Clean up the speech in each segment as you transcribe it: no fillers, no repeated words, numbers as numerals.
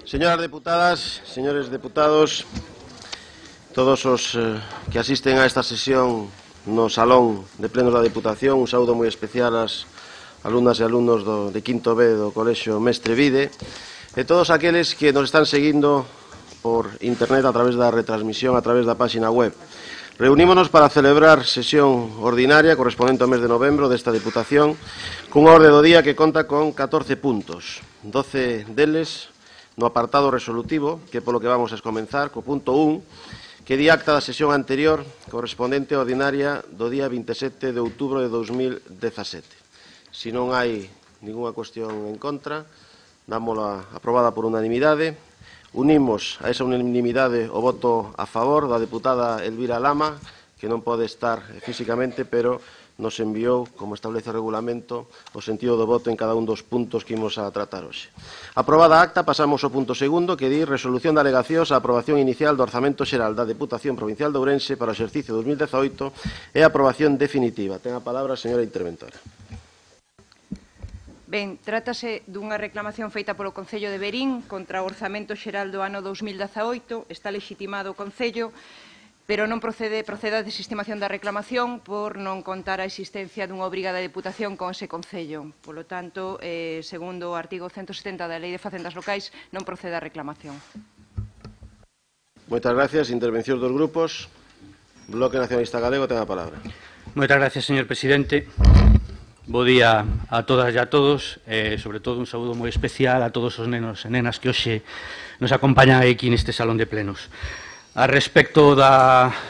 Señoras deputadas, señores deputados, todos os que asisten a esta sesión no Salón de Plenos da Deputación, un saúdo moi especial ás alumnas e alumnos de quinto B do Colexio Mestre Vide e todos aqueles que nos están seguindo por internet a través da retransmisión, a través da páxina web. Reunímonos para celebrar sesión ordinaria correspondente ao mes de novembro desta Deputación cunha orde do día que conta con 14 puntos, 12 deles no apartado resolutivo, que polo que vamos a comenzar, co punto 1, que di acta da sesión anterior correspondente á ordinaria do día 27 de outubro de 2017. Se non hai ninguna cuestión en contra, dámola aprobada por unanimidade. Unimos a esa unanimidade o voto a favor da deputada Elvira Lama, que non pode estar físicamente, pero nos enviou, como establece o regulamento, o sentido do voto en cada un dos puntos que imos a tratar hoxe. Aprobada a acta, pasamos ao punto segundo, que di resolución de alegacións á aprobación inicial do Orzamento Xeral da Deputación Provincial de Ourense para o exercicio 2018 e a aprobación definitiva. Ten a palabra a señora interventora. Ben, trátase dunha reclamación feita polo Concello de Verín contra o Orzamento Xeral do ano 2018. Está legitimado o Concello, pero non procede a desestimación da reclamación por non contar a existencia dunha obriga da Deputación con ese Concello. Polo tanto, segundo o artigo 170 da Lei de Facendas Locais, non procede a reclamación. Moitas gracias. Intervencións dos grupos. Bloque Nacionalista Galego ten a palabra. Moitas gracias, señor presidente. Bo día a todas e a todos, sobre todo un saúdo moi especial a todos os nenos e nenas que hoxe nos acompañan aquí neste salón de plenos. A respecto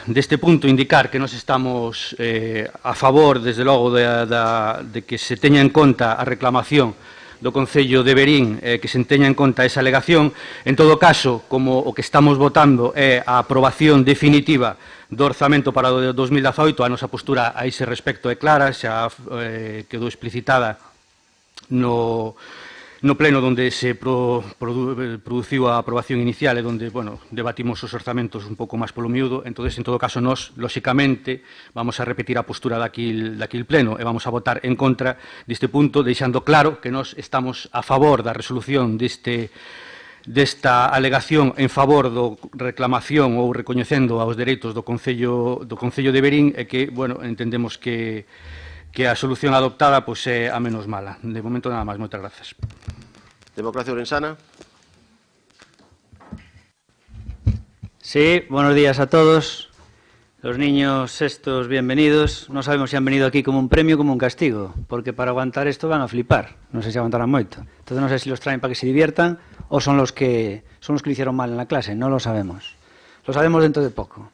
deste punto, indicar que nos estamos a favor, desde logo, de que se teña en conta a reclamación do Concello de Verín, que se teña en conta esa alegación. En todo caso, como o que estamos votando é a aprobación definitiva do orzamento para o 2018, a nosa postura a ese respecto é clara, xa quedou explicitada no pleno onde se produciu a aprobación inicial e onde, debatimos os orzamentos un pouco máis polo miúdo. Entón, en todo caso, nós, lóxicamente, vamos a repetir a postura daquil pleno e vamos a votar en contra deste punto, deixando claro que nós estamos a favor da resolución desta alegación en favor do reclamación ou recoñecendo aos dereitos do Concello de Verín e que, entendemos que a solución adoptada é a menos mala. De momento nada máis. Moitas grazas. Democracia Orensana. Sí, buenos días a todos. Los niños estos bienvenidos. No sabemos si han venido aquí como un premio o como un castigo, porque para aguantar esto van a flipar. No sé si aguantarán moito. Entonces no sé si los traen para que se diviertan o son los que lo hicieron mal en la clase. No lo sabemos. Lo sabemos dentro de poco.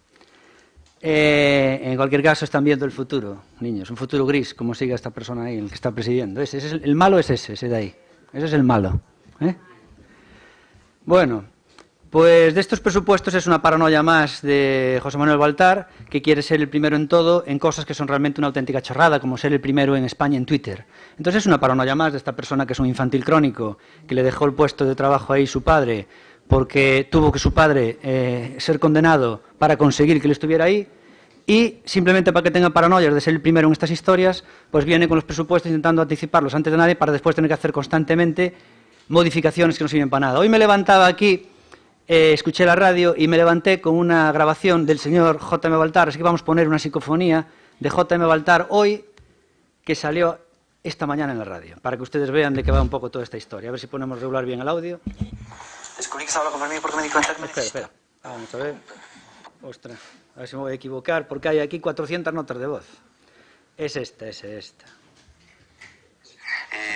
En cualquier caso, están viendo el futuro, niños, un futuro gris, como sigue esta persona ahí, el que está presidiendo. El malo es ese de ahí. Ese es el malo. Bueno, pues de estos presupuestos es una paranoia más de José Manuel Baltar, que quiere ser el primero en todo, en cosas que son realmente una auténtica chorrada, como ser el primero en España en Twitter. Entonces es una paranoia más de esta persona que es un infantil crónico, que le dejó el puesto de trabajo ahí su padre, porque tuvo que su padre ser condenado para conseguir que él estuviera ahí, y simplemente para que tenga paranoias de ser el primero en estas historias, pues viene con los presupuestos intentando anticiparlos antes de nadie para después tener que hacer constantemente modificaciones que no sirven para nada. Hoy me levantaba aquí, escuché la radio y me levanté con una grabación del señor J.M. Baltar, así que vamos a poner una psicofonía de J.M. Baltar hoy, que salió esta mañana en la radio, para que ustedes vean de qué va un poco toda esta historia. A ver si ponemos regular bien el audio. Descubrí que estaba hablando conmigo porque me di cuenta que Espera. Vamos a ver. Ostras, a ver si me voy a equivocar, porque hay aquí 400 notas de voz. Es esta.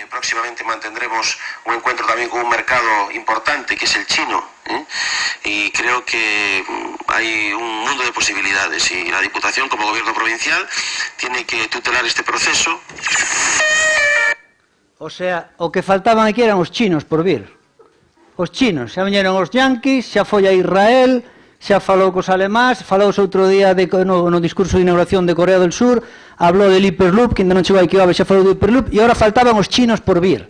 Próximamente mantendremos un encuentro también con un mercado importante que es el chino, y creo que hay un mundo de posibilidades y la Diputación como Gobierno provincial tiene que tutelar este proceso. O sea, o que faltaban aquí eran os chinos por vir. Os chinos, xa viñeron os yanquis, xa foi a Israel, xa falou cos alemáns, falouse outro día no discurso de inauguración de Corea del Sur, hablou del Hyperloop, que ainda non chegou aquí, xa falou do Hyperloop, e agora faltaban os chinos por vir.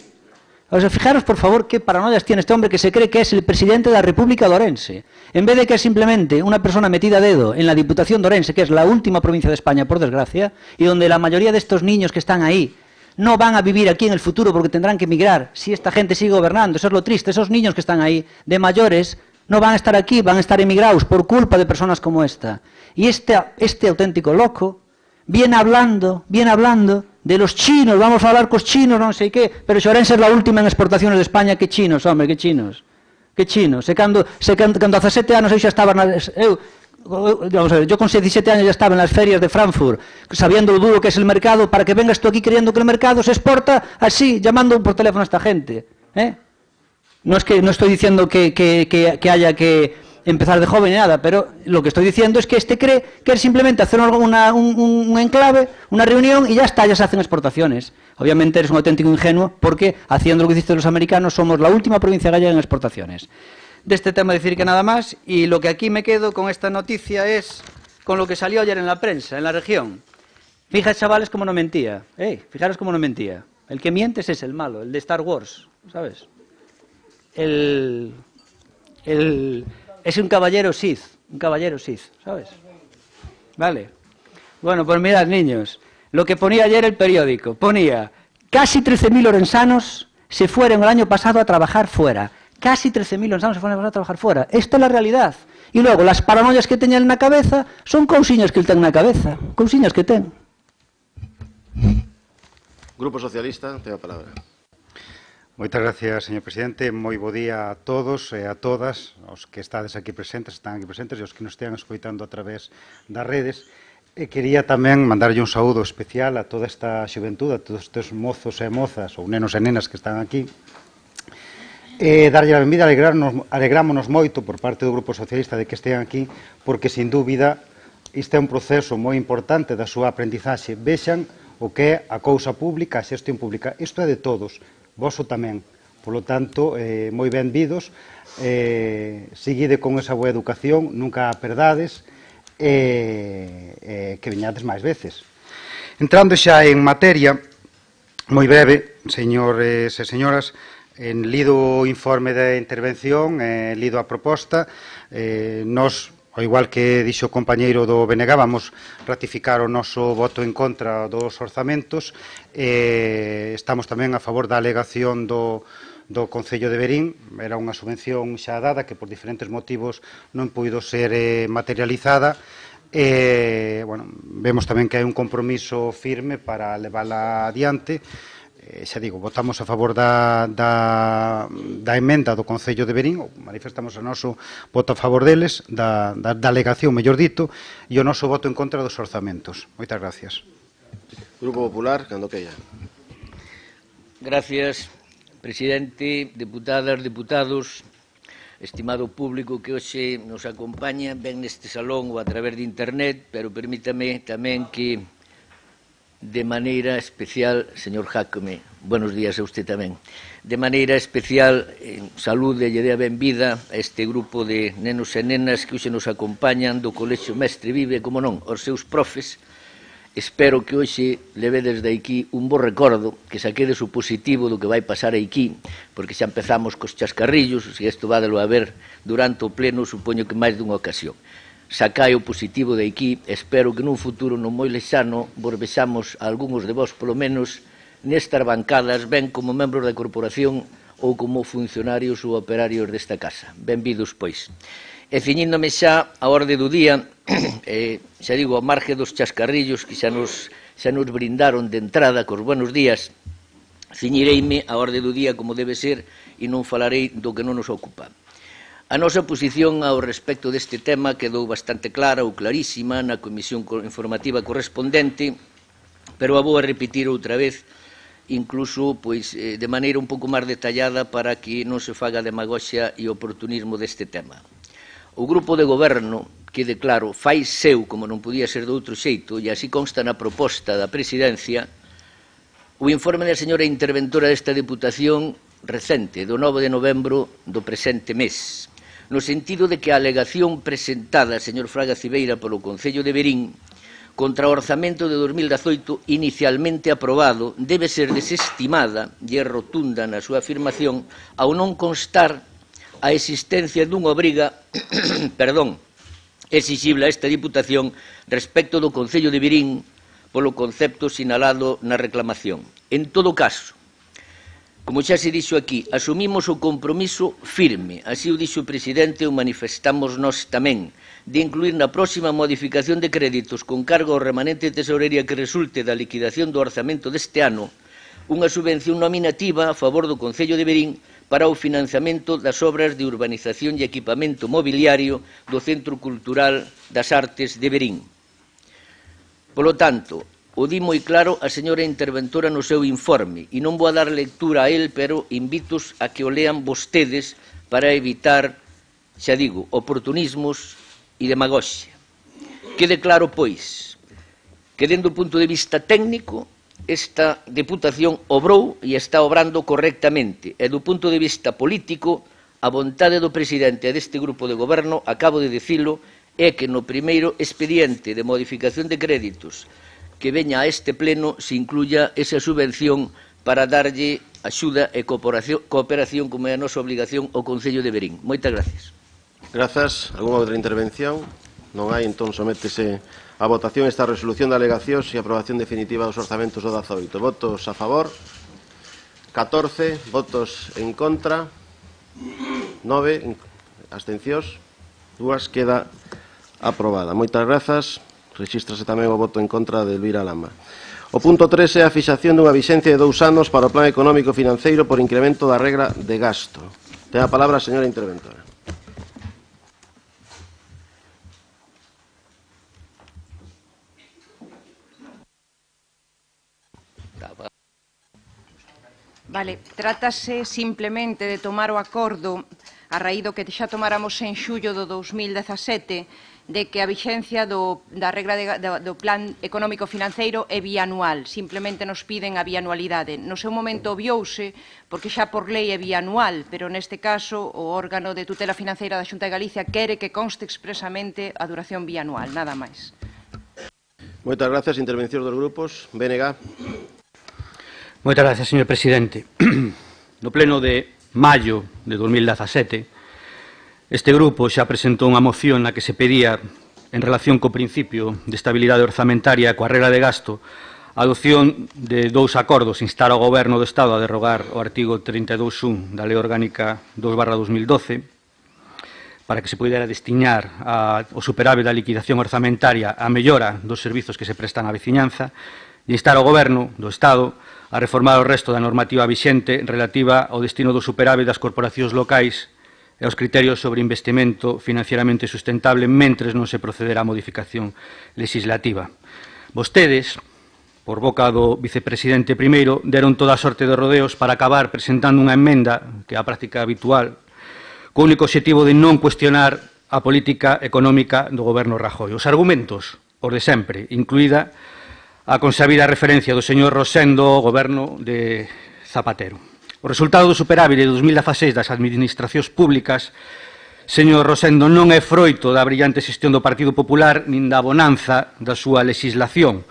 O sea, fijaros, por favor, qué paranoias tiene este hombre que se cree que es el presidente de la República de Orense. En vez de que es simplemente una persona metida a dedo en la Diputación de Orense, que es la última provincia de España, por desgracia, y donde la mayoría de estos niños que están ahí no van a vivir aquí en el futuro porque tendrán que emigrar si esta gente sigue gobernando. Eso es lo triste. Esos niños que están ahí, de mayores, no van a estar aquí, van a estar emigrados por culpa de personas como esta. Y este auténtico loco viene hablando de los chinos, vamos a hablar cos chinos, non sei que, pero Xorense é a última en exportaciones de España. Que chinos, home, que chinos? Que chinos? Cando a 17 anos eu xa estaba vamos a ver, yo con 17 años ya estaba en las ferias de Frankfurt, sabiendo lo duro que es el mercado, para que vengas tú aquí creyendo que el mercado se exporta así, llamando por teléfono a esta gente. No estoy diciendo que haya que empezar de joven ni nada, pero lo que estoy diciendo es que este cree que es simplemente hacer un enclave, una reunión y ya está, ya se hacen exportaciones. Obviamente eres un auténtico ingenuo porque, haciendo lo que dicen los americanos, somos la última provincia gallega en exportaciones. De este tema decir que nada más, y lo que aquí me quedo con esta noticia es con lo que salió ayer en la prensa, en la región. Fijaos, chavales, cómo no mentía. Fijaros cómo no mentía. El que miente es el malo, el de Star Wars, ¿sabes? Es un caballero Sith, ¿sabes? Vale. Bueno, pues mirad, niños, lo que ponía ayer el periódico, ponía, casi 13.000 orensanos se fueron el año pasado a trabajar fuera. Casi 13.000 orensanos se fueron a trabajar fuera. Esta é a realidad. E logo, las paranoias que teñen na cabeza son cousiñas que el ten na cabeza. Cousiñas que ten. Grupo Socialista, ten a palabra. Moitas gracias, señor presidente. Moi bo día a todos e a todas, os que estades aquí presentes, están aquí presentes, e os que nos estean escoitando a través das redes. E quería tamén mandarlle un saúdo especial a toda esta xuventude, a todos estes mozos e mozas, ou nenos e nenas que están aquí. E darlle a benvida, alegrámonos moito por parte do Grupo Socialista de que estean aquí, porque, sin dúbida, isto é un proceso moi importante da súa aprendizaxe. Vexan o que é a cousa pública, a xestión pública. Isto é de todos, voso tamén. Por lo tanto, moi benvidos, seguide con esa boa educación, nunca a perdades, que veñades máis veces. Entrando xa en materia, moi breve, señores e señoras, en lido o informe de intervención, lido a proposta, nos, ao igual que dixo o compañeiro do BNG, vamos ratificar o noso voto en contra dos orzamentos. Estamos tamén a favor da alegación do Concello de Verín. Era unha subvención xa dada que por diferentes motivos non puido ser materializada. Bueno, vemos tamén que hai un compromiso firme para levála adiante. Xa digo, votamos a favor da emenda do Concello de Verín, ou manifestamos o noso voto a favor deles, da alegación, mellor dito, e o noso voto en contra dos orzamentos. Moitas gracias. Grupo Popular, cando queira. Gracias, presidente, deputadas, deputados, estimado público que hoxe nos acompaña, ben neste salón ou a través de internet, pero permítame tamén que de maneira especial, señor Jácome, buenos días a usted tamén, de maneira especial, saúde e dea benvida a este grupo de nenos e nenas que hoxe nos acompañan do Colexio Mestre Vive, como non, os seus profes. Espero que hoxe levedes de aquí un bo recordo, que saquedes o positivo do que vai pasar aquí, porque xa empezamos cos chascarrillos, e isto vádelo a ver durante o pleno, supoño que máis dunha ocasión. Sacai o positivo de aquí, espero que nun futuro non moi lexano vos vexamos a algúns de vos, polo menos, nestas bancadas, ben como membros da corporación ou como funcionarios ou operarios desta casa. Benvidos, pois. E ciñíndome xa a orde do día, xa digo, ao marge dos chascarrillos que xa nos brindaron de entrada cos buenos días, ciñireime a orde do día como debe ser e non falarei do que non nos ocupa. A nosa posición ao respecto deste tema quedou bastante clara ou clarísima na comisión informativa correspondente, pero a vou a repetir outra vez, incluso de maneira un pouco máis detallada para que non se faga demagoxia e oportunismo deste tema. O grupo de goberno, quede claro, fai seu, como non podía ser de outro xeito, e así consta na proposta da presidencia, o informe da señora interventora desta Deputación recente, do 9 de novembro do presente mes, no sentido de que a alegación presentada, señor Fraga Cibeira, polo Concello de Verín, contra o orzamento de 2018 inicialmente aprobado, debe ser desestimada, e é rotunda na súa afirmación, ao non constar a existencia dunha obriga exixible a esta Diputación respecto do Concello de Verín polo concepto sinalado na reclamación. En todo caso, como xa se dixo aquí, asumimos o compromiso firme, así o dixo o presidente, o manifestamos nós tamén, de incluir na próxima modificación de créditos con cargo ao remanente de tesorería que resulte da liquidación do orzamento deste ano unha subvención nominativa a favor do Concello de Verín para o financiamento das obras de urbanización e equipamento mobiliario do Centro Cultural das Artes de Verín. Polo tanto, o di moi claro a señora interventora no seu informe, e non vou a dar lectura a él, pero invitos a que o lean vostedes para evitar, xa digo, oportunismos e demagoxia. Quede claro, pois, que dende o punto de vista técnico, esta Deputación obrou e está obrando correctamente, e do punto de vista político, a vontade do presidente deste grupo de goberno, acabo de dicilo, é que no primeiro expediente de modificación de créditos que veña a este pleno se incluya esa subvención para darlle axuda e cooperación como é a nosa obligación ao Concello de Verín. Moitas gracias. Grazas. Alguna outra intervención? Non hai, entón sométese a votación esta resolución de alegacións e aprobación definitiva dos orzamentos do 18. Votos a favor, 14, votos en contra, 9, abstencións, 2, queda aprobada. Moitas grazas. Rexístrase tamén o voto en contra de Elvira Lama. O punto 3 é a fixación dunha vixencia de 2 anos para o plan económico financeiro por incremento da regra de gasto. Ten a palabra a señora interventora. Vale, trátase simplemente de tomar o acordo a raíz do que xa tomáramos en xullo do 2017 de que a vixencia da regra do plan económico financeiro é bianual. Simplemente nos piden a bianualidade. No seu momento obviouse, porque xa por lei é bianual, pero neste caso o órgano de tutela financeira da Xunta de Galicia quere que conste expresamente a duración bianual, nada máis. Moitas grazas. Intervencións dos grupos. BNG. Moitas gracias, señor presidente. No pleno de maio de 2017, este grupo xa presentou unha moción na que se pedía, en relación co principio de estabilidade orzamentaria e coa regra de gasto, a adopción de 2 acordos, instar ao Goberno do Estado a derrogar o artigo 32.1 da Lei Orgánica 2/2012, para que se pudera destinar o superávit da liquidación orzamentaria a mellora dos servizos que se prestan á veciñanza, e instar ao Goberno do Estado a reformar o resto da normativa vixente relativa ao destino do superávit das corporacións locais e aos criterios sobre investimento financieramente sustentable mentres non se procederá a modificación legislativa. Vostedes, por boca do vicepresidente primeiro, deron toda a sorte de rodeos para acabar presentando unha emenda, que é a práctica habitual, co único obxectivo de non cuestionar a política económica do goberno Rajoy. Os argumentos, os de sempre, incluída a consabida referencia do señor Rosendo ao goberno de Zapatero. O resultado do superávit de 2016 das administracións públicas, señor Rosendo, non é froito da brillante xestión do Partido Popular nin da bonanza da súa legislación.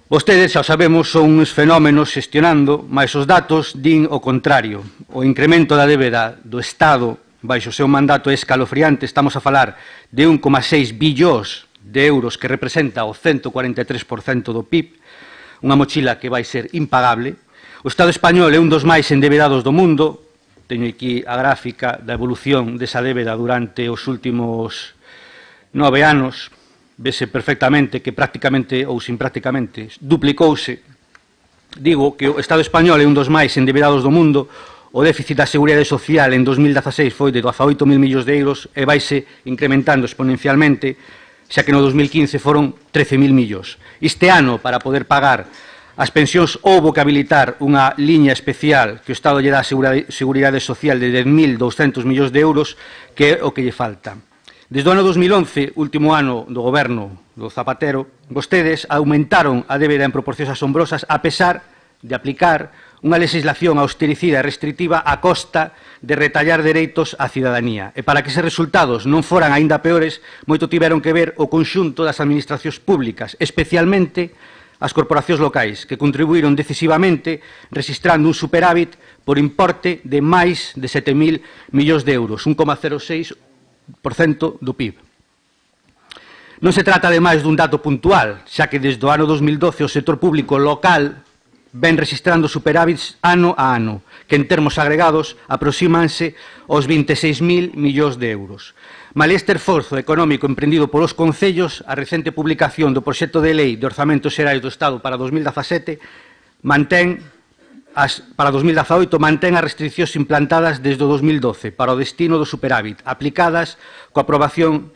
Vostedes, xa o sabemos, son uns fenómenos xestionando, mas os datos din o contrario. O incremento da débeda do Estado baixo o seu mandato é escalofriante. Estamos a falar de 1,6 billóns de euros que representa o 143% do PIB, unha mochila que vai ser impagable. O Estado español é un dos máis endebedados do mundo. Teño aquí a gráfica da evolución desa débeda durante os últimos 9 anos. Vese perfectamente que prácticamente, ou sin prácticamente, duplicouse. Digo que o Estado español é un dos máis endebedados do mundo. O déficit da Seguridade Social en 2016 foi de 18.000 millóns de euros e vaise incrementando exponencialmente, xa que no 2015 foron 13.000 millóns. Este ano, para poder pagar as pensións, houbo que habilitar unha liña especial que o Estado lle dá a Seguridade Social de 10.200 millóns de euros, que é o que lle falta. Desde o ano 2011, último ano do goberno do Zapatero, vostedes aumentaron a débeda en proporcións asombrosas a pesar de aplicar unha legislación austericida e restrictiva a costa de retallar dereitos á cidadanía. E para que eses resultados non foran aínda peores, moito tiveron que ver o conxunto das administracións públicas, especialmente as corporacións locais, que contribuíron decisivamente rexistrando un superávit por importe de máis de 7.000 millóns de euros, 1,06% do PIB. Non se trata, ademais, dun dato puntual, xa que desde o ano 2012 o sector público local ven registrando superávits ano a ano, que en termos agregados aproxímanse aos 26.000 millóns de euros. Malia este esforzo económico emprendido polos concellos, a recente publicación do proxecto de lei de orzamentos xerais do Estado para 2017 para 2018 mantén as restriccións implantadas desde o 2012 para o destino do superávit, aplicadas coa aprobación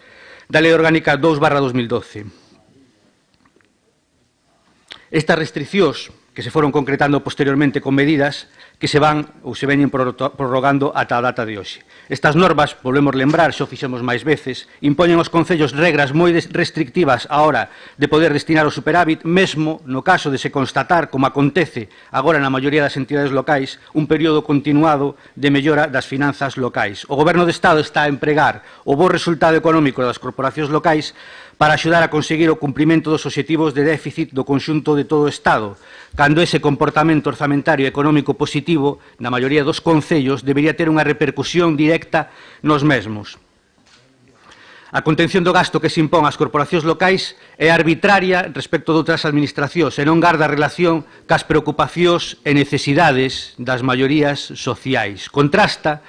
da Lei Orgánica 2/2012. Estas restriccións, que se foron concretando posteriormente con medidas que se van ou se veñen prorrogando ata a data de hoxe. Estas normas, volvemos lembrar, xa o fixemos máis veces, impoñen aos concellos regras moi restrictivas á hora de poder destinar o superávit, mesmo no caso de se constatar, como acontece agora na maioría das entidades locais, un período continuado de mellora das finanzas locais. O Goberno do Estado está a empregar o bo resultado económico das corporacións locais para axudar a conseguir o cumprimento dos obxectivos de déficit do conxunto de todo o Estado, cando ese comportamento orzamentario económico positivo, na maioría dos concellos, debería ter unha repercusión directa nos mesmos. A contención do gasto que se impón ás corporacións locais é arbitraria respecto de outras administracións e non garda relación cas preocupacións e necesidades das maiorías sociais. Contrasta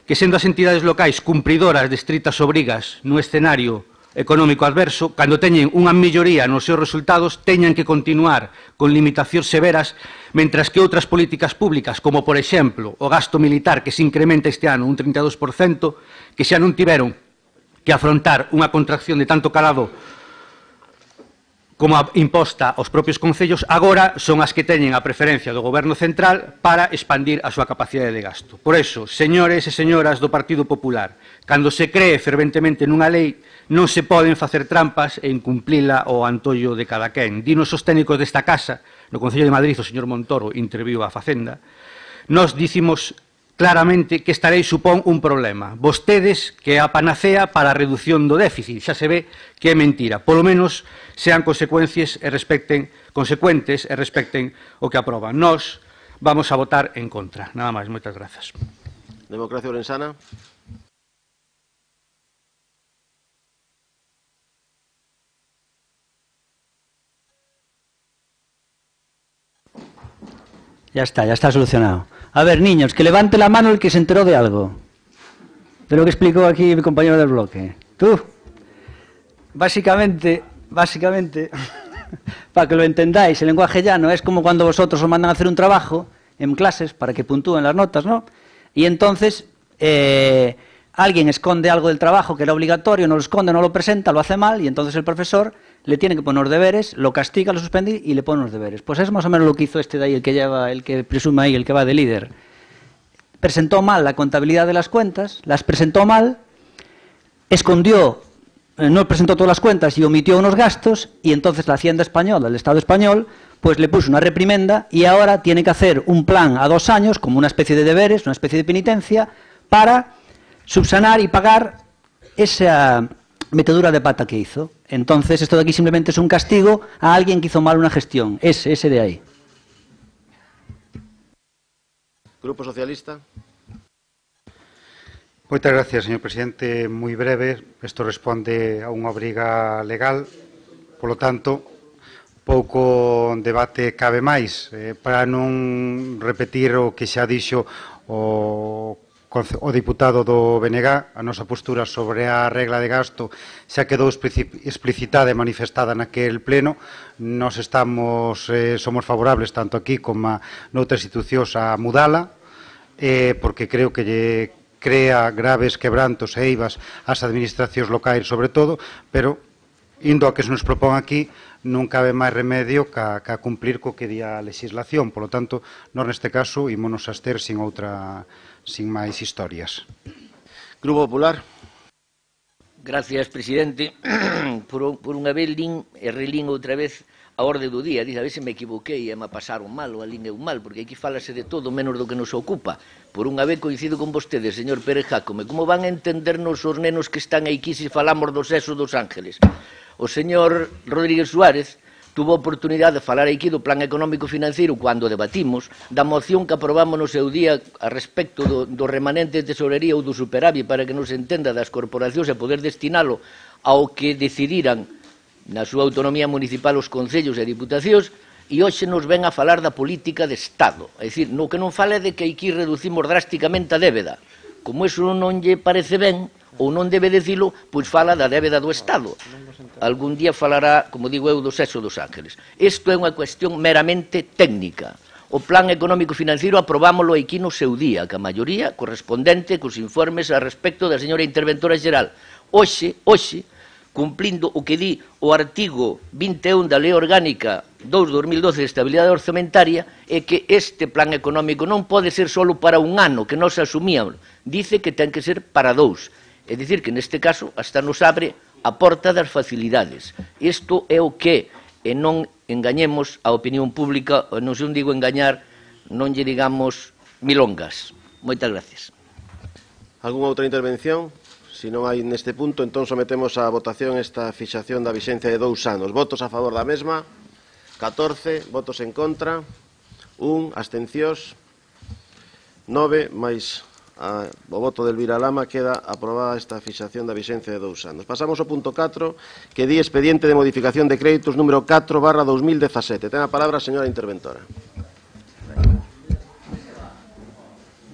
que, sendo as entidades locais cumpridoras de estritas obrigas no escenario económico adverso, cando teñen unha melloría nos seus resultados, teñan que continuar con limitacións severas, mentras que outras políticas públicas, como, por exemplo, o gasto militar, que se incrementa este ano un 32%, que xa non tiveron que afrontar unha contracción de tanto calado como a imposta aos propios concellos, agora son as que teñen a preferencia do Goberno central para expandir a súa capacidade de gasto. Por eso, señores e señoras do Partido Popular, cando se cree ferventemente nunha lei, non se poden facer trampas e incumplila ao antollo de cada quen. Dinos os técnicos desta casa, no Concello de Madrid, o señor Montoro interviu a Facenda, nos dicimos claramente que esta lei supón un problema. Vostedes que é a panacea para a reducción do déficit. Xa se ve que é mentira. Polo menos sean consecuentes e respecten o que aproban. Nós vamos a votar en contra. Nada máis. Moitas grazas. Democracia Orensana. Ya está solucionado. A ver, niños, que levante la mano el que se enteró de algo. De lo que explicó aquí mi compañero del bloque. Tú. Básicamente, para que lo entendáis, el lenguaje llano es como cuando vosotros os mandan a hacer un trabajo en clases para que puntúen las notas, ¿no? Y entonces alguien esconde algo del trabajo que era obligatorio, no lo esconde, no lo presenta, lo hace mal, y entonces el profesor le tiene que poner los deberes, lo castiga, lo suspende y le pone los deberes. Pues es más o menos lo que hizo este de ahí, el que presume ahí, el que va de líder. Presentó mal la contabilidad de las cuentas, las presentó mal, escondió, no presentó todas las cuentas y omitió unos gastos, y entonces la Hacienda española, el Estado español, pues le puso una reprimenda y ahora tiene que hacer un plan a 2 años, como una especie de deberes, una especie de penitencia, para subsanar y pagar esa metedura de pata que hizo. Entonces, esto de aquí simplemente es un castigo a alguien que hizo mal una gestión. Ese de ahí. Grupo Socialista. Moitas gracias, señor presidente. Moi breve. Isto responde a unha obriga legal. Polo tanto, pouco debate cabe máis. Para non repetir o que xa dixo o diputado do BNG, a nosa postura sobre a regla de gasto xa quedou explicitada e manifestada naquel pleno. Nos somos favorables, tanto aquí como noutras institucións, a mudala, porque creo que lle crea graves quebrantos e eivas ás administracións locais, sobre todo, pero, indo a que se nos propón aquí, non cabe máis remedio ca cumplir co que di a legislación. Por lo tanto, nós neste caso ímonos a abster sin máis historias. Grupo Popular. Gracias, presidente. Por unha vez lín e relín outra vez a orde do día. Dice, a ver se me equivoquei e me pasaron mal ou a lín eu mal, porque aquí falase de todo menos do que nos ocupa. Por unha vez coincido con vostedes, señor Pérez Jácome. Como van a entendernos os nenos que están aquí se falamos do sexo dos ángeles? O señor Rodríguez Suárez tuvo a oportunidade de falar aquí do plan económico financiero cando debatimos, da moción que aprobamos no seu día a respecto do remanente de tesorería ou do superávit, para que nos entenda, das corporacións, e poder destinalo ao que decidiran na súa autonomía municipal os concellos e diputacións, e hoxe nos ven a falar da política de Estado. É dicir, no que non fala é de que aquí reducimos drásticamente a débeda. Como iso non lle parece ben, ou non debe decilo, pois fala da débeda do Estado. Algún día falará, como digo eu, do sexo dos ángeles. Isto é unha cuestión meramente técnica. O plan económico financiero aprobámoslo aquí no seu día, que a maioría correspondente cos informes a respecto da señora interventora xeral. Hoxe, cumplindo o que di o artigo 21 da Lei Orgánica 2/2012 de Estabilidade Orzamentaria, é que este plan económico non pode ser só para un ano, que nós asumíamos. Dice que ten que ser para 2. É dicir, que neste caso hasta nos abre a porta das facilidades. Isto é o que, e non engañemos a opinión pública, e non se digo engañar, non lle digamos milongas. Moitas gracias. Algúnha outra intervención? Se non hai neste punto, entón sometemos a votación esta fixación da vixencia de 2 anos. Votos a favor da mesma, 14, votos en contra, 1, abstencións, 9, máis o voto de Elvira Lama, queda aprobada esta fixación da vixencia de 2 anos. Pasamos ao punto 4, que di expediente de modificación de créditos número 4/2017. Ten a palabra a señora interventora.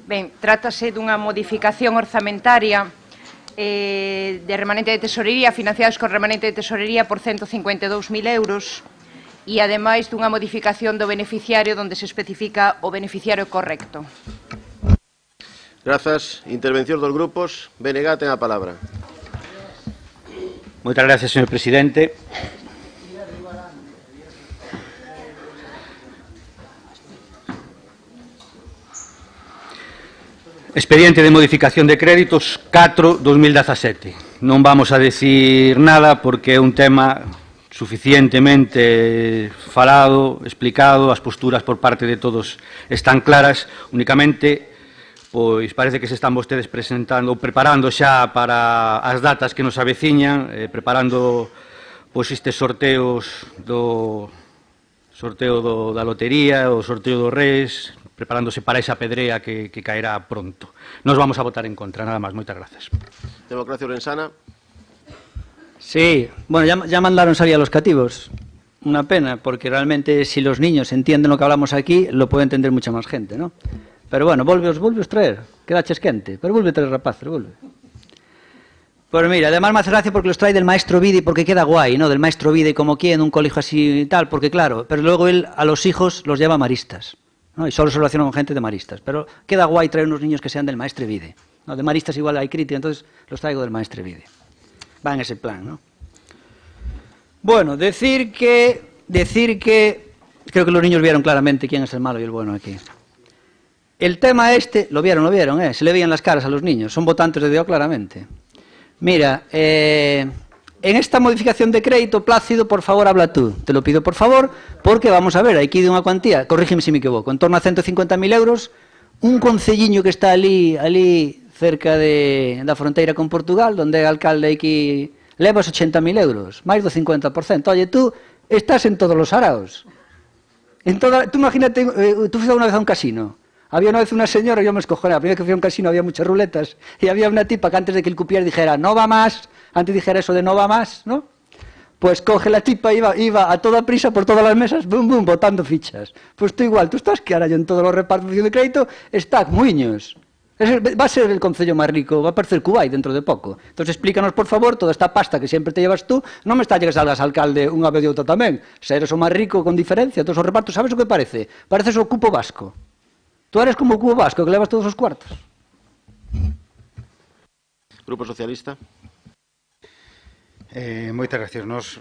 Ben, trátase dunha modificación orzamentaria de remanente de tesorería, financiados con remanente de tesorería por 152.000 euros, e ademais dunha modificación do beneficiario onde se especifica o beneficiario correcto. Grazas. Intervencións dos grupos. BNG, ten a palabra. Moitas gracias, señor presidente. Expediente de modificación de créditos 4/2017. Non vamos a decir nada porque é un tema suficientemente falado, explicado, as posturas por parte de todos están claras, únicamente pois parece que se están vostedes presentando ou preparando xa para as datas que nos aveciñan, preparando pois estes sorteos da lotería, o sorteo do RES, preparándose para esa pedrea que caerá pronto. Nos vamos a votar en contra, nada máis. Moitas gracias. Democracia Orensana. Sí, bueno, ya mandaron salir a los cativos. Una pena, porque realmente si los niños entienden lo que hablamos aquí, lo puede entender mucha más gente, ¿no? Pero bueno, volveos traer, queda chesquente, pero vuelve a traer rapaces, vuelve. Pues mira, además me hace gracia porque los trae del maestro Vide, porque queda guay, ¿no? Del maestro Vide como quien, un colegio así y tal, porque claro, pero luego él a los hijos los lleva maristas, ¿no? Y solo se relaciona con gente de maristas, pero queda guay traer unos niños que sean del maestre Vide, ¿no? De maristas igual hay crítica, entonces los traigo del maestre Vide. Va en ese plan, ¿no? Bueno, decir que creo que los niños vieron claramente quién es el malo y el bueno aquí. El tema este, lo vieron, se le veían las caras a los niños, son votantes de Dios claramente. Mira, en esta modificación de crédito, Plácido, por favor, habla tú. Te lo pido, por favor, porque vamos a ver, aquí de unha cuantía, corrígeme si me equivoco, en torno a 150.000 euros, un concelliño que está ali cerca da fronteira con Portugal, donde é alcalde aquí, levas 80.000 euros, máis do 50%. Oye, tú estás en todos os araos. Tú imagínate, tú fuiste una vez a un casino. Había una vez una señora, yo me escojoné, la primera vez que fui a un casino había muchas ruletas, y había una tipa que antes de que el cupier dijera no va más, antes dijera eso de no va más, ¿no? Pues coge la tipa, iba a toda prisa por todas las mesas, bum, bum, botando fichas. Pues tú igual, tú estás que ahora yo en todos los repartos de crédito, está muiños. Va a ser el concello más rico, va a aparecer Kuwait dentro de poco. Entonces explícanos, por favor, toda esta pasta que siempre te llevas tú, no me está que salgas alcalde unha vez e outra tamén. Se eres o máis rico con diferencia, todos os repartos, sabes o que parece? Pareces o cupo vasco. Tú eres como o cubo vasco, que levas todos os cuartos. Grupo Socialista. Moitas gracias. Nos,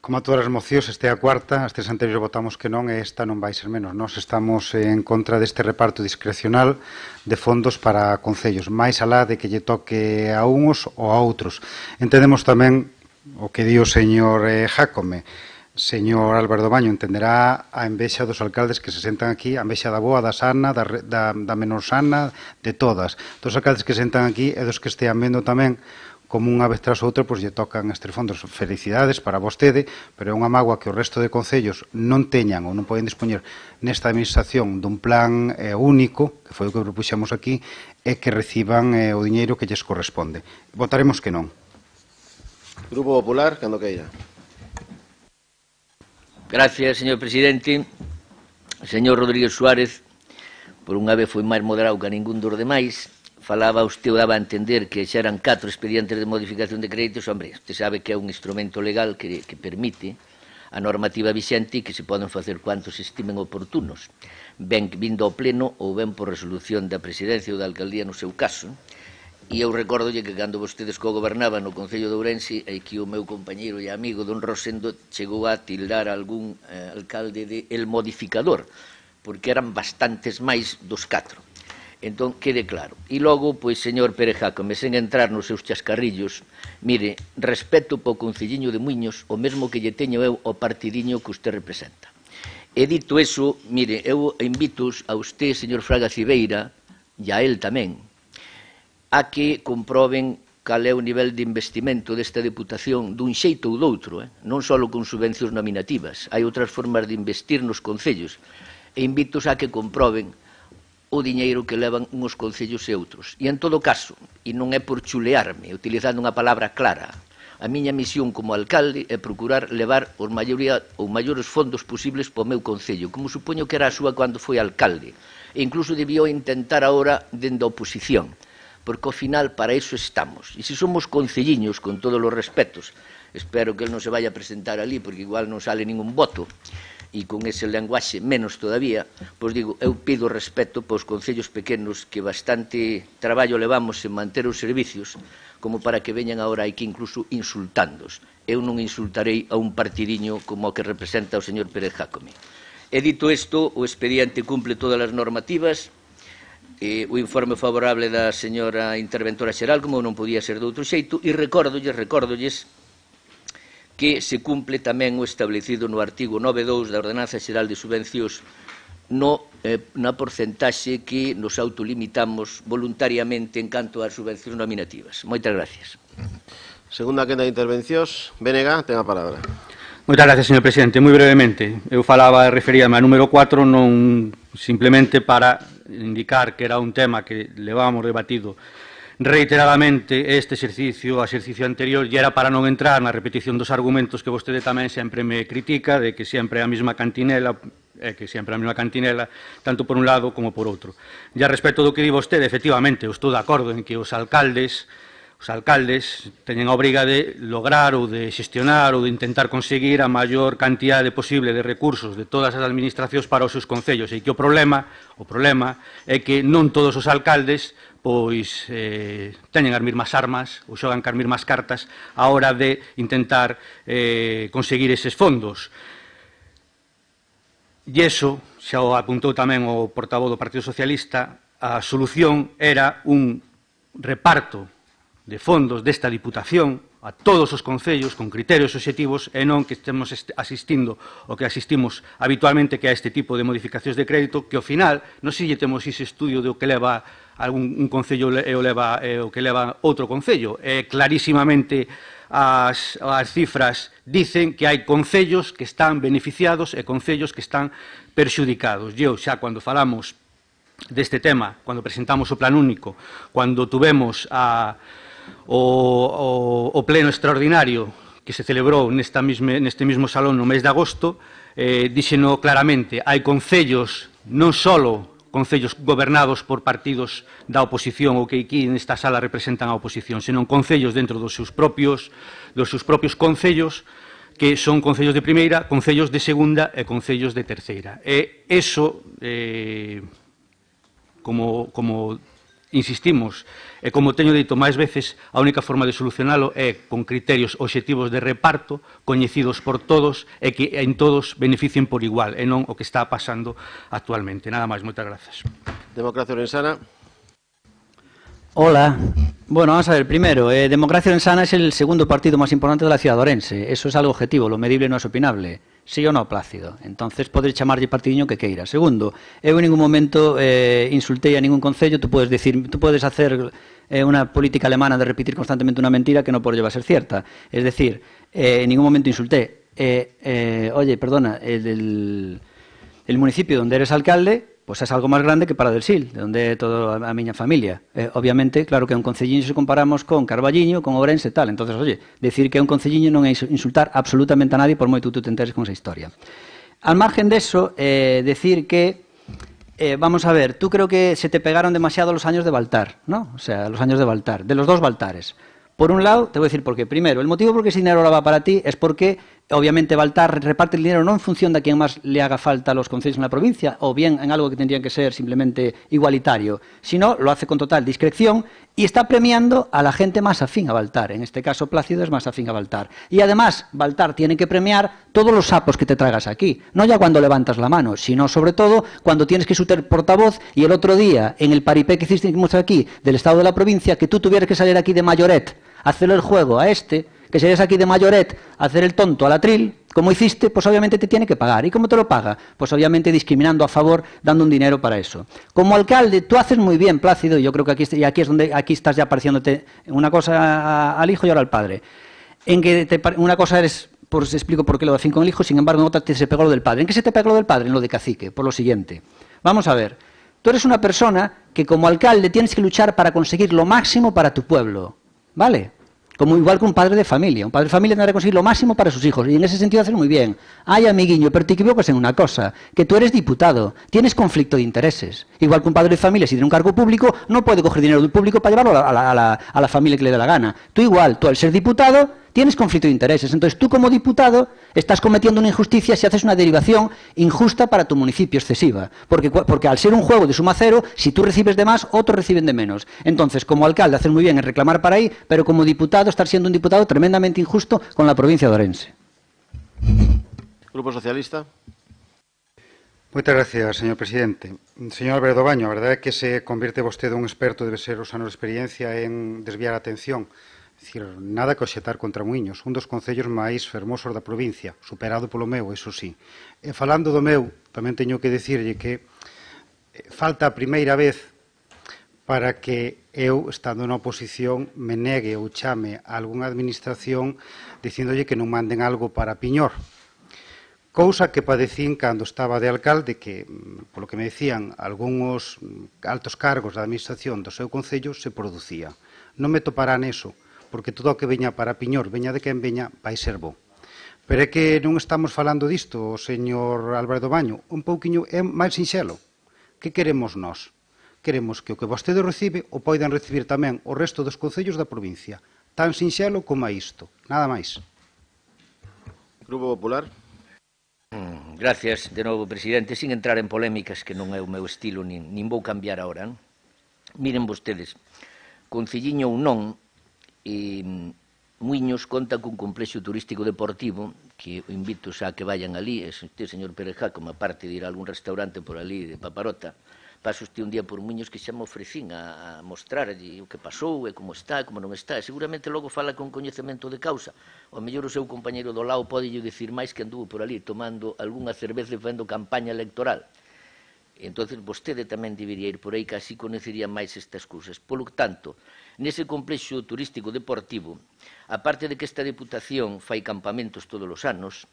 como a todas as mocións, este é a cuarta, as tres anteriores votamos que non, e esta non vai ser menos. Nos estamos en contra deste reparto discrecional de fondos para concellos, máis alá de que lle toque a uns ou a outros. Entendemos tamén o que di o señor Jácome. Señor Álvaro Baño, entenderá a envexa dos alcaldes que se sentan aquí, a envexa da boa, da sana, da menor sana, de todas. Dos alcaldes que se sentan aquí e dos que estean vendo tamén como unha vez tras outra, pois lle tocan estes fondos. Felicidades para vostede, pero é unha mágoa que o resto de concellos non teñan ou non poden dispoñer nesta administración dun plan único, que foi o que propuxemos aquí, e que reciban o diñeiro que lles corresponde. Votaremos que non. Grupo Popular, cando queira. Gracias, señor presidente. Señor Rodríguez Suárez, por unha vez foi máis moderado que a ningún dos demais. Falaba usted ou daba a entender que xa eran 4 expedientes de modificación de créditos. Hombre, usted sabe que é un instrumento legal que permite a normativa vixente e que se poden facer cuantos estimen oportunos, ben vindo ao pleno ou ben por resolución da presidencia ou da alcaldía no seu caso. E eu recordolle que cando vostedes co-gobernaban no Concello de Ourense, que o meu compañeiro e amigo don Rosendo chegou a tildar a algún alcalde de el modificador, porque eran bastantes máis dos 4. Entón, quede claro. E logo, pois, señor Pérez Jácome, sen entrar nos seus chascarrillos, mire, respeto po concelliño de Muiños, o mesmo que lle teño eu ao partidiño que usted representa. E dito eso, mire, eu invito a usted, señor Fraga Cibeira, e a él tamén, a que comproben cal é o nivel de investimento desta Deputación dun xeito ou doutro, non só con subvencións nominativas. Hai outras formas de investir nos concellos. E invitos a que comproben o diñeiro que levan uns concellos e outros. E en todo caso, e non é por chulearme, utilizando unha palabra clara, a miña misión como alcalde é procurar levar os maiores fondos posibles para o meu concello, como supoño que era a súa cando foi alcalde. E incluso debió intentar agora dende a oposición, porque ao final para iso estamos. E se somos concelliños, con todos os respetos, espero que el non se vaya a presentar ali, porque igual non sale ningún voto, e con ese lenguaxe menos todavía, pois digo, eu pido respeto para os concellos pequenos que bastante traballo levamos en manter os servicios, como para que veñan agora aquí incluso insultándos. Eu non insultarei a un partidiño como o que representa o señor Pérez Jácome. E dito isto, o expediente cumple todas as normativas, o informe favorable da señora interventora xeral, como non podía ser de outro xeito, e recórdolles que se cumple tamén o establecido no artigo 9.2 da Ordenanza Xeral de Subvencións na porcentaxe que nos autolimitamos voluntariamente en canto ás subvencións nominativas. Moitas gracias. Segunda quenda de intervencións. Bénega, ten a palabra. Moitas gracias, señor presidente. Moi brevemente, eu falaba e referíame ao número 4 non simplemente para indicar que era un tema que levábamos debatido reiteradamente este exercicio, o exercicio anterior, e era para non entrar na repetición dos argumentos que vostede tamén sempre me critica, de que sempre é a mesma cantinela, tanto por un lado como por outro. E a respecto do que di vostede, efectivamente, eu estou de acordo en que os alcaldes teñen a obriga de lograr ou de xestionar ou de intentar conseguir a maior cantidade posible de recursos de todas as administracións para os seus concellos, e que o problema é que non todos os alcaldes pois teñen as mesmas armas ou xogan cas mesmas cartas á hora de intentar conseguir eses fondos. E iso, xa o apuntou tamén o portavoz do Partido Socialista, a solución era un reparto de fondos desta Diputación a todos os concellos con criterios obxectivos e non que estemos asistindo o que asistimos habitualmente, que a este tipo de modificacións de crédito, que ao final non sei se temos ese estudio do que leva un concello e o que leva outro concello. Clarísimamente as cifras dicen que hai concellos que están beneficiados e concellos que están perxudicados. E eu xa cando falamos deste tema, cando presentamos o plan único, cando tuvemos o pleno extraordinario que se celebrou neste mesmo salón no mes de agosto, díxeno claramente, hai concellos, non só concellos gobernados por partidos da oposición ou que aquí nesta sala representan a oposición, senón concellos dentro dos seus propios concellos que son concellos de primeira, concellos de segunda e concellos de terceira. E iso, como insistimos, e como teño dito máis veces, a única forma de solucionalo é con criterios obxectivos de reparto, coñecidos por todos e que en todos beneficien por igual, e non o que está pasando actualmente. Nada máis, moitas grazas. Democracia Orensana. Hola. Bueno, vamos a ver, primero, Democracia Orensana es el segundo partido más importante de la ciudad de Orense. Eso es algo objetivo, lo medible no es opinable. Sí ou no, Plácido. Entonces, podré chamarlle partidiño que queira. Segundo, eu en ningún momento insultei a ningún concello. Tú puedes hacer una política alemana de repetir constantemente una mentira que no por llevar a ser cierta. Es decir, en ningún momento insulté. Oye, perdona, el municipio donde eres alcalde pois é algo máis grande que para del Sil, de onde é toda a miña familia. Obviamente, claro que é un concelliño se comparamos con Carballiño, con Ourense e tal. Entonces, oye, decir que é un concelliño non é insultar absolutamente a nadie por moito que tú te enteres con esa historia. Al margen deso, decir que, vamos a ver, tú creo que se te pegaron demasiado los años de Baltar, ¿no? O sea, los años de Baltar, de los dos Baltares. Por un lado, te voy a decir por qué. Primero, el motivo por qué ese dinero ahora va para ti es porque, obviamente, Baltar reparte el dinero no en función de a quién más le haga falta a los concellos en la provincia, o bien en algo que tendría que ser simplemente igualitario, sino lo hace con total discreción y está premiando a la gente más afín a Baltar. En este caso, Plácido es más afín a Baltar. Y además, Baltar tiene que premiar todos los sapos que te traigas aquí. No ya cuando levantas la mano, sino sobre todo cuando tienes que ser portavoz y el otro día, en el paripé que hicimos aquí del Estado de la provincia, que tú tuvieras que salir aquí de mayoret, hacer el juego a este, que serías aquí de mayoret, hacer el tonto al atril, como hiciste, pues obviamente te tiene que pagar. ¿Y cómo te lo paga? Pues obviamente discriminando a favor, dando un dinero para eso. Como alcalde, tú haces muy bien, Plácido, y yo creo que aquí estás ya pareciéndote una cosa al hijo y ahora al padre. En que una cosa eres, pues explico por qué lo de fin con el hijo, sin embargo en otra se pegó lo del padre. ¿En qué se te pegó lo del padre? En lo de cacique, por lo siguiente. Vamos a ver, tú eres una persona que como alcalde tienes que luchar para conseguir lo máximo para tu pueblo. ¿Vale? Como igual que un padre de familia. Un padre de familia tendrá que conseguir lo máximo para sus hijos. Y en ese sentido hacer muy bien. Ay, amiguiño, pero te equivocas en una cosa. Que tú eres diputado. Tienes conflicto de intereses. Igual que un padre de familia, si tiene un cargo público, no puede coger dinero del público para llevarlo a la familia que le dé la gana. Tú igual, tú al ser diputado, tienes conflicto de intereses. Entonces tú como diputado estás cometiendo una injusticia si haces una derivación injusta para tu municipio, excesiva. Porque al ser un juego de suma cero, si tú recibes de más, otros reciben de menos. Entonces, como alcalde, haces muy bien en reclamar para ahí, pero como diputado, estar siendo un diputado tremendamente injusto con la provincia de Ourense. Grupo Socialista. Moitas gracias, señor presidente. Señor Alberto Baño, a verdade é que se convierte vostede un experto, debe ser os anos de experiencia en desviar a atención. É dicir, nada que obxetar contra Muiños, un dos concellos máis fermosos da provincia, superado polo meu, eso sí. E falando do meu, tamén teño que dicirlle que falta a primeira vez para que eu, estando na oposición, me negue ou chame a algunha administración dicíndolle que non manden algo para Piñor. Cousa que padecín cando estaba de alcalde, que, polo que me decían, algúns altos cargos da administración do seu concello se producía. Non me toparán eso, porque todo o que veña para Piñor, veña de quen veña, vai ser bo. Pero é que non estamos falando disto, señor Alberto Baño, un pouquiño é máis sinxelo. Que queremos nós? Queremos que o que vostede recibe o poidan recibir tamén o resto dos concellos da provincia. Tan sinxelo como a isto, nada máis. Grupo Popular. Gracias, de novo, presidente. Sin entrar en polémicas, que non é o meu estilo, nin vou cambiar agora. Miren vostedes, concelliño ou non, Muiños conta cun complexo turístico deportivo, que o invito xa a que vayan ali, e usted, señor Pérez Jácome, aparte de ir a algún restaurante por ali de Paparota, pase usted un día por Muiños que xa me ofrecín a mostrarlle o que pasou e como está, como non está, e seguramente logo fala con coñecemento de causa. O mellor o seu compañeiro do lado pode dicir máis que anduvo por ali tomando algunha cerveza e facendo campaña electoral. Entón, vostede tamén debería ir por aí, que así coñecería máis estas cousas. Polo tanto, nese complexo turístico deportivo, aparte de que esta Deputación fai campamentos todos os anos,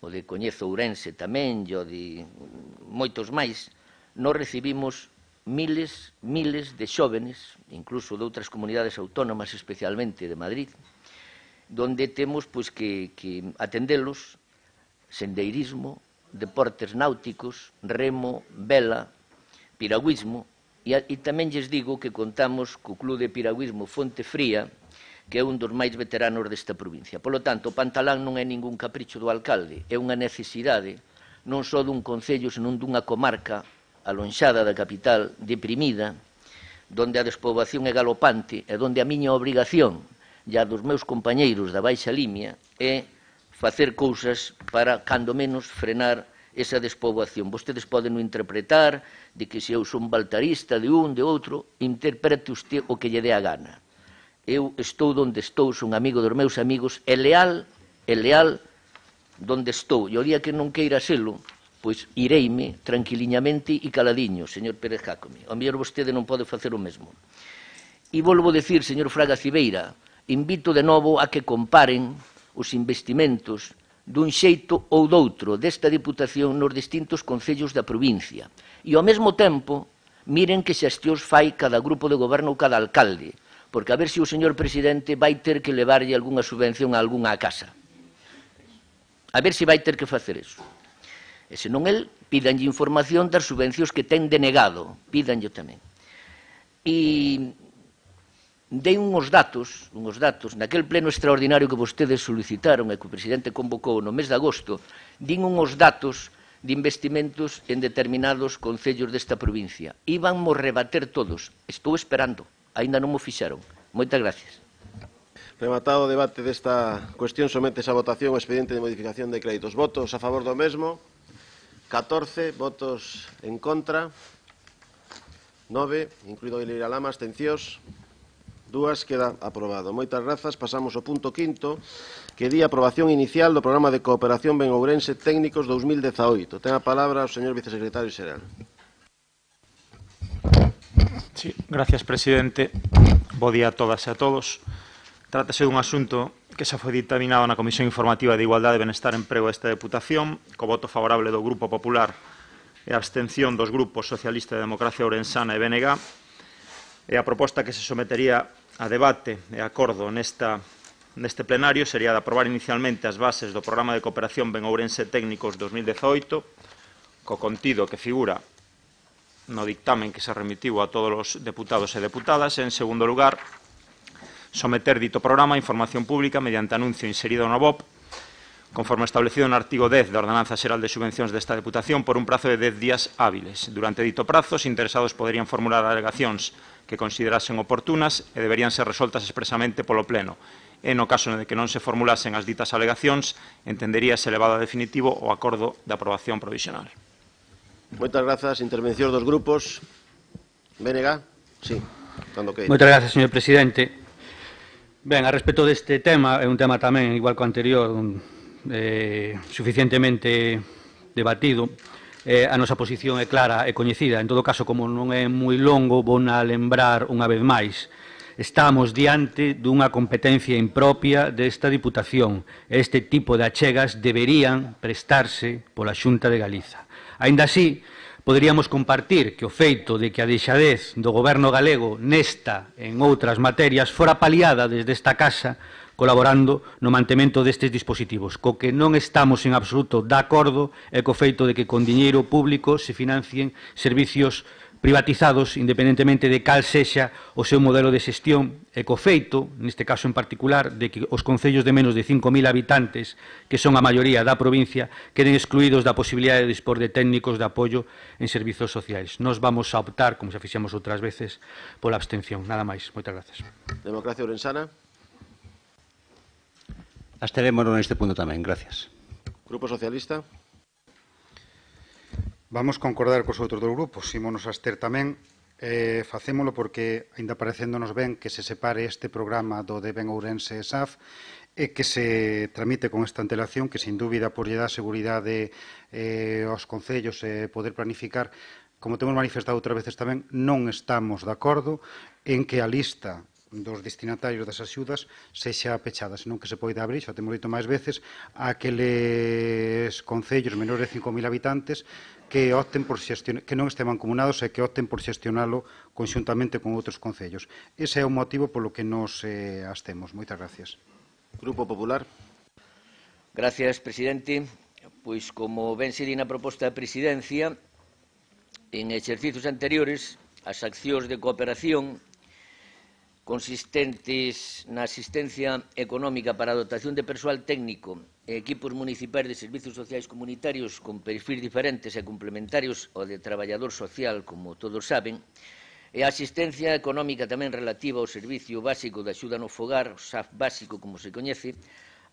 o de Coñezo Ourense tamén, e o de moitos máis, nós recibimos miles de xóvenes, incluso de outras comunidades autónomas, especialmente de Madrid, donde temos que atendelos, sendeirismo, deportes náuticos, remo, vela, piragüismo, e tamén lles digo que contamos co Club de Piragüismo Fonte Fría, que é un dos máis veteranos desta provincia. Polo tanto, o Pantalán non é ningún capricho do alcalde, é unha necesidade non só dun concello, senón dunha comarca alonxada da capital, deprimida, donde a despoboación é galopante e donde a miña obrigación e a dos meus compañeiros da Baixa Limia é facer cousas para, cando menos, frenar esa despoboación. Vostedes poden interpretar de que se eu son baltarista de un, de outro, interprete usted o que lle dé a gana. Eu estou donde estou, son amigo dos meus amigos, e leal donde estou. E o día que non queira selo, pois ireime tranquiliñamente e caladiño, señor Pérez Jácome. O mellor vostede non pode facer o mesmo. E volvo a decir, señor Fraga Cibeira, invito de novo a que comparen os investimentos dun xeito ou doutro desta Diputación nos distintos concellos da provincia. E, ao mesmo tempo, miren que xestións fai cada grupo de goberno ou cada alcalde, porque a ver se o señor presidente vai ter que levarlle algunha subvención a algunha casa. A ver se vai ter que facer eso. E senón el, pídanlle información das subvencións que ten denegado, pídanlle tamén. E dei uns datos, naquel pleno extraordinario que vostedes solicitaron e que o presidente convocou no mes de agosto, din uns datos de investimentos en determinados concellos desta provincia. Íbanmos rebater todos. Estou esperando. Ainda non mo fixeron. Moitas gracias. Rematado o debate desta cuestión, sometes a votación o expediente de modificación de créditos. Votos a favor do mesmo. 14, votos en contra. 9, incluído Ileira Lama, abstencións. 2, queda aprobado. Moitas grazas. Pasamos ao punto quinto, que di aprobación inicial do Programa de Cooperación Ben-Ourense Técnicos 2018. Ten a palabra o señor vicesecretario xeral. Sí, gracias, presidente. Bo día a todas e a todos. Trátase dun asunto que xa foi dictaminado na Comisión Informativa de Igualdade e Benestar e Emprego desta Deputación, co voto favorable do Grupo Popular e a abstención dos grupos Socialista e Democracia Ourensana e BNG, e a proposta que se sometería a debate e acordo neste plenario sería de aprobar inicialmente as bases do Programa de Cooperación Ben-Ourense Técnicos 2018, co contido que figura no dictamen que se remitiu a todos os deputados e deputadas, e, en segundo lugar, someter dito programa a información pública mediante anuncio inserido no BOP, conforme establecido no artigo 10 da Ordenanza Xeral de Subvencións desta Deputación, por un prazo de 10 días hábiles. Durante dito prazo, os interesados poderían formular alegacións que considerasen oportunas e deberían ser resoltas expresamente polo Pleno. E, no caso de que non se formulasen as ditas alegacións, entenderíase elevado a definitivo o acordo de aprobación provisional. Moitas grazas. Intervención dos grupos. BNG? Sí. Moitas grazas, señor presidente. Ben, a respecto deste tema, é un tema tamén, igual que o anterior, suficientemente debatido. A nosa posición é clara e coñecida. En todo caso, como non é moi longo, vou a lembrar unha vez máis. Estamos diante dunha competencia impropia desta Diputación. Este tipo de achegas deberían prestarse pola Xunta de Galiza. Aínda así, poderíamos compartir que o feito de que a deixadez do Goberno galego nesta e en outras materias fora paliada desde esta casa colaborando no mantemento destes dispositivos. Co que non estamos en absoluto de acordo é co feito de que con diñeiro público se financien servicios privatizados independentemente de cal sexa o seu modelo de xestión, e co feito, neste caso en particular, de que os concellos de menos de 5.000 habitantes, que son a maioría da provincia, queden excluídos da posibilidade de dispor de técnicos de apoio en servizos sociais. Nos vamos a optar, como xa fixemos outras veces, pola abstención. Nada máis. Moitas grazas. Democracia Ourensana. Absterémonos neste punto tamén. Gracias. Grupo Socialista. Vamos concordar cos outros dos grupos, ímonos a abster tamén, facémolo porque, aínda parecéndonos ben que se separe este programa do de Ben-Ourense e SAF e que se tramite con esta antelación, que sin dúbida por lle dá seguridade aos concellos e poder planificar. Como temos manifestado outras veces tamén, non estamos de acordo en que a lista dos destinatarios das axudas sexa pechada, senón que se poida abrir, xa temos dito máis veces, a aqueles concellos menores de 5.000 habitantes que opten por que non estén mancomunados e que opten por xestionalo conxuntamente con outros concellos. Ese é o motivo polo que nos abstemos. Moitas gracias. Grupo Popular. Gracias, presidente. Pois, como ben se di na proposta da presidencia, en exercicios anteriores, as accións de cooperación consistentes na asistencia económica para a dotación de persoal técnico e equipos municipais de servizos sociais comunitarios con perfis diferentes e complementarios ao de traballador social, como todos saben, e a asistencia económica tamén relativa ao Servicio Básico de Axuda no Fogar, o SAF básico, como se coñece,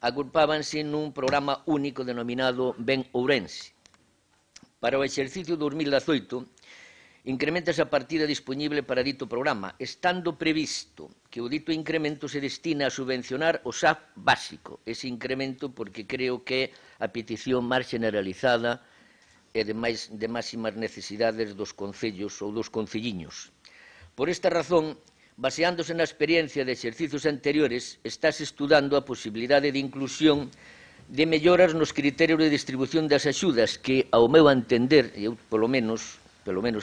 agrupábanse nun programa único denominado Ben-Ourense. Para o exercicio 2018, incrementase a partida disponible para dito programa, estando previsto que o dito incremento se destina a subvencionar o SAF básico. Ese incremento porque creo que é a petición máis generalizada e de máximas necesidades dos concellos ou dos concelliños. Por esta razón, baseándose na experiencia de exercicios anteriores, estáse estudando a posibilidade de inclusión de melloras nos criterios de distribución das axudas que, ao meu entender, e eu polo menos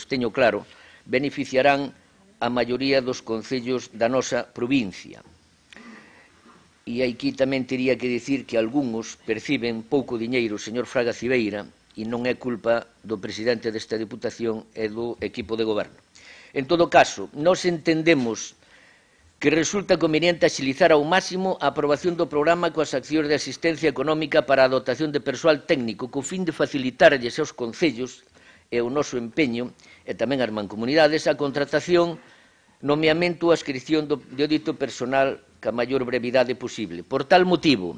teño claro, beneficiarán a maioría dos concellos da nosa provincia. E aquí tamén teria que dicir que algúns perciben pouco diñeiro, señor Fraga Cibeira, e non é culpa do presidente desta Deputación e do equipo de goberno. En todo caso, nós entendemos que resulta conveniente axilizar ao máximo a aprobación do programa coas accións de asistencia económica para a dotación de persoal técnico co fin de facilitarlles aos concellos e o noso empeño e tamén ás mancomunidades a contratación, nomeamento ou adscripción de dito personal ca maior brevidade posible. Por tal motivo,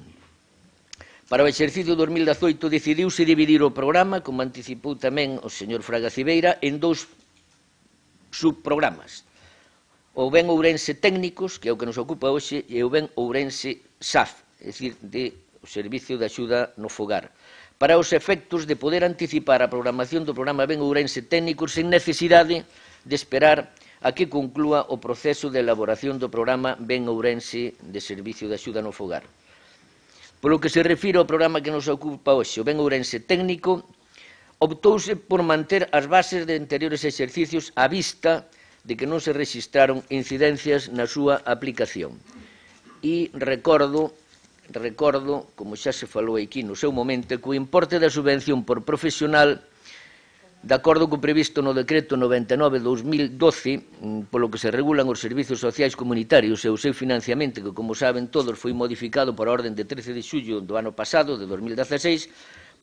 para o exercicio 2018 decidiuse dividir o programa, como anticipou tamén o señor Fraga Cibeira, en dous subprogramas. O ben Ourense Técnicos, que é o que nos ocupa hoxe, e o ben Ourense SAF, é dicir, o Servicio de Axuda no Fogar, para os efectos de poder anticipar a programación do programa ben Ourense Técnicos sen necesidade de esperar a que conclúa o proceso de elaboración do programa ben Ourense de Servicio de Axuda no Fogar. Polo que se refire ao programa que nos ocupa hoxe, o ben Ourense Técnico, optouse por manter as bases de anteriores exercicios á vista de que non se rexistraron incidencias na súa aplicación. E recordo, como xa se falou aquí no seu momento, que o importe da subvención por profesional, de acordo co previsto no decreto 99/2012, polo que se regulan os servizos sociais comunitarios e o seu financiamento, que, como saben todos, foi modificado por a orden de 13 de xullo do ano pasado, de 2016,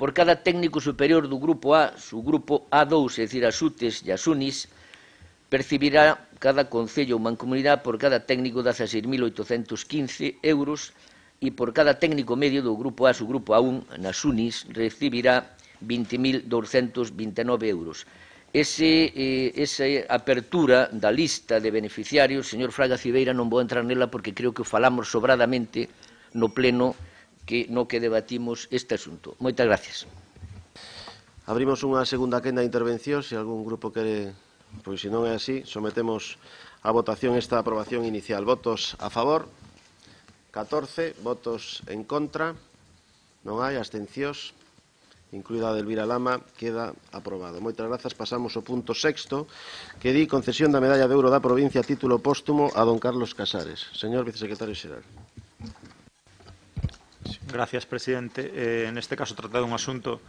por cada técnico superior do grupo A, subgrupo A2, é dicir, as UTES e as UNIS, percibirá cada concello ou mancomunidade por cada técnico 16.815 euros e por cada técnico medio do grupo A, subgrupo A1, nas UNIS, recibirá 20.229 euros. Esa apertura da lista de beneficiarios, señor Fraga Cibeira, non vou entrar nela porque creo que falamos sobradamente no pleno no que debatimos este asunto. Moitas gracias. Abrimos unha segunda quenda de intervención, se algún grupo quere. Pois, se non é así, sometemos a votación esta aprobación inicial. Votos a favor, 14, votos en contra, non hai, abstencións, incluída a de Elvira Lama, queda aprobado. Moitas grazas. Pasamos ao punto sexto, que di concesión da medalla de ouro da provincia a título póstumo a don Carlos Casares. Señor vicesecretario xeral. Gracias, presidente. Neste caso, trata dun asunto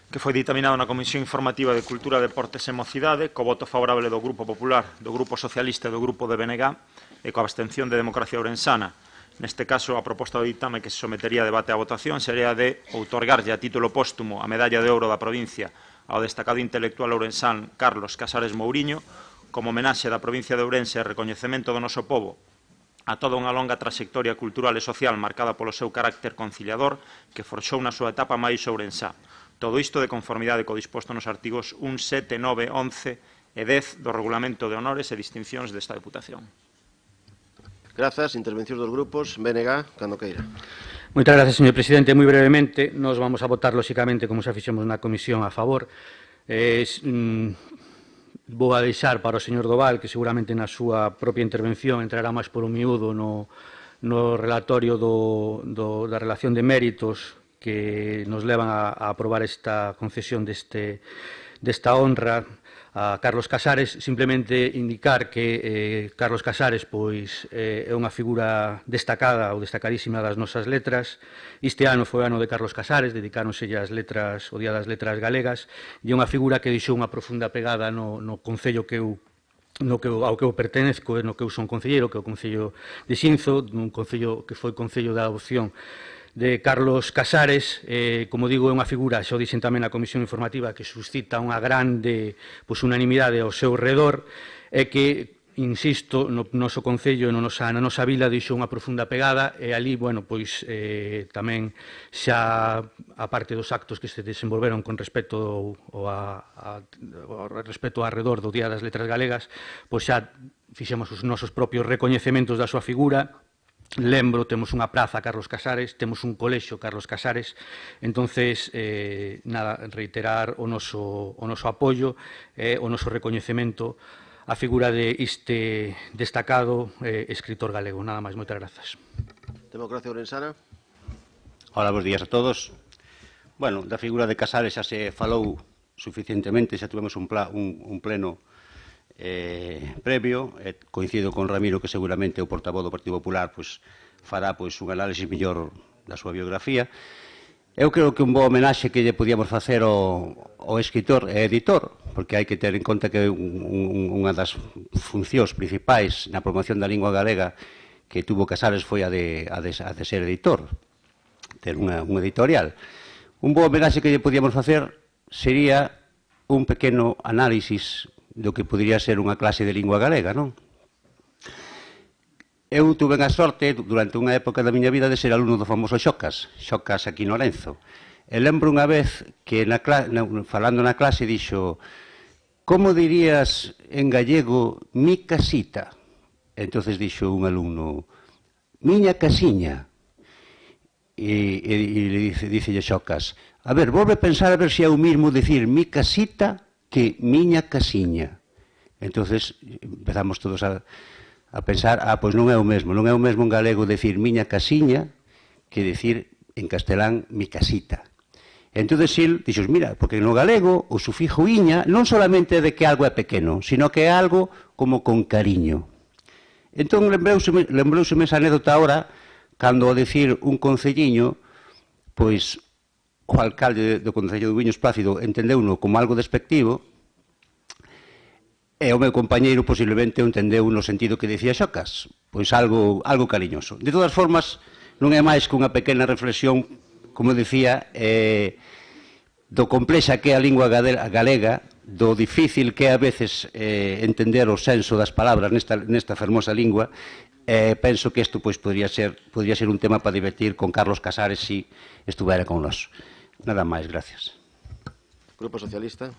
que foi ditaminado na Comisión Informativa de Cultura, Deportes e Mocidade, co voto favorable do Grupo Popular, do Grupo Socialista e do Grupo de BNG, e coa abstención de Democracia Ourensana. Neste caso, a proposta do ditame que se sometería a debate a votación sería de outorgarlle a título póstumo a medalla de ouro da provincia ao destacado intelectual ourensán Carlos Casares Mouriño, como homenaxe da provincia de Ourense e recoñecemento do noso pobo a toda unha longa trayectoria cultural e social marcada polo seu carácter conciliador que forxou na súa etapa máis ourensá. Todo isto de conformidade co disposto nos artigos 1, 7, 9, 11 e 10 do Regulamento de Honores e Distincións desta Deputación. Grazas. Intervencións dos grupos. BNG, cando queira. Moitas gracias, señor presidente. Moi brevemente, nos vamos a votar, lóxicamente, como xa fixemos na comisión, a favor. Vou a deixar para o señor Doval, que seguramente na súa propia intervención entrará máis por un miúdo no relatorio da relación de méritos que nos levan a aprobar esta concesión desta honra a Carlos Casares. Simplemente indicar que Carlos Casares pois é unha figura destacada ou destacadísima das nosas letras. Este ano foi o ano de Carlos Casares, dedicáronselle as letras, o Día das Letras Galegas, e é unha figura que deixou unha profunda pegada no concello ao que eu pertenezco, no que eu son concelleiro, que é o Concello de Xinzo, un concello que foi concello da adopción de Carlos Casares. Como digo, é unha figura, xa o dixen tamén na comisión informativa, que suscita unha grande unanimidade ao seu redor e que, insisto, no noso concello e na nosa vila deixou unha profunda pegada, e ali, tamén xa, a parte dos actos que se desenvolveron con respecto ao arredor do Día das Letras Galegas, pois xa fixemos os nosos propios recoñecementos da súa figura. Lembro, temos unha praza Carlos Casares, temos un colexio Carlos Casares. Entonces, reiterar o noso apoio e o noso recoñecemento á figura de este destacado escritor galego. Nada máis, moitas grazas. Democracia Ourensana. Hola, bons días a todos. Bueno, da figura de Casares xa se falou suficientemente, xa tivemos un pleno previo, coincido con Ramiro que seguramente o portavoz do Partido Popular fará un análisis mellor da súa biografía. Eu creo que un bo homenaxe que lle podíamos facer ao escritor e editor, porque hai que ter en conta que unha das funcións principais na promoción da lingua galega que tuvo Casares foi a de ser editor, ter unha editorial. Un bo homenaxe que lle podíamos facer sería un pequeno análisis do que podría ser unha clase de lingua galega, non? Eu tuve a sorte, durante unha época da miña vida, de ser alumno do famoso Xocas aquí en Lorenzo. E lembro unha vez que, falando na clase, dixo: como dirías en gallego mi casita? Entonces dixo un alumno: miña casiña. E dicelle Xocas: a ver, volve a pensar a ver se é o mismo decir mi casita que miña casiña. Entonces empezamos todos a pensar, pois non é o mesmo en galego decir miña casiña que decir en castelán mi casita. Entón, el dixo, mira, porque no galego o sufijo iña non solamente de que algo é pequeno, sino que é algo como con cariño. Entón, lembrouseme esa anécdota ahora, cando ao decir un concelliño, pois o alcalde do Concello de Buños Plácido entendeuno como algo despectivo, e o meu compañeiro posiblemente o entendeu no sentido que dicía Xocas, pois algo cariñoso. De todas formas, non é máis que unha pequena reflexión, como dicía, do complexa que é a lingua galega, do difícil que é a veces entender o senso das palabras nesta fermosa lingua. Penso que isto podría ser un tema para divertir con Carlos Casares si estuvera con nós. Nada máis, gracias. Grupo Socialista.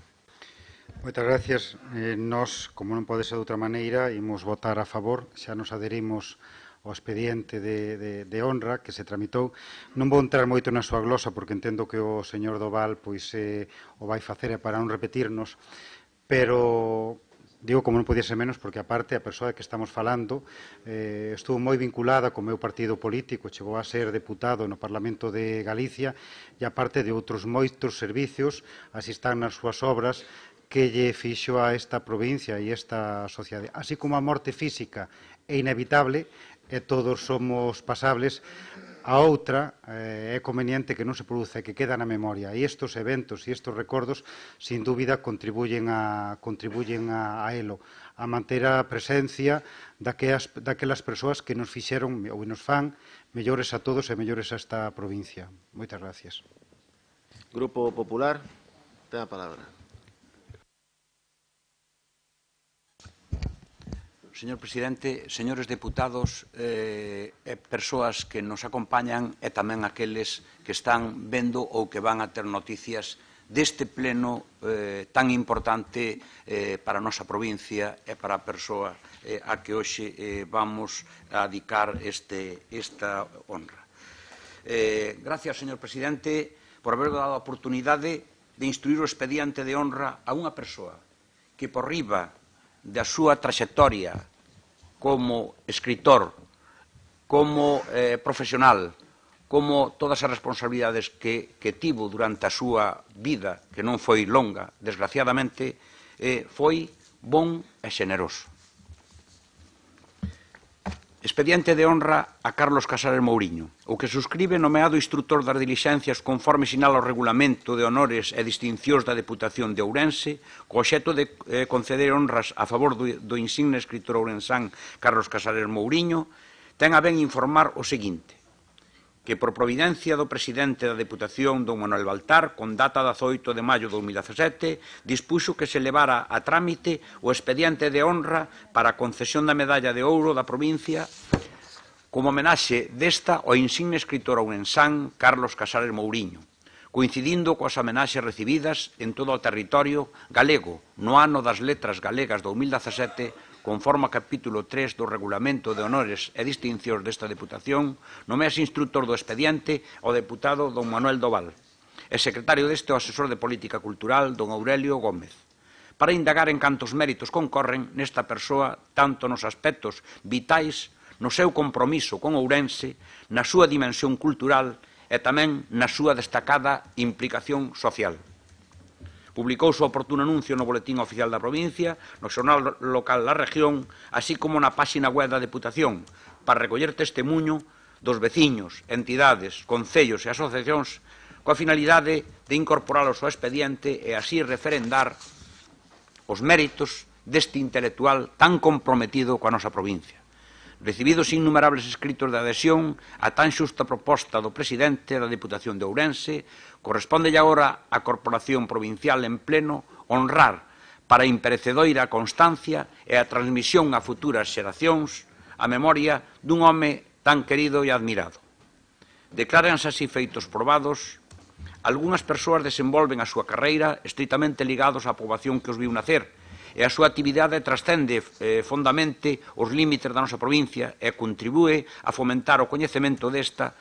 Moitas gracias. Nós, como non pode ser de outra maneira, imos votar a favor, xa nos adherimos ao expediente de honra que se tramitou. Non vou entrar moito na súa glosa porque entendo que o señor Doval o vai facer para non repetirnos, pero digo como non podía ser menos porque aparte a persoa que estamos falando estuvo moi vinculada co meu partido político, chegou a ser deputado no Parlamento de Galicia e aparte de outros moitos servicios, así están nas súas obras que lle fixo a esta provincia e esta sociedade. Así como a morte física é inevitable e todos somos pasables, a outra é conveniente que non se produza, que queda na memoria. E estes eventos e estes recordos, sin dúbida, contribuyen a elo, a manter a presencia daquelas persoas que nos fixeron ou nos fan mellores a todos e mellores a esta provincia. Moitas gracias. Grupo Popular, ten a palabra. Señor Presidente, señores deputados e persoas que nos acompañan e tamén aqueles que están vendo ou que van a ter noticias deste pleno tan importante para a nosa provincia e para a persoa a que hoxe vamos a dedicar esta honra. Gracias, señor Presidente, por haber dado a oportunidade de instruir o expediente de honra a unha persoa que por riba da súa traxectoria como escritor, como profesional, como todas as responsabilidades que tivo durante a súa vida, que non foi longa, desgraciadamente, foi bon e xeneroso. Expediente de honra a Carlos Casares Mouriño, o que suscribe nomeado instructor das dilixencias conforme sinala o regulamento de honores e distincións da Deputación de Ourense, co obxecto de conceder honras a favor do insigne escritor ourensán Carlos Casares Mouriño, ten a ben informar o seguinte: que por providencia do presidente da Deputación, don Manuel Baltar, con data 18 de maio de 2017, dispuxo que se levara a trámite o expediente de honra para a concesión da medalla de ouro da provincia como homenaxe desta ao insigne escritor ourensán Carlos Casares Mouriño, coincidindo coas homenaxes recibidas en todo o territorio galego no ano das letras galegas 2017, conforme ao capítulo 3 do Regulamento de Honores e Distincións desta Deputación, nomease instructor do expediente o deputado don Manuel Doval, e secretario deste o asesor de Política Cultural don Aurelio Gómez, para indagar en cantos méritos concorren nesta persoa tanto nos aspectos vitais, no seu compromiso con Ourense, na súa dimensión cultural e tamén na súa destacada implicación social. Publicouse o oportuno anuncio no Boletín Oficial da Provincia, no xornal local da región, así como na páxina web da Deputación, para recoller testemunho dos veciños, entidades, concellos e asociacións coa finalidade de incorporalos ao expediente e así referendar os méritos deste intelectual tan comprometido coa nosa provincia. Recibidos innumerables escritos de adhesión a tan xusta proposta do presidente da Deputación de Ourense, corresponde agora á Corporación Provincial en pleno honrar para a imperecedoira constancia e a transmisión a futuras xeracións a memoria dun home tan querido e admirado. Decláranse así feitos probados. Algúnas persoas desenvolven a súa carreira estritamente ligados á poboación que os viu nacer, e a súa actividade trascende fondamente os límites da nosa provincia e contribúe a fomentar o coñecemento desta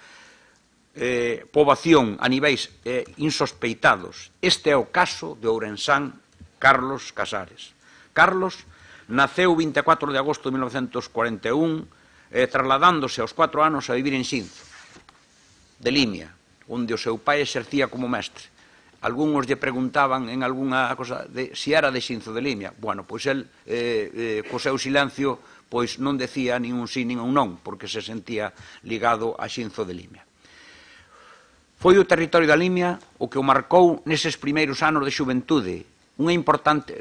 poboación a niveis insospeitados. Este é o caso de ourensán Carlos Casares. Carlos naceu o 24 de agosto de 1941, trasladándose aos 4 anos a vivir en Xinzo, de Limia, onde o seu pai exercía como mestre. Algúns lle preguntaban en algunha cosa de si era de Xinzo de Limia. Bueno, pois el, co seu silencio, pois non decía nin un sí nin un non, porque se sentía ligado a Xinzo de Limia. Foi o territorio da Limia o que o marcou neses primeiros anos de xuventude, unha importante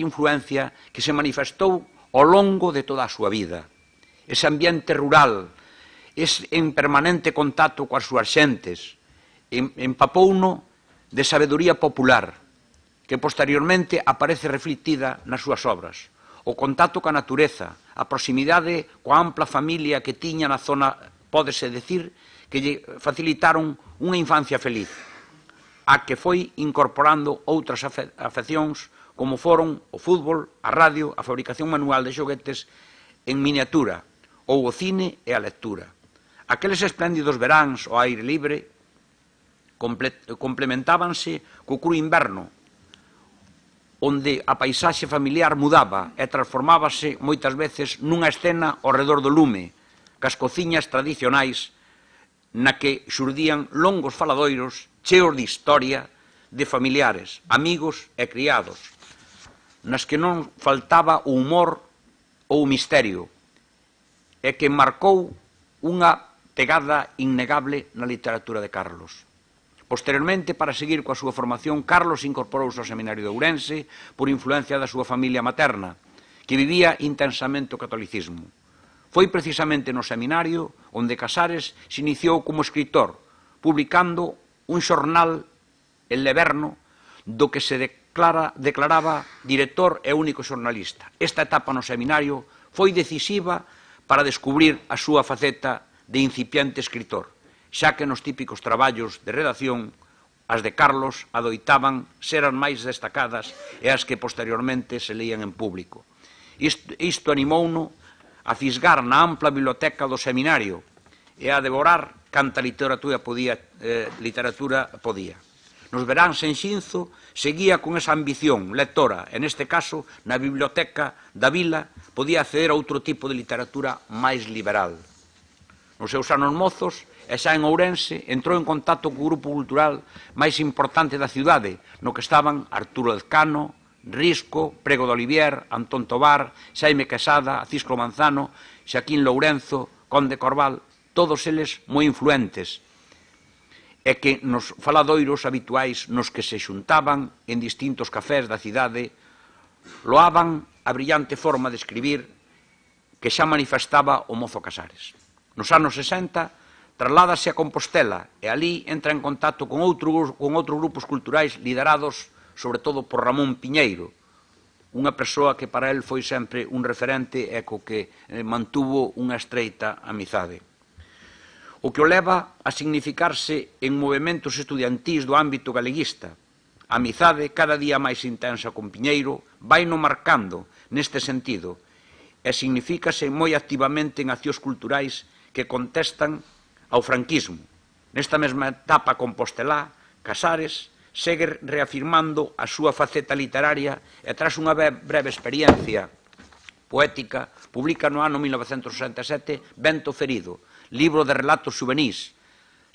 influencia que se manifestou ao longo de toda a súa vida. Ese ambiente rural, en permanente contacto coas súas xentes, empapouno de sabedoría popular, que posteriormente aparece reflectida nas súas obras. O contacto coa natureza, a proximidade coa ampla familia que tiña na zona, pódese decir, que lle facilitaron unha infancia feliz, a que foi incorporando outras afeccións como foron o fútbol, a radio, a fabricación manual de xoguetes en miniatura, ou o cine e a lectura. Aqueles espléndidos veráns ao aire libre complementábanse co cru inverno, onde a paisaxe familiar mudaba e transformábase moitas veces nunha escena ao redor do lume, cas cociñas tradicionais na que xurdían longos faladoiros cheos de historia de familiares, amigos e criados, nas que non faltaba o humor ou o misterio, e que marcou unha pegada innegable na literatura de Carlos. Posteriormente, para seguir coa súa formación, Carlos incorporouse ao Seminario de Ourense por influencia da súa familia materna, que vivía intensamente o catolicismo. Foi precisamente no seminario onde Casares se iniciou como escritor, publicando un xornal, El Leverno, do que se declaraba director e único xornalista. Esta etapa no seminario foi decisiva para descubrir a súa faceta de incipiente escritor, xa que nos típicos traballos de redacción, as de Carlos adoitaban ser as máis destacadas e as que posteriormente se leían en público. Isto animouno a fisgar na ampla biblioteca do seminario e a devorar canta literatura podía. Nos veráns en Xinzo seguía con esa ambición lectora, e neste caso, na biblioteca da vila, podía acceder a outro tipo de literatura máis liberal. Nos seus anos mozos, e xa en Ourense, entrou en contacto co grupo cultural máis importante da cidade, no que estaban Arturo Ezcano, Risco, Prego de Olivier, Antón Tobar, Xaime Quesada, Cisco Manzano, Xaquín Lourenzo, Conde Corval, todos eles moi influentes, e que nos faladoiros habituais nos que se xuntaban en distintos cafés da cidade loaban a brillante forma de escribir que xa manifestaba o mozo Casares. Nos anos 60, trasládase a Compostela e ali entra en contacto con outros grupos culturais liderados sobre todo por Ramón Piñeiro, unha persoa que para el foi sempre un referente e co que mantuvo unha estreita amizade. O que o leva a significarse en movementos estudiantís do ámbito galeguista. A amizade, cada día máis intensa con Piñeiro, vai no marcando neste sentido e signifícase moi activamente en accións culturais que contestan ao franquismo. Nesta mesma etapa compostelá, Casares segue reafirmando a súa faceta literaria e tras unha breve experiencia poética, publica no ano 1967 Vento Ferido, libro de relatos xuvenís,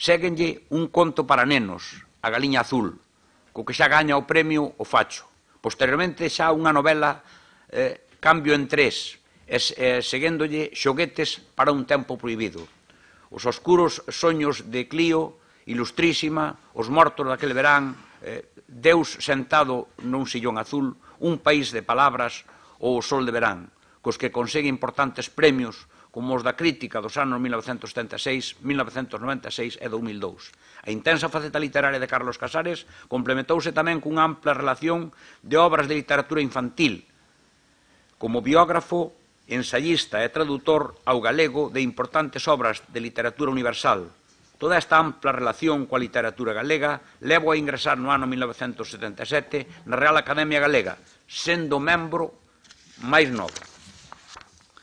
Séguenlle un conto para nenos, A Galiña Azul, co que xa gaña o premio O Facho. Posteriormente xa unha novela Cambio en tres, seguéndolle Xoguetes para un tempo prohibido. Os oscuros soños de Clío, Ilustrísima, Os mortos daquel verán, Deus sentado nun sillón azul, Un país de palabras ou O sol de verán, cos que consegue importantes premios como os da crítica dos anos 1976, 1996 e 2002. A intensa faceta literaria de Carlos Casares complementouse tamén cunha ampla relación de obras de literatura infantil, como biógrafo, ensayista e tradutor ao galego de importantes obras de literatura universal. Toda esta ampla relación coa literatura galega levo a ingresar no ano 1977 na Real Academia Galega, sendo membro máis novo.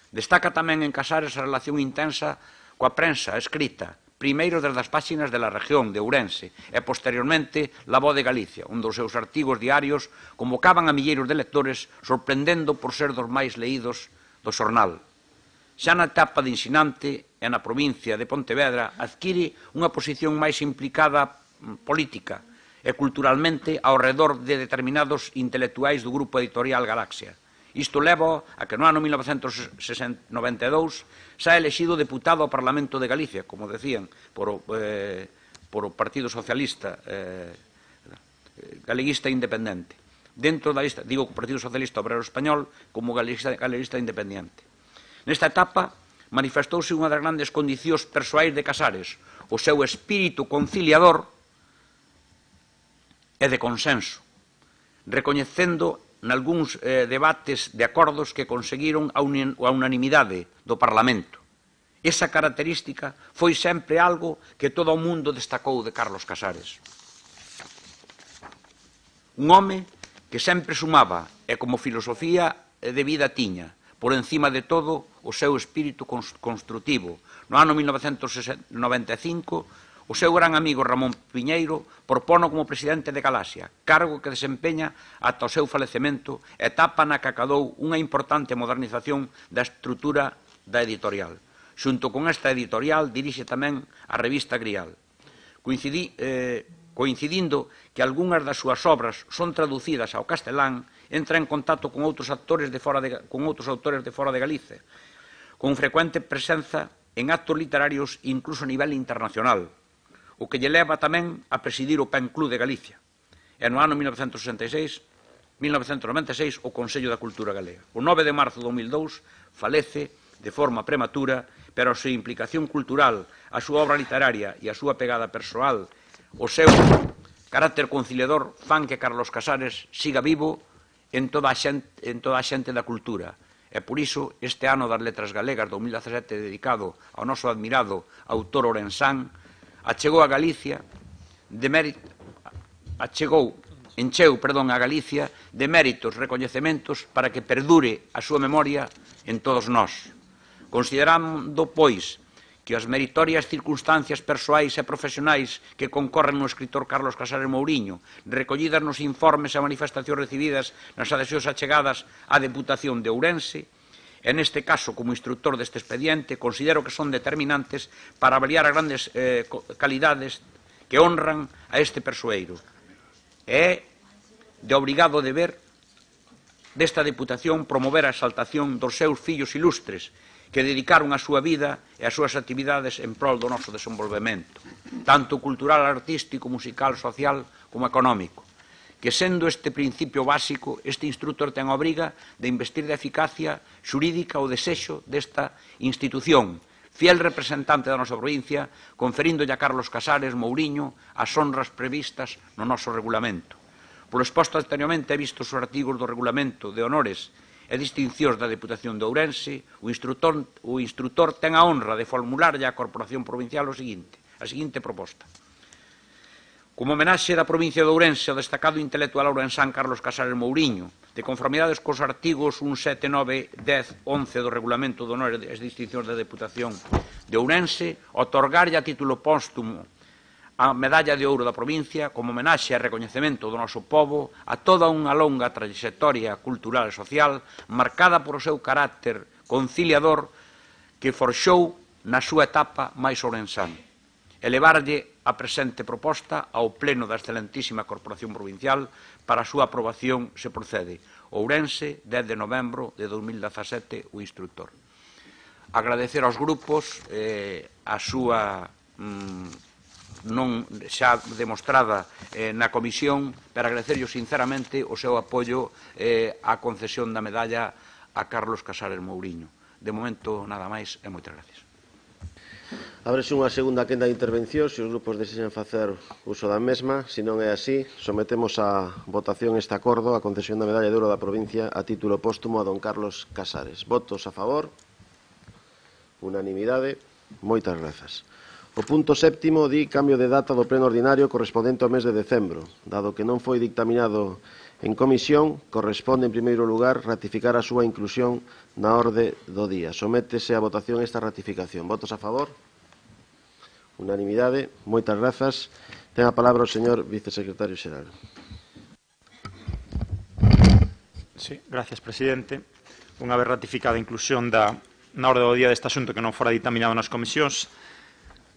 Destaca tamén en Casares a relación intensa coa prensa escrita, primeiro desde as páxinas de La Región, de Ourense, e posteriormente La Voz de Galicia, un dos seus artigos diarios convocaban a milleiros de lectores, sorprendendo por ser dos máis leídos do xornal. Xa na etapa de ensinante e na provincia de Pontevedra adquire unha posición máis implicada política e culturalmente ao redor de determinados intelectuais do grupo editorial Galaxia. Isto leva a que no ano 1992 xa elexido deputado ao Parlamento de Galicia, como decían, por o Partido Socialista Galeguista Independente. Dentro da lista, digo, o Partido Socialista Obrero Español como Galeguista Independente. Nesta etapa manifestouse unha das grandes condicións persoais de Casares, o seu espírito conciliador e de consenso, recoñecendo nalgúns debates de acordos que conseguiron a unanimidade do Parlamento. Esa característica foi sempre algo que todo o mundo destacou de Carlos Casares. Un home que sempre sumaba e como filosofía de vida tiña, por encima de todo, o seu espírito construtivo. No ano 1995, o seu gran amigo Ramón Piñeiro propono como presidente de Galaxia, cargo que desempeña ata o seu falecemento, etapa na que acadou unha importante modernización da estrutura da editorial. Xunto con esta editorial dirixe tamén a revista Grial. Coincidindo que algunhas das súas obras son traducidas ao castelán, entra en contacto con outros autores de fora de Galicia, con frecuente presenza en actos literarios incluso a nivel internacional, o que lle leva tamén a presidir o PEN Club de Galicia. E no ano 1996 o Consello da Cultura Galega. O 9 de marzo de 2002 falece de forma prematura, pero a súa implicación cultural, a súa obra literaria e a súa pegada persoal, o seu carácter conciliador fan que Carlos Casares siga vivo en toda a xente da cultura. E por iso, este ano das Letras Galegas 2017 dedicado ao noso admirado autor orensán, encheu a Galicia de méritos, recoñecementos para que perdure a súa memoria en todos nós. Considerando, pois, que as meritorias circunstancias persoais e profesionais que concorren no escritor Carlos Casares Mouriño, recollidas nos informes e manifestacións recibidas nas adhesións achegadas á Deputación de Ourense, e neste caso, como instructor deste expediente, considero que son determinantes para avaliar as grandes calidades que honran a este persoeiro. É de obrigado deber desta Deputación promover a exaltación dos seus fillos ilustres que dedicaron a súa vida e as súas actividades en prol do noso desenvolvemento, tanto cultural, artístico, musical, social como económico. Que sendo este principio básico, este instructor ten a obriga de investir de eficacia xurídica o desexo desta institución, fiel representante da nosa provincia, conferíndolle a Carlos Casares Mouriño as honras previstas no noso regulamento. Polo exposto anteriormente, he visto os artigos do regulamento de honores e distincións da Deputación de Ourense, o instructor ten a honra de formularlle á Corporación Provincial a seguinte proposta. Como homenaxe da provincia de Ourense ao destacado intelectual ourensán Carlos Casares Mouriño, de conformidades cos artigos 1, 7, 9, 10, 11 do Regulamento de Honores e Distincións da Deputación de Ourense, otorgarlle a título póstumo a Medalla de Ouro da provincia como homenaxe e recoñecemento do noso pobo a toda unha longa trayectoria cultural e social marcada por o seu carácter conciliador que forxou na súa etapa máis ourensán. Elevarlle a presente proposta ao Pleno da excelentísima Corporación Provincial para a súa aprobación se procede. Ourense, 10 de novembro de 2017, o instructor. Agradecer aos grupos a súa non xa demostrada na comisión, pero agradecerllo sinceramente o seu apoio á concesión da medalla a Carlos Casares Mouriño. De momento, nada máis e moitas gracias. Ábrese unha segunda quenda de intervención, se os grupos desexan facer uso da mesma. Se non é así, sometemos a votación este acordo a concesión da medalla de ouro da provincia a título póstumo a don Carlos Casares. Votos a favor? Unanimidade. Moitas grazas. O punto séptimo di cambio de data do pleno ordinario correspondente ao mes de decembro. Dado que non foi dictaminado en comisión, corresponde en primeiro lugar ratificar a súa inclusión na orde do día. Sométese a votación esta ratificación. Votos a favor? Unanimidade. Moitas grazas. Ten a palabra o señor vicesecretario xeral. Sí, gracias, presidente. Unha vez ratificada a inclusión na orde do día deste asunto que non fora dictaminado nas comisións,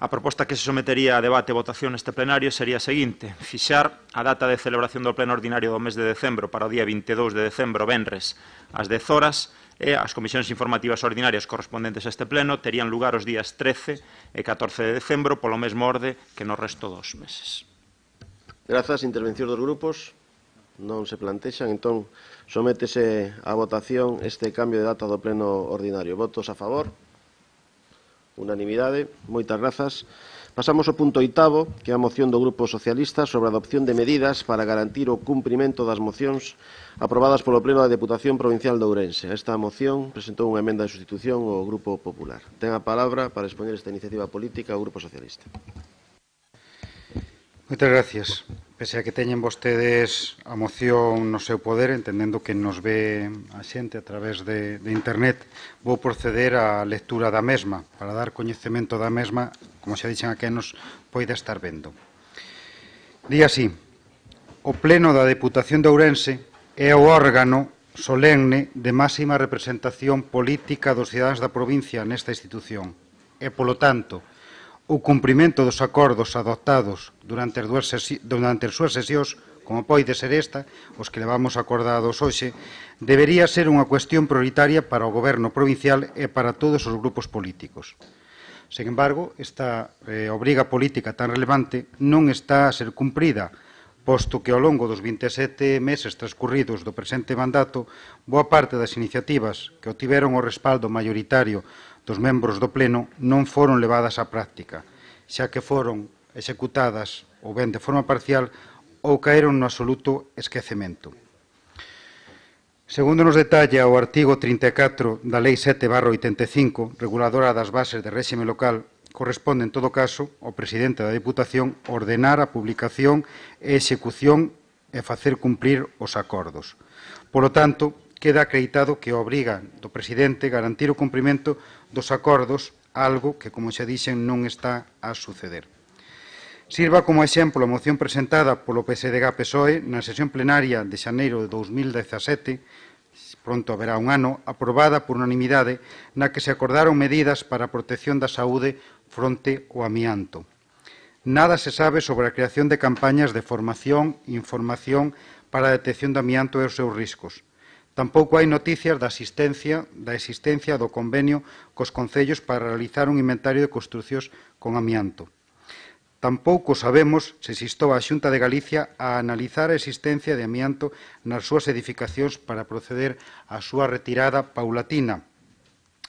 a proposta que se sometería a debate e votación neste plenario sería a seguinte: fixar a data de celebración do pleno ordinario do mes de decembro para o día 22 de decembro, venres, ás 10 horas, e as comisións informativas ordinarias correspondentes a este pleno terían lugar os días 13 e 14 de decembro, polo mesmo orde que no resto dos meses. Grazas. Intervencións dos grupos non se plantexan, entón sométese a votación este cambio de data do pleno ordinario. Votos a favor? Unanimidade. Moitas grazas. Pasamos ao punto oitavo, que é a moción do Grupo Socialista sobre a adopción de medidas para garantir o cumprimento das mocións aprobadas polo Pleno da Deputación Provincial de Ourense. A esta moción presentou unha emenda de sustitución o Grupo Popular. Ten a palabra para expoñer esta iniciativa política o Grupo Socialista. Moitas gracias. Pese a que teñen vostedes a moción no seu poder, entendendo que nos ve a xente a través de internet, vou proceder á lectura da mesma, para dar coñecemento da mesma, como xa dixen a quen nos poida estar vendo. Di así: o Pleno da Deputación de Ourense é o órgano solemne de máxima representación política dos cidadáns da provincia nesta institución e, polo tanto, o cumprimento dos acordos adoptados durante as súas sesións, como pode ser esta, os que levamos acordados hoxe, debería ser unha cuestión prioritaria para o Goberno provincial e para todos os grupos políticos. Sen embargo, esta obriga política tan relevante non está a ser cumprida, posto que ao longo dos 27 meses transcurridos do presente mandato, boa parte das iniciativas que obtiveron o respaldo maioritario dos membros do Pleno non foron levadas á práctica, xa que foron executadas ou ben de forma parcial ou caeron no absoluto esquecemento. Segundo nos detalla o artigo 34 da Lei 7/85, reguladora das bases de réxime local, corresponde, en todo caso, ao presidente da Deputación ordenar a publicación e execución e facer cumprir os acordos. Polo tanto, queda acreditado que obriga do presidente garantir o cumprimento dos acordos, algo que, como xa dixen, non está a suceder. Sirva como exemplo a moción presentada polo PSDG-PSOE na sesión plenaria de xaneiro de 2017, pronto haberá un ano, aprobada por unanimidade, na que se acordaron medidas para a protección da saúde fronte ao amianto. Nada se sabe sobre a creación de campañas de formación e información para a detección do amianto e os seus riscos. Tampouco hai noticias da existencia do convenio cos concellos para realizar un inventario de construcións con amianto. Tampouco sabemos se se instou a Xunta de Galicia a analizar a existencia de amianto nas súas edificacións para proceder á súa retirada paulatina,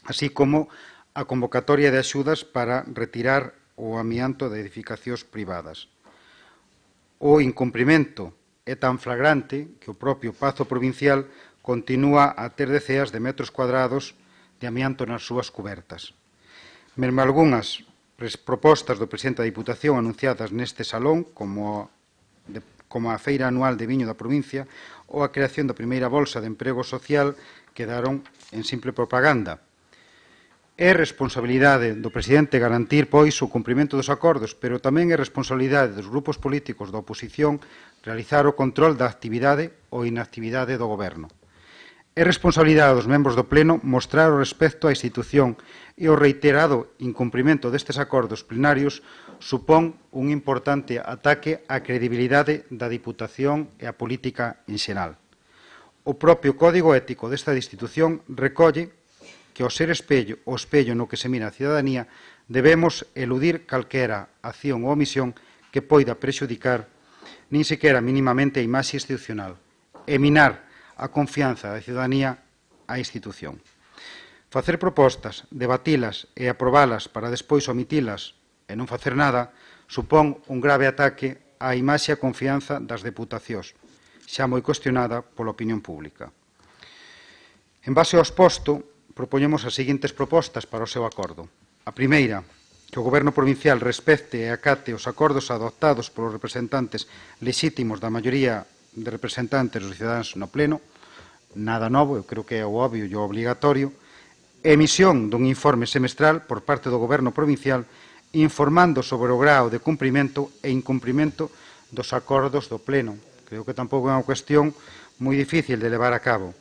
así como a convocatoria de axudas para retirar o amianto de edificacións privadas. O incumprimento é tan flagrante que o propio Pazo Provincial continúa a ter deceas de metros cuadrados de amianto nas súas cubertas. Mesmo algunhas propostas do presidente da Diputación anunciadas neste salón, como a Feira Anual de Viño da provincia ou a creación da primeira bolsa de emprego social, quedaron en simple propaganda. É responsabilidade do presidente garantir, pois, o cumprimento dos acordos, pero tamén é responsabilidade dos grupos políticos da oposición realizar o control da actividade ou inactividade do Goberno. É responsabilidade dos membros do Pleno mostrar o respecto á institución e o reiterado incumprimento destes acordos plenarios supón un importante ataque á credibilidade da Diputación e á política en xeral. O propio Código Ético desta institución recolle que ao ser o espello no que se mira a cidadanía debemos eludir calquera acción ou omisión que poida prexudicar nin sequera mínimamente a imaxe institucional e minar a confianza da ciudadanía á institución. Facer propostas, debatilas e aprobalas para despois omitilas e non facer nada supón un grave ataque á imaxe e a confianza das deputacións, xa moi cuestionada pola opinión pública. En base ao exposto, propoñemos as seguintes propostas para o seu acordo. A primeira, que o Goberno provincial respecte e acate os acordos adoptados polos representantes lexítimos da maioría de representantes dos cidadáns no Pleno, nada novo, eu creo que é o obvio e o obligatorio, emisión dun informe semestral por parte do Goberno provincial informando sobre o grao de cumprimento e incumprimento dos acordos do Pleno. Creo que tampouco é unha cuestión moi difícil de levar a cabo.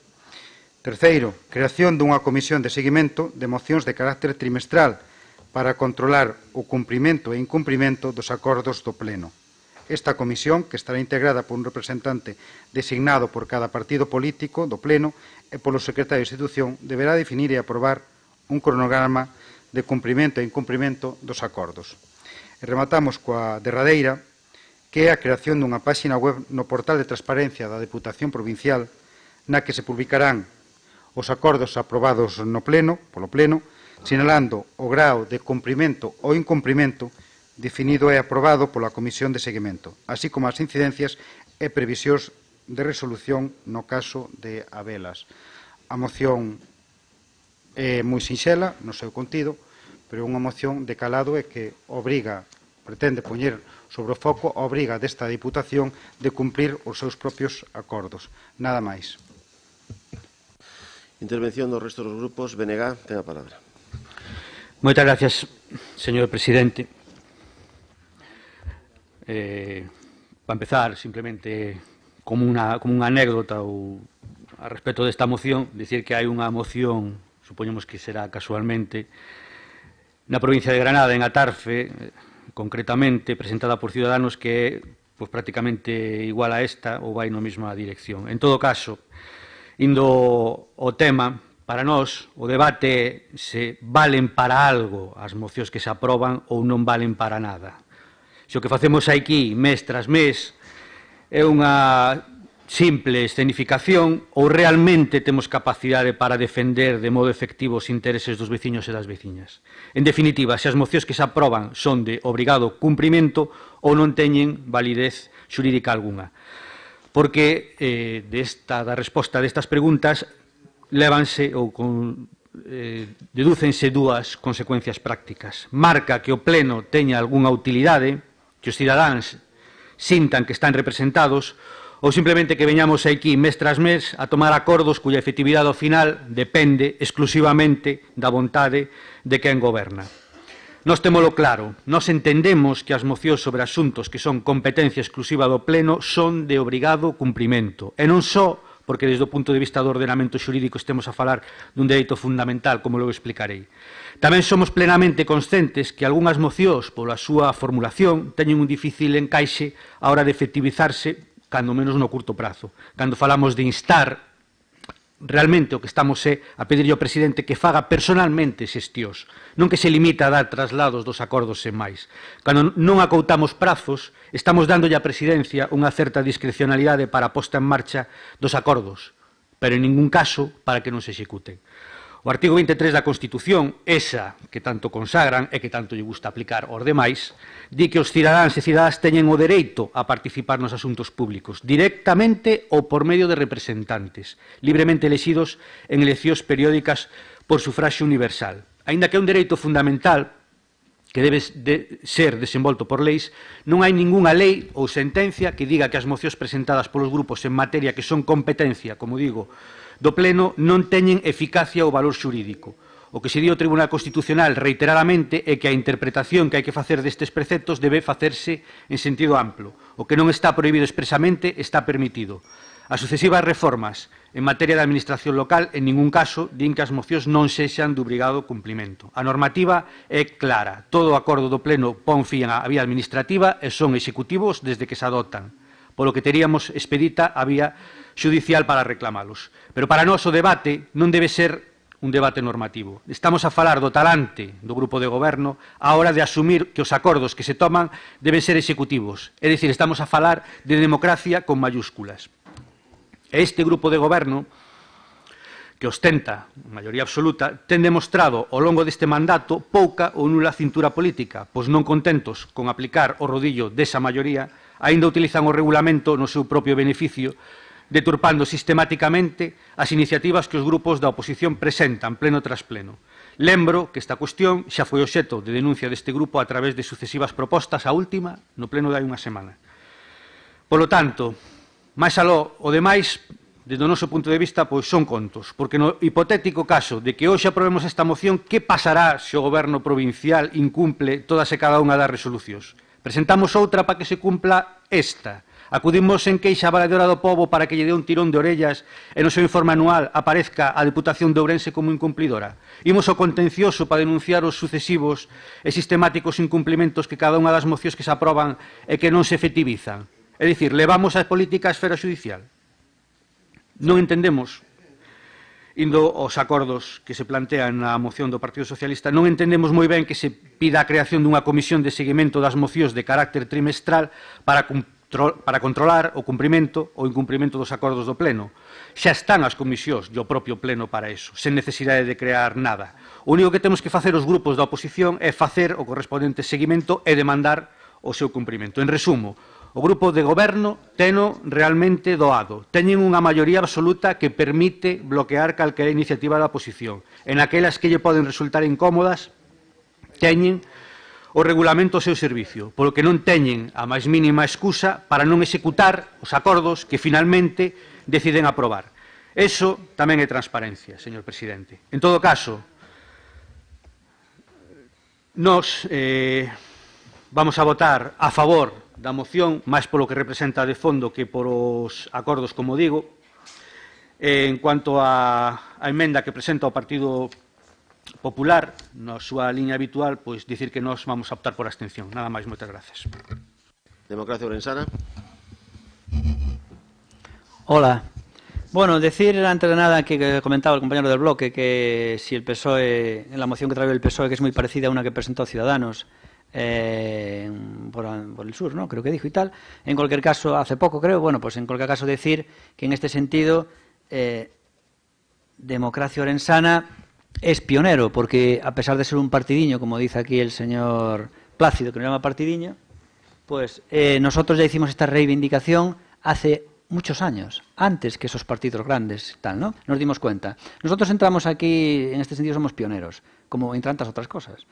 Terceiro, creación dunha comisión de seguimento de mocións de carácter trimestral para controlar o cumprimento e incumprimento dos acordos do Pleno. Esta comisión, que estará integrada por un representante designado por cada partido político do Pleno e polo secretario de institución, deberá definir e aprobar un cronograma de cumprimento e incumprimento dos acordos. E rematamos coa derradeira, que é a creación dunha páxina web no portal de transparencia da Deputación Provincial, na que se publicarán os acordos aprobados no Pleno, polo Pleno, sinalando o grao de cumprimento ou incumprimento definido e aprobado pola Comisión de Seguimento, así como as incidencias e previsións de resolución no caso de habelas. A moción é moi sinxela no seu contido, pero é unha moción de calado e que pretende poñer sobre o foco a obriga desta Diputación de cumprir os seus propios acordos. Nada máis. Intervención do resto dos grupos. Benegá, ten a palabra. Moitas gracias, señor presidente. Para empezar, simplemente como unha anécdota a respecto desta moción, dicir que hai unha moción, supoñemos que será casualmente, na provincia de Granada, en Atarfe, concretamente, presentada por Ciudadanos, que é prácticamente igual a esta ou vai na mesma dirección. En todo caso, indo ao tema, para nós, o debate se valen para algo as mocións que se aproban ou non valen para nada. Se o que facemos aquí, mes tras mes, é unha simple escenificación ou realmente temos capacidade para defender de modo efectivo os intereses dos veciños e das veciñas. En definitiva, se as mocións que se aproban son de obrigado cumprimento ou non teñen validez xurídica algunha. Porque da resposta destas preguntas lévanse ou dedúcense dúas consecuencias prácticas. Marca que o Pleno teña algunha utilidade, que os cidadáns sintan que están representados, ou simplemente que veñamos aquí mes tras mes a tomar acordos cuya efectividade ao final depende exclusivamente da vontade de quen goberna. Nós témolo claro, nós entendemos que as mocións sobre asuntos que son competencia exclusiva do Pleno son de obrigado cumprimento, e non só porque desde o punto de vista do ordenamento xurídico estemos a falar dun dereito fundamental, como logo explicarei. Tamén somos plenamente conscientes que algunhas mocións, pola súa formulación, teñen un difícil encaixe á hora de efectivizarse, cando menos no curto prazo. Cando falamos de instar, realmente o que estamos é a pedirlle ao presidente que faga personalmente xestións, non que se limita a dar traslados dos acordos sen máis. Cando non acoutamos prazos, estamos dándolle á presidencia unha certa discrecionalidade para a posta en marcha dos acordos, pero en ningún caso para que non se executen. O artigo 23 da Constitución, esa que tanto consagran e que tanto lle gusta aplicar aos demais, di que os cidadáns e cidadás teñen o dereito a participar nos asuntos públicos, directamente ou por medio de representantes, libremente elexidos en eleccións periódicas por sufraxio universal. Aínda que é un dereito fundamental que debe ser desenvolto por leis, non hai ningunha lei ou sentencia que diga que as mocións presentadas polos grupos en materia que son competencia, como digo, do Pleno non teñen eficacia ou valor xurídico. O que se di ao Tribunal Constitucional reiteradamente é que a interpretación que hai que facer destes preceptos debe facerse en sentido amplo. O que non está prohibido expresamente está permitido. As sucesivas reformas en materia de administración local en ningún caso din que as mocións non sexan de obrigado cumprimento. A normativa é clara. Todo acordo do Pleno pon fin á vía administrativa e son executivos desde que se adoptan, polo que teríamos expedita a vía xudicial para reclamalos. Pero para nós o debate non debe ser un debate normativo. Estamos a falar do talante do grupo de goberno á hora de asumir que os acordos que se toman deben ser executivos. É dicir, estamos a falar de democracia con mayúsculas. Este grupo de goberno, que ostenta a maioría absoluta, ten demostrado ao longo deste mandato pouca ou nula cintura política, pois non contentos con aplicar o rodillo desa maioría, aínda utilizan o regulamento no seu propio beneficio, deturpando sistemáticamente as iniciativas que os grupos da oposición presentan pleno tras pleno. Lembro que esta cuestión xa foi obxecto de denuncia deste grupo a través de sucesivas propostas, a última no pleno de hai unha semana. Polo tanto, máis aló o demais, desde o noso punto de vista, pois son contos, porque no hipotético caso de que hoxe aprobemos esta moción, que pasará se o goberno provincial incumple todas e cada unha das resolucións? Presentamos outra para que se cumpla esta. Acudimos en queixa a Valedora do Pobo para que lle dé un tirón de orellas e no seu informe anual aparezca a Deputación de Ourense como incumplidora. Imos ao contencioso para denunciar os sucesivos e sistemáticos incumplimentos que cada unha das mocións que se aproban e que non se efectivizan. É dicir, levamos a política á esfera judicial. Non entendemos, indo aos acordos que se plantean na moción do Partido Socialista, non entendemos moi ben que se pida a creación dunha comisión de seguimento das mocións de carácter trimestral para controlar o cumprimento ou incumprimento dos acordos do Pleno. Xa están as comisións do propio Pleno para eso, sen necesidade de crear nada. O único que temos que facer os grupos da oposición é facer o correspondente seguimento e demandar o seu cumprimento. En resumo, o grupo de goberno teno realmente doado. Teñen unha maioría absoluta que permite bloquear calquera iniciativa da oposición. En aquelas que lle poden resultar incómodas, teñen o regulamento ao seu servicio, polo que non teñen a máis mínima excusa para non executar os acordos que finalmente deciden aprobar. Eso tamén é transparencia, señor presidente. En todo caso, nos vamos a votar a favor da moción, máis polo que representa de fondo que por os acordos, como digo. En cuanto á emenda que presenta o Partido Popular, na súa liña habitual, pois dicir que nós vamos a optar por abstención. Nada máis, moitas gracias. Democracia Ourensana. Hola. Bueno, decir antes de nada que comentaba el compañero del bloque que si el PSOE, en la moción que trae el PSOE, que es muy parecida a una que presentó Ciudadanos por el sur, ¿no? Creo que dijo y tal. En cualquier caso, hace poco creo, bueno, pues en cualquier caso decir que en este sentido Democracia Ourensana es pionero, porque a pesar de ser un partidiño, como dice aquí el señor Plácido, que nos llama partidiño, pues nosotros ya hicimos esta reivindicación hace muchos años, antes que esos partidos grandes, tal, ¿no? Nos dimos cuenta. Nosotros entramos aquí, en este sentido somos pioneros, como en tantas otras cosas.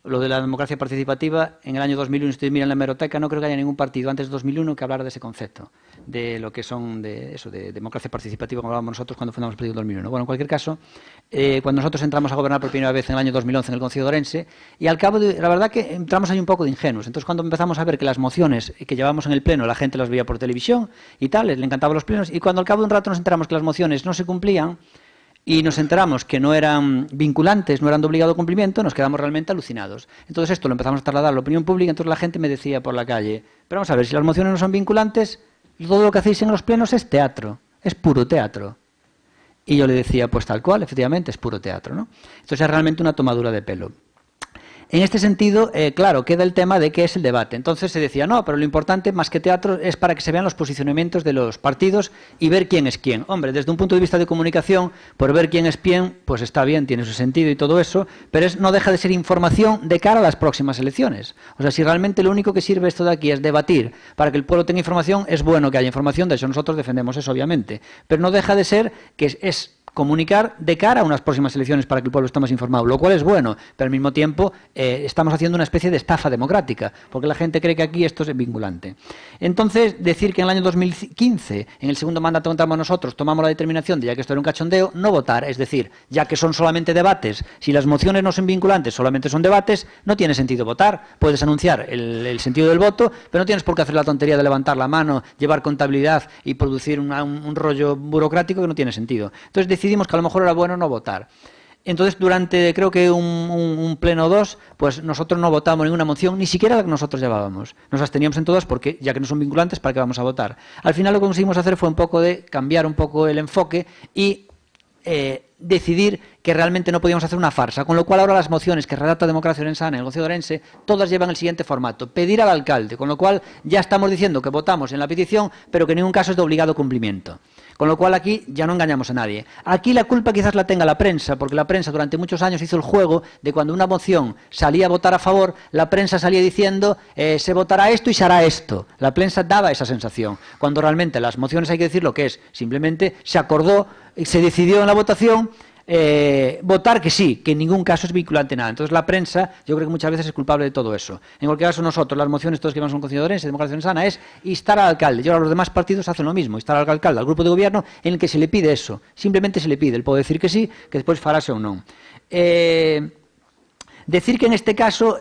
Lo de la democracia participativa, en el año 2001, si ustedes miran la hemeroteca, no creo que haya ningún partido antes de 2001 que hablara de ese concepto, de lo que son de eso, de democracia participativa, como hablábamos nosotros cuando fundamos el partido en 2001. Bueno, en cualquier caso, cuando nosotros entramos a gobernar por primera vez en el año 2011 en el Concello de Ourense, y al cabo de, la verdad que entramos ahí un poco de ingenuos. Entonces, cuando empezamos a ver que las mociones que llevábamos en el pleno, la gente las veía por televisión y tal, le encantaban los plenos, y cuando al cabo de un rato nos enteramos que las mociones no se cumplían, y nos enteramos que no eran vinculantes, no eran de obligado cumplimiento, nos quedamos realmente alucinados. Entonces esto lo empezamos a trasladar a la opinión pública, entonces la gente me decía por la calle, pero vamos a ver, si las mociones no son vinculantes, todo lo que hacéis en los plenos es teatro, es puro teatro. Y yo le decía, pues tal cual, efectivamente, es puro teatro, ¿no? Entonces es realmente una tomadura de pelo. En este sentido, claro, queda el tema de qué es el debate. Entonces se decía, no, pero lo importante, más que teatro, es para que se vean los posicionamientos de los partidos y ver quién es quién. Hombre, desde un punto de vista de comunicación, por ver quién es quién, pues está bien, tiene su sentido y todo eso, pero no deja de ser información de cara a las próximas elecciones. O sea, si realmente lo único que sirve esto de aquí es debatir para que el pueblo tenga información, es bueno que haya información, de hecho nosotros defendemos eso, obviamente. Pero no deja de ser que es comunicar de cara a unas próximas elecciones para que el pueblo esté más informado, lo cual es bueno, pero al mismo tiempo estamos haciendo una especie de estafa democrática, porque la gente cree que aquí esto es vinculante. Entonces, decir que en el año 2015, en el segundo mandato que entramos nosotros, tomamos la determinación de, ya que esto era un cachondeo, no votar, es decir, ya que son solamente debates, si las mociones no son vinculantes, solamente son debates, no tiene sentido votar. Puedes anunciar el sentido del voto, pero no tienes por qué hacer la tontería de levantar la mano, llevar contabilidad y producir un rollo burocrático que no tiene sentido. Entonces decidimos que a lo mejor era bueno no votar. Entonces, durante creo que un pleno o dos, pues nosotros no votamos ninguna moción, ni siquiera la que nosotros llevábamos. Nos absteníamos en todas porque, ya que no son vinculantes, ¿para qué vamos a votar? Al final lo que conseguimos hacer fue un poco de cambiar un poco el enfoque y decidir que realmente no podíamos hacer una farsa, con lo cual ahora las mociones que redacta Democracia Orensana en el Concello de Ourense, todas llevan el siguiente formato: pedir al alcalde, con lo cual ya estamos diciendo que votamos en la petición, pero que en ningún caso es de obligado cumplimiento. Con lo cual aquí ya no engañamos a nadie. Aquí la culpa quizás la tenga la prensa, porque la prensa durante muchos años hizo el juego de cuando una moción salía a votar a favor, la prensa salía diciendo se votará esto y se hará esto. La prensa daba esa sensación, cuando realmente las mociones, hay que decir lo que es, simplemente se acordó, se decidió en la votación votar que sí, que en ningún caso es vinculante nada. Entonces la prensa, yo creo que muchas veces es culpable de todo eso. En cualquier caso, nosotros, las mociones todas que vamos a un Concello de Ourense, Democracia Orensana, es instar al alcalde. Y ahora los demás partidos hacen lo mismo, instar al alcalde, al grupo de gobierno, en el que se le pide eso. Simplemente se le pide, él puede decir que sí, que después farase o no. Decir que en este caso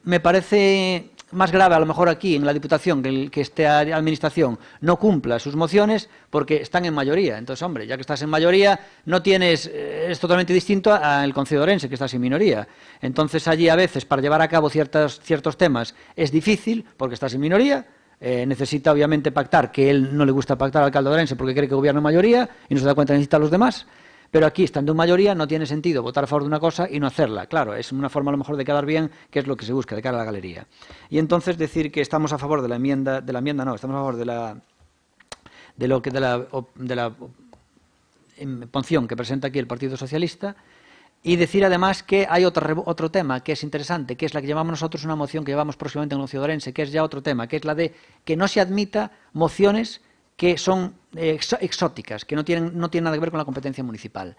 me parece más grave a lo mejor aquí en la Diputación que esta administración no cumpla sus mociones porque están en mayoría. Entonces, hombre, ya que estás en mayoría, no tienes, es totalmente distinto al Concello de Ourense, que estás en minoría. Entonces, allí a veces para llevar a cabo ciertos temas es difícil porque estás en minoría. Necesita obviamente pactar, que él no le gusta pactar al alcalde de Ourense porque cree que gobierna en mayoría y no se da cuenta que necesita a los demás. Pero aquí, estando en mayoría, no tiene sentido votar a favor de una cosa y no hacerla. Claro, es una forma a lo mejor de quedar bien, que es lo que se busca, de cara a la galería. Y entonces decir que estamos a favor de la enmienda no, estamos a favor de la moción que presenta aquí el Partido Socialista, y decir además que hay otro tema que es interesante, que es la que llamamos nosotros una moción que llevamos próximamente en el Concello de Ourense, que es ya otro tema, que es la de que no se admita mociones que son exóticas, que no tienen nada que ver con la competencia municipal.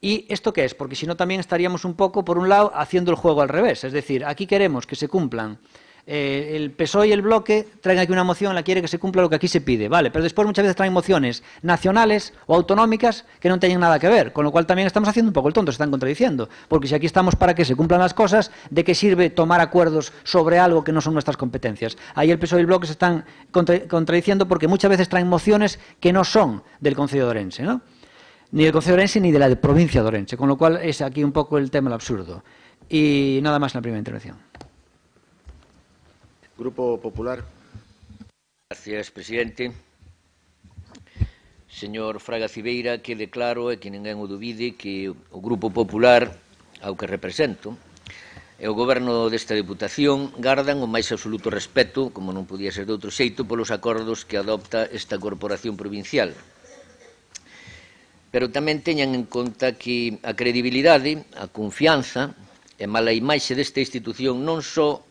¿Y esto qué es? Porque si no también estaríamos un poco, por un lado, haciendo el juego al revés. Es decir, aquí queremos que se cumplan el PSOE y el Bloque traen aquí una moción, la quiere que se cumpla lo que aquí se pide, vale, pero después muchas veces traen mociones nacionales o autonómicas que no tienen nada que ver, con lo cual también estamos haciendo un poco el tonto, se están contradiciendo, porque si aquí estamos para que se cumplan las cosas, ¿de qué sirve tomar acuerdos sobre algo que no son nuestras competencias? Ahí el PSOE y el Bloque se están contradiciendo porque muchas veces traen mociones que no son del Concello de Ourense, ¿no? Ni del Concello de Ourense ni de la provincia de Ourense, con lo cual es aquí un poco el tema del absurdo. Y nada más en la primera intervención. Grupo Popular. Gracias, presidente. Señor Fraga Cibeira, quede claro, e que ninguén o dubide, que o Grupo Popular, ao que represento, e o Goberno desta Deputación gardan o máis absoluto respeto, como non podía ser de outro xeito, polos acordos que adopta esta Corporación Provincial. Pero tamén teñan en conta que a credibilidade, a confianza e mala imaxe desta institución non só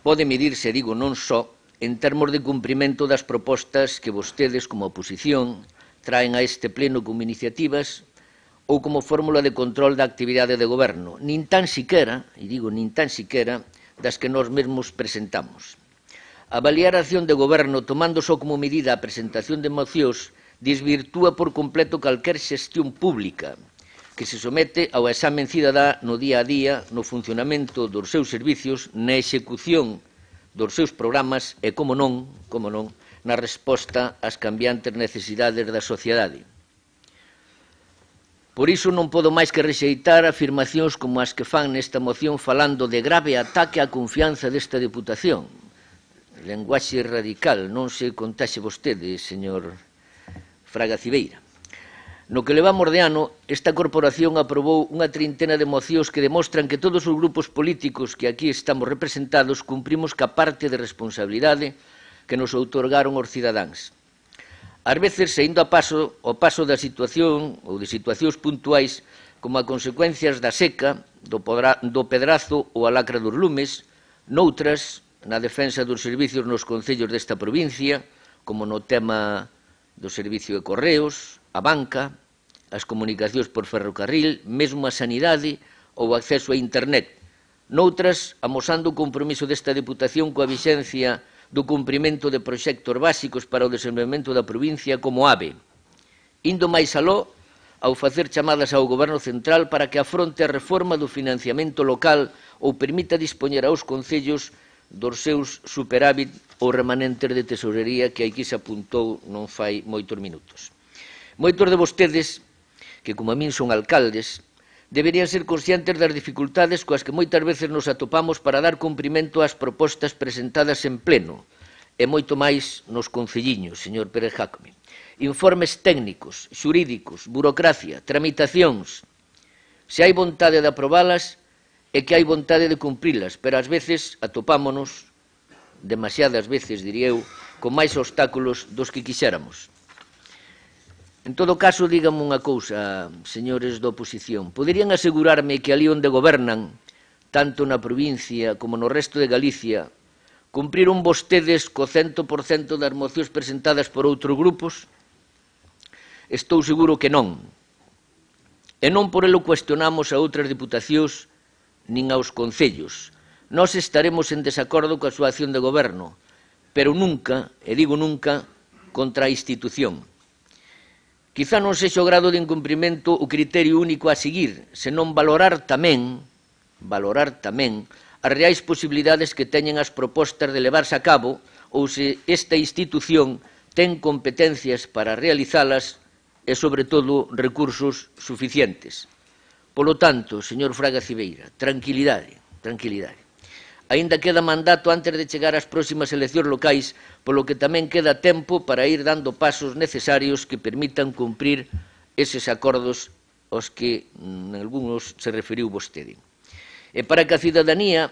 pode medirse, digo, non só, en termos de cumprimento das propostas que vostedes, como oposición, traen a este pleno como iniciativas ou como fórmula de control da actividade de goberno, nin tan siquera, e digo nin tan siquera, das que nós mesmos presentamos. Avaliar a acción de goberno tomando só como medida a presentación de mocións desvirtúa por completo calquer xestión pública que se somete ao examen cidadá no día a día, no funcionamento dos seus servicios, na execución dos seus programas e, como non, na resposta ás cambiantes necesidades da sociedade. Por iso non podo máis que rexeitar afirmacións como as que fan nesta moción falando de grave ataque á confianza desta Deputación. Lenguaxe radical, non se contaxe vostede, señor Fraga Cibeira. No que levamos de ano, esta corporación aprobou unha trintena de mocións que demostran que todos os grupos políticos que aquí estamos representados cumprimos ca parte de responsabilidade que nos outorgaron os cidadáns. Ás veces, saindo ao paso da situación ou de situacións puntuais como a consecuencias da seca, do pedrazo ou a lacra dos lumes, noutras, na defensa dos servicios nos concellos desta provincia, como no tema do servicio de correos, a banca, as comunicacións por ferrocarril, mesmo a sanidade ou o acceso a internet. Noutras, amosando o compromiso desta Deputación coa vixencia do cumprimento de proxectos básicos para o desenvolvemento da provincia como AVE. Indo máis aló, ao facer chamadas ao Goberno Central para que afronte a reforma do financiamento local ou permita dispoñer aos concellos dos seus superávit ou remanentes de tesorería que aquí se apuntou non fai moitos minutos. Moitos de vostedes, que como a min son alcaldes, deberían ser conscientes das dificultades coas que moitas veces nos atopamos para dar cumprimento ás propostas presentadas en pleno, e moito máis nos concelliños, señor Pérez Jácome. Informes técnicos, xurídicos, burocracia, tramitacións. Se hai vontade de aprobalas, é que hai vontade de cumprilas, pero ás veces atopámonos, demasiadas veces, diría eu, con máis obstáculos dos que quixéramos. En todo caso, díganme unha cousa, señores da oposición. Poderían asegurarme que ali onde gobernan, tanto na provincia como no resto de Galicia, cumpriron vostedes co 100% das mocións presentadas por outros grupos? Estou seguro que non. E non por elo cuestionamos a outras diputacións nin aos concellos. Nós estaremos en desacordo coa súa acción de goberno, pero nunca, e digo nunca, contra a institución. Quizá non sexa o grado de incumprimento o criterio único a seguir, senón valorar tamén as reais posibilidades que teñen as propostas de levarse a cabo ou se esta institución ten competencias para realizalas e, sobre todo, recursos suficientes. Polo tanto, señor Fraga Cibeira, tranquilidade. Aínda queda mandato antes de chegar ás próximas eleccións locais, polo que tamén queda tempo para ir dando pasos necesarios que permitan cumprir eses acordos aos que en algúns se referiu vostede. E para que a cidadanía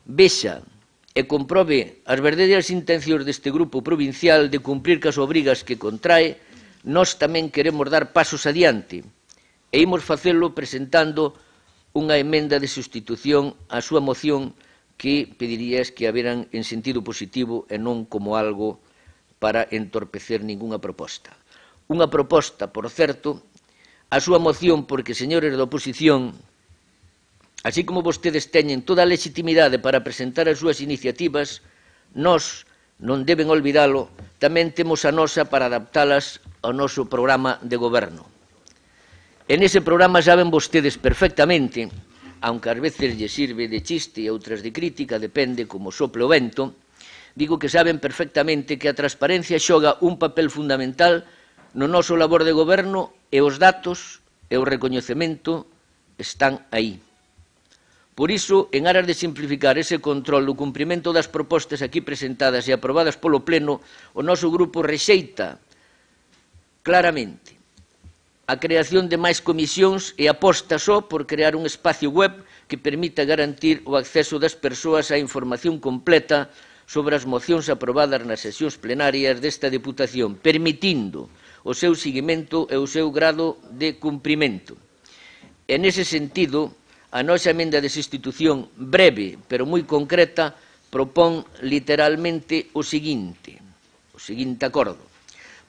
vexa e comprobe as verdadeiras intencións deste grupo provincial de cumprir cas obrigas que contrae, nós tamén queremos dar pasos adiante e imos facelo presentando unha emenda de sustitución á súa moción que pedirías que haberan en sentido positivo e non como algo para entorpecer ningunha proposta. Unha proposta, por certo, a súa moción porque, señores da oposición, así como vostedes teñen toda a legitimidade para presentar as súas iniciativas, nós, non deben olvidalo, tamén temos a nosa para adaptalas ao noso programa de goberno. En ese programa saben vostedes perfectamente, aunque ás veces lle sirve de chiste e outras de crítica, depende como sople o vento, digo que saben perfectamente que a transparencia xoga un papel fundamental no noso labor de goberno e os datos e o recoñecemento están aí. Por iso, en aras de simplificar ese control do cumprimento das propostas aquí presentadas e aprobadas polo Pleno, o noso grupo rexeita claramente a creación de máis comisións e aposta só por crear un espacio web que permita garantir o acceso das persoas á información completa sobre as mocións aprobadas nas sesións plenarias desta Deputación, permitindo o seu seguimento e o seu grado de cumprimento. En ese sentido, a nosa emenda de sustitución breve, pero moi concreta, propón literalmente o seguinte acordo.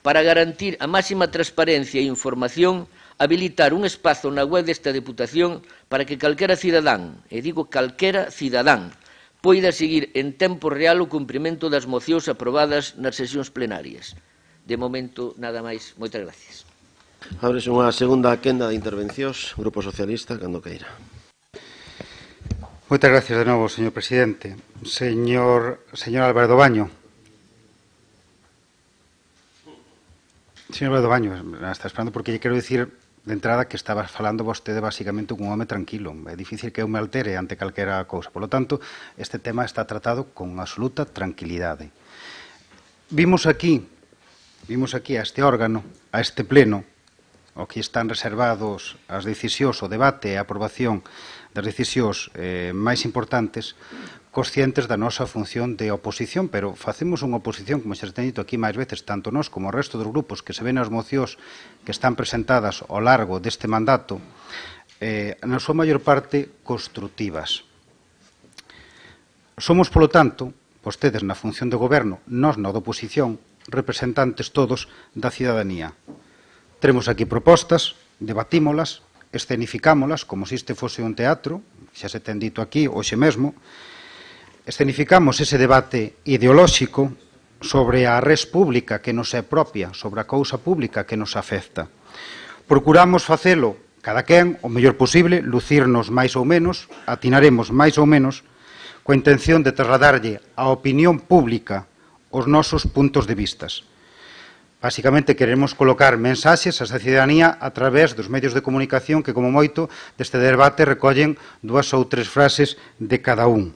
Para garantir a máxima transparencia e información, habilitar un espazo na web desta Deputación para que calquera cidadán, e digo calquera cidadán, poida seguir en tempo real o cumprimento das mocións aprobadas nas sesións plenarias. De momento, nada máis. Moitas gracias. Ábrese unha segunda quenda de intervencións. Grupo Socialista, cando queira. Moitas gracias de novo, señor presidente. Señor Álvaro Baño. Señor Álvaro Baño, está esperando porque lle quero dicir de entrada que estaba falando vostede basicamente un home tranquilo. É difícil que eu me altere ante calquera cousa. Por lo tanto, este tema está tratado con absoluta tranquilidade. Vimos aquí a este órgano, a este pleno, o que están reservados as decisións, o debate e a aprobación das decisións máis importantes, conscientes da nosa función de oposición, pero facemos unha oposición, como xa se ten dito aquí máis veces, tanto nós como o resto dos grupos que se ven as mocións que están presentadas ao largo deste mandato, na súa maior parte construtivas. Somos, polo tanto, vostedes na función de goberno, nós na de oposición, representantes todos da cidadanía. Teremos aquí propostas, debatímolas, escenificámolas, como se este fose un teatro, xa se ten dito aquí, hoxe mesmo, escenificamos ese debate ideolóxico sobre a res pública que nos é propia, sobre a cousa pública que nos afecta. Procuramos facelo, cada quen, o mellor posible, lucirnos máis ou menos, atinaremos máis ou menos, coa intención de trasladarlle á opinión pública os nosos puntos de vistas. Básicamente, queremos colocar mensaxes á cidadanía a través dos medios de comunicación que, como moito, deste debate recollen 2 ou 3 frases de cada un.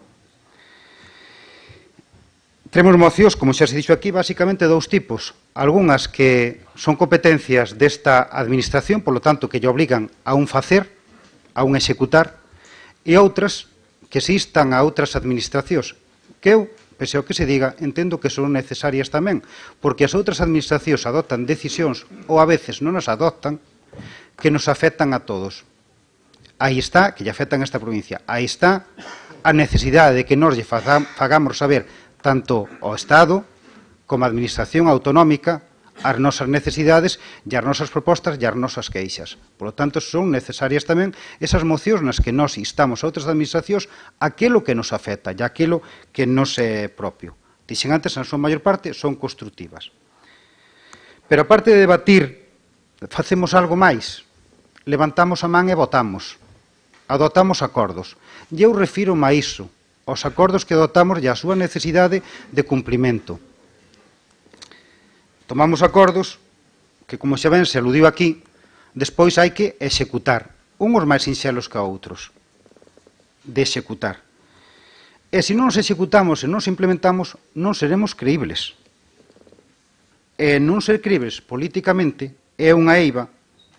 Temos mocións, como xa se dixo aquí, basicamente 2 tipos. Algúnas que son competencias desta administración, polo tanto, que lle obligan a un facer, a un executar, e outras que se instan a outras administracións, que eu, pese ao que se diga, entendo que son necesarias tamén, porque as outras administracións adoptan decisións, ou a veces non as adoptan, que nos afectan a todos. Aí está, que lle afectan a esta provincia, aí está a necesidade de que nos lle fagamos saber tanto ao Estado como a Administración autonómica as nosas necesidades e as nosas propostas e as nosas queixas. Por lo tanto, son necesarias tamén esas mocións nas que nos instamos a outras administracións aquilo que nos afecta e aquilo que nos é propio. Dixen antes, na súa maior parte, son constructivas. Pero, aparte de debatir, facemos algo máis. Levantamos a man e votamos. Adoptamos acordos. E eu refiro-me a iso, aos acordos que adoptamos e a súa necesidade de cumprimento. Tomamos acordos que, como xa ben se aludiu aquí, despois hai que executar, uns máis sinxelos que outros, de executar. E se non os executamos e non os implementamos, non seremos creíbles. E non ser creíbles políticamente é unha eiva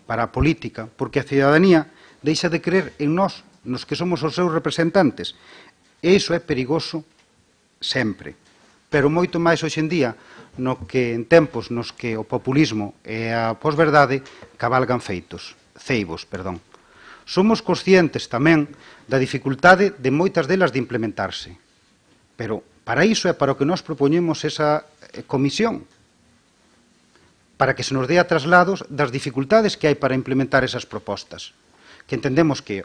para a política, porque a cidadanía deixa de creer en nós, nos que somos os seus representantes. E iso é perigoso sempre. Pero moito máis hoxe en día, no que en tempos nos que o populismo e a posverdade cabalgan ceibos. Somos conscientes tamén da dificultade de moitas delas de implementarse. Pero para iso é para o que nós propoñemos esa comisión, para que se nos dea traslados das dificultades que hai para implementar esas propostas, que entendemos que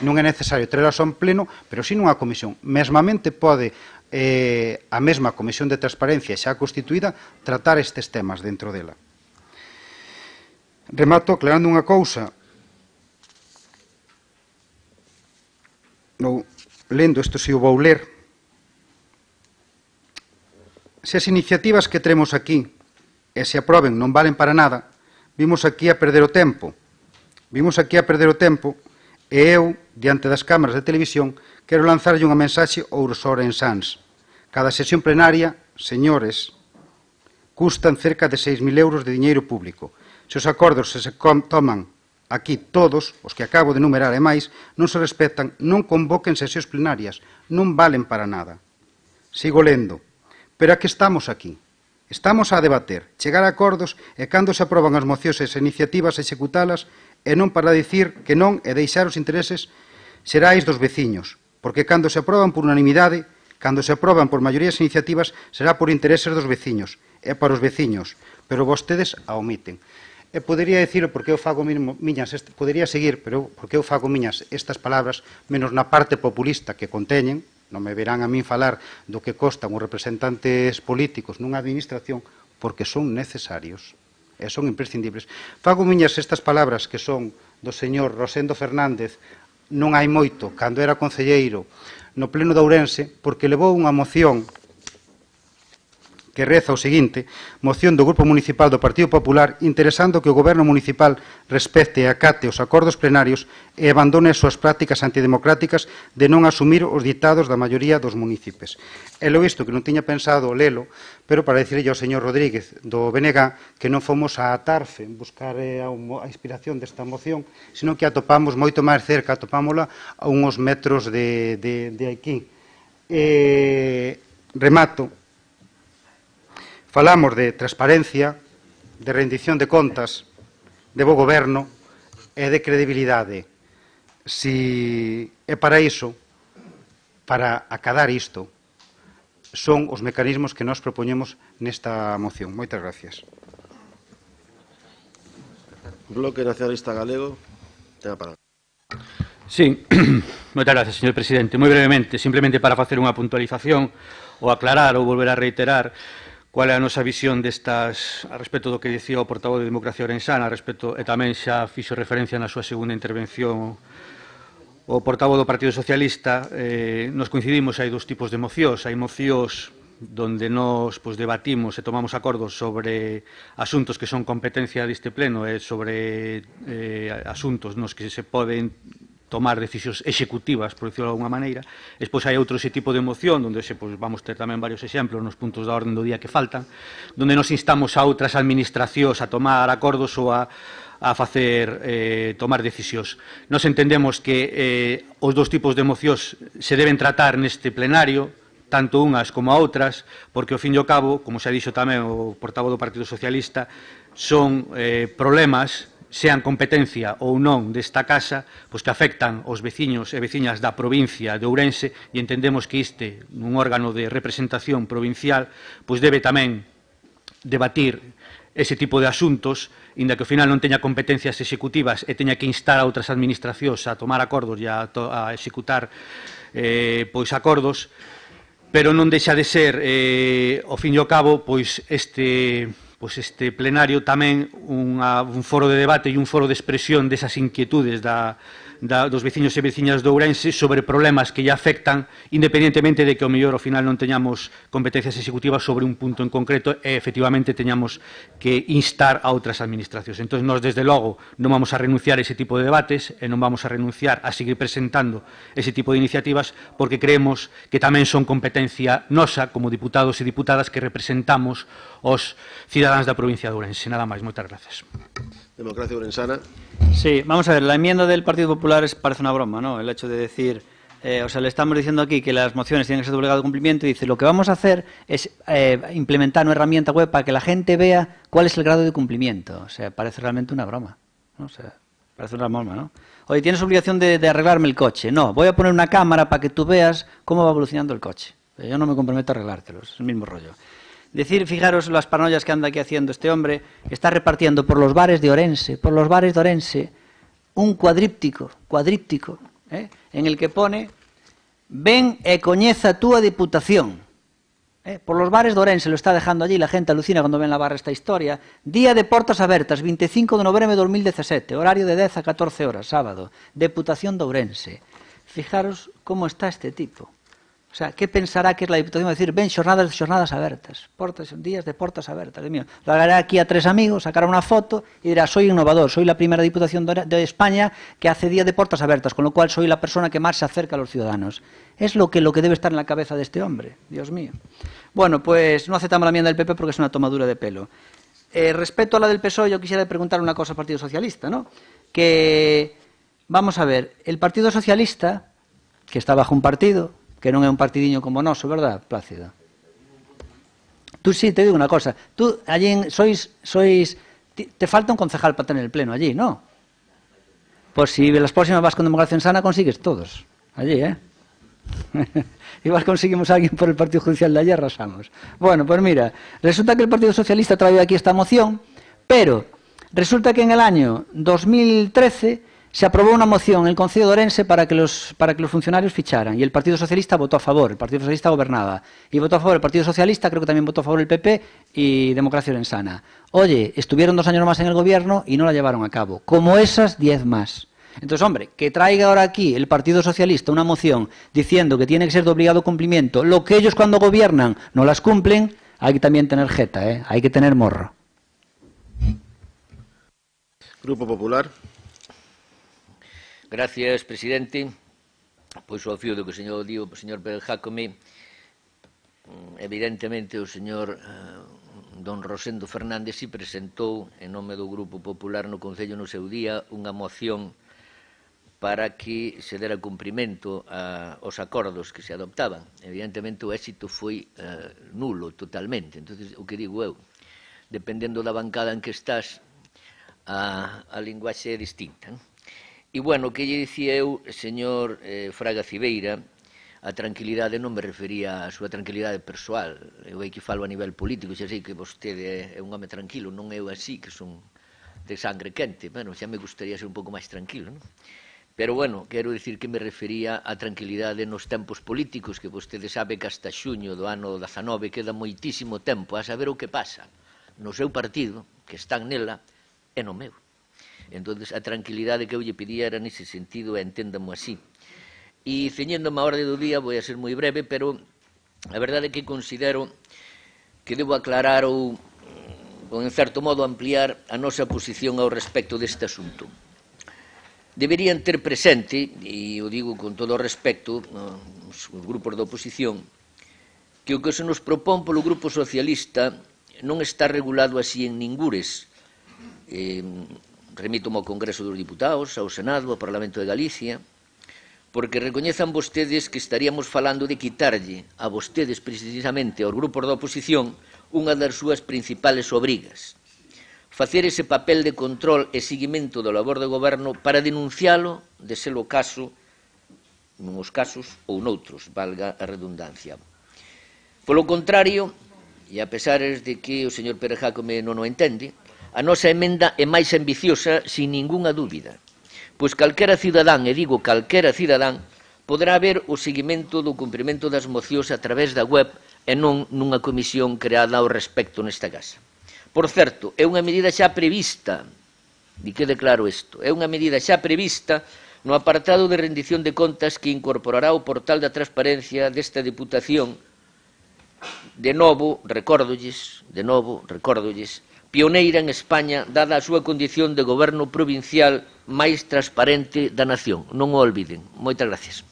non é necesario traelas ao pleno, pero si nunha comisión. Mesmamente pode a mesma Comisión de Transparencia xa constituída tratar estes temas dentro dela. Remato aclarando unha cousa. Lendo, isto si o vou ler. Se as iniciativas que temos aquí e se aproben non valen para nada, vimos aquí a perder o tempo. E eu, diante das cámaras de televisión, quero lanzarlle unha mensaxe ao Ourosor en Sans. Cada sesión plenaria, señores, custan cerca de 6.000 euros de diñeiro público. Se os acordos se toman aquí todos, os que acabo de enumerar e máis, non se respetan, non convoquen sesións plenarias, non valen para nada. Sigo lendo. Pero a que estamos aquí? Estamos a debater, chegar a acordos e cando se aproban as mocións e as iniciativas executalas e non para dicir que non e deixar os intereses xerais dos veciños, porque cando se aproban por unanimidade, cando se aproban por maiorías iniciativas, será por intereses dos veciños e para os veciños, pero vostedes a omiten. E podería dicirlo porque eu fago miñas, podería seguir, pero porque eu fago miñas estas palabras, menos na parte populista que conteñen, non me verán a min falar do que costan os representantes políticos nunha administración, porque son necesarios e son imprescindibles. Fago miñas estas palabras que son do señor Rosendo Fernández non hai moito, cando era concelleiro no pleno de Ourense, porque levou unha moción que reza o seguinte: moción do Grupo Municipal do Partido Popular interesando que o Goberno Municipal respecte e acate os acordos plenarios e abandone as súas prácticas antidemocráticas de non asumir os ditados da maioría dos munícipes. E lo isto que non tiña pensado lelo, pero para dicirle ao señor Rodríguez do BNG que non fomos a Tarfe buscar a inspiración desta moción, sino que atopamos moito máis cerca, atopámola a uns metros de aquí. Remato. Falamos de transparencia, de rendición de contas, de bo goberno e de credibilidade. E para iso, para acadar isto, son os mecanismos que nós propoñemos nesta moción. Moitas gracias. Bloque Nacionalista Galego, ten a palabra. Sí, moitas gracias, señor presidente. Moi brevemente, simplemente para facer unha puntualización ou aclarar ou volver a reiterar cual é a nosa visión destas a respecto do que dicía o portavoz de Democracia Orensana, respecto, e tamén xa fixo referencia na súa segunda intervención o portavoz do Partido Socialista. Nos coincidimos, hai dous tipos de mocións. Hai mocións donde nos debatimos e tomamos acordos sobre asuntos que son competencia deste pleno e sobre asuntos nos que se poden tomar decisións executivas, por decirlo de alguna maneira. Despois hai outro tipo de moción, onde vamos ter tamén varios exemplos nos puntos da orden do día que faltan, donde nos instamos a outras administracións a tomar acordos ou a facer tomar decisións. Nos entendemos que os dous tipos de mocións se deben tratar neste plenario, tanto unhas como a outras, porque, ao fin e ao cabo, como xa dixo tamén o portavoz do Partido Socialista, son problemas, sean competencia ou non desta casa, pois que afectan aos veciños e veciñas da provincia de Ourense, e entendemos que este, nun órgano de representación provincial, pois debe tamén debatir ese tipo de asuntos, inda que ao final non teña competencias executivas e teña que instar a outras administracións a tomar acordos e a executar acordos, pero non deixa de ser, ao fin e ao cabo, este plenario tamén un foro de debate e un foro de expresión desas inquietudes dos veciños e veciñas de Ourense sobre problemas que lle afectan, independentemente de que ao mellor ao final non teñamos competencias executivas sobre un punto en concreto e efectivamente teñamos que instar a outras administracións. Entón, nós desde logo non vamos a renunciar a ese tipo de debates e non vamos a renunciar a seguir presentando ese tipo de iniciativas, porque creemos que tamén son competencia nosa como diputados e diputadas que representamos os cidadáns da provincia de Ourense. Nada máis, moitas gracias. Democracia Orensana. Sí, vamos a ver, la enmienda del Partido Popular parece una broma, ¿no? El hecho de decir, o sea, le estamos diciendo aquí que las mociones tienen que ser de obligado cumplimiento y dice, lo que vamos a hacer es implementar una herramienta web para que la gente vea cuál es el grado de cumplimiento. O sea, parece realmente una broma, ¿no? O sea, parece una broma, ¿no? Oye, tienes obligación de arreglarme el coche. No, voy a poner una cámara para que tú veas cómo va evolucionando el coche. Pero yo no me comprometo a arreglártelo, es el mismo rollo. Decir, fijaros las paranoias que anda aquí haciendo este hombre, está repartiendo por los bares de Orense, un cuadríptico, en el que pone, ven e coñeza túa Diputación. Por los bares de Orense lo está dejando allí, la gente alucina cuando ven la barra esta historia. Día de portas abertas, 25 de noviembre de 2017, horario de 10 a 14 horas, sábado, Deputación de Ourense. Fijaros cómo está este tipo. O sea, ¿qué pensará que es la Diputación? Va a decir, ven, xornadas abertas, días de portas abertas. Dios mío. Lo hará aquí a 3 amigos, sacará una foto y dirá, soy innovador, soy la primera Diputación de España que hace día de portas abiertas, con lo cual soy la persona que más se acerca a los ciudadanos. Es lo que debe estar en la cabeza de este hombre, Dios mío. Bueno, pues no aceptamos la enmienda del PP porque es una tomadura de pelo. Respecto a la del PSOE, yo quisiera preguntar una cosa al Partido Socialista, ¿no? Que, vamos a ver, el Partido Socialista, que está bajo un partido, que non é un partidiño como noso, verdad, Plácido? Tú sí, te digo una cosa, tú allí te falta un concejal para tener el pleno allí, ¿no? Pues si las próximas vas con Democracia Orensana consigues todos, allí, Igual conseguimos a alguien por el Partido Judicial de allí, arrasamos. Bueno, pues mira, resulta que el Partido Socialista trae aquí esta moción, pero resulta que en el año 2013 se aprobó una moción en el Concello de Ourense para que los funcionarios ficharan y el Partido Socialista votó a favor, el Partido Socialista gobernaba y votó a favor el Partido Socialista, creo que también votó a favor el PP y Democracia Orensana. Oye, estuvieron 2 años más en el gobierno y no la llevaron a cabo, como esas 10 más. Entonces, hombre, que traiga ahora aquí el Partido Socialista una moción diciendo que tiene que ser de obligado cumplimiento, lo que ellos cuando gobiernan no las cumplen, hay que también tener jeta, hay que tener morro. Grupo Popular. Gracias, presidente. Pois ao fío do que o señor Pérez Jácome, evidentemente o señor don Rosendo Fernández si presentou en nome do Grupo Popular no Concello no seu día unha moción para que se dera cumprimento aos acordos que se adoptaban. Evidentemente o éxito foi nulo totalmente. Entonces, o que digo eu, dependendo da bancada en que estás, a linguaxe é distinta, non? E, bueno, o que lle dicía eu, señor Fraga Cibeira, a tranquilidade non me refería á súa tranquilidade persoal. Eu aí que falo a nivel político, xa sei que vostede é un home tranquilo, non eu así, que son de sangre quente. Bueno, xa me gustaría ser un pouco máis tranquilo, non? Pero, bueno, quero dicir que me refería á tranquilidade nos tempos políticos, que vostede sabe que hasta xuño do ano 19 queda moitísimo tempo a saber o que pasa no seu partido, que están nela, e no meu. Entón, a tranquilidade que eu lle pedía era nese sentido, e enténdamo así. E, ceñéndome a orde do día, vou a ser moi breve, pero a verdade é que considero que debo aclarar ou en certo modo, ampliar a nosa posición ao respecto deste asunto. Deberían ter presente, e o digo con todo o respecto, os grupos da oposición, que o que se nos propón polo Grupo Socialista non está regulado así en ningures. Remito ao Congreso dos Diputados, ao Senado, ao Parlamento de Galicia, porque recoñezan vostedes que estaríamos falando de quitarlle a vostedes, precisamente, aos grupos da oposición, unha das súas principales obrigas. Facer ese papel de control e seguimento do labor de goberno para denuncialo, de ser o caso, nuns casos ou noutros, valga a redundancia. Polo contrario, e a pesar de que o señor Pérez Jácome non o entende, a nosa emenda é máis ambiciosa, sin ningunha dúbida, pois calquera cidadán, e digo calquera cidadán, poderá ver o seguimento do cumprimento das mocións a través da web e non nunha comisión creada ao respecto nesta casa. Por certo, é unha medida xa prevista, e quede claro isto, é unha medida xa prevista no apartado de rendición de contas que incorporará o portal da transparencia desta Deputación, de novo, recórdolles, pioneira en España, dada a súa condición de goberno provincial máis transparente da nación. Non o olviden. Moitas gracias.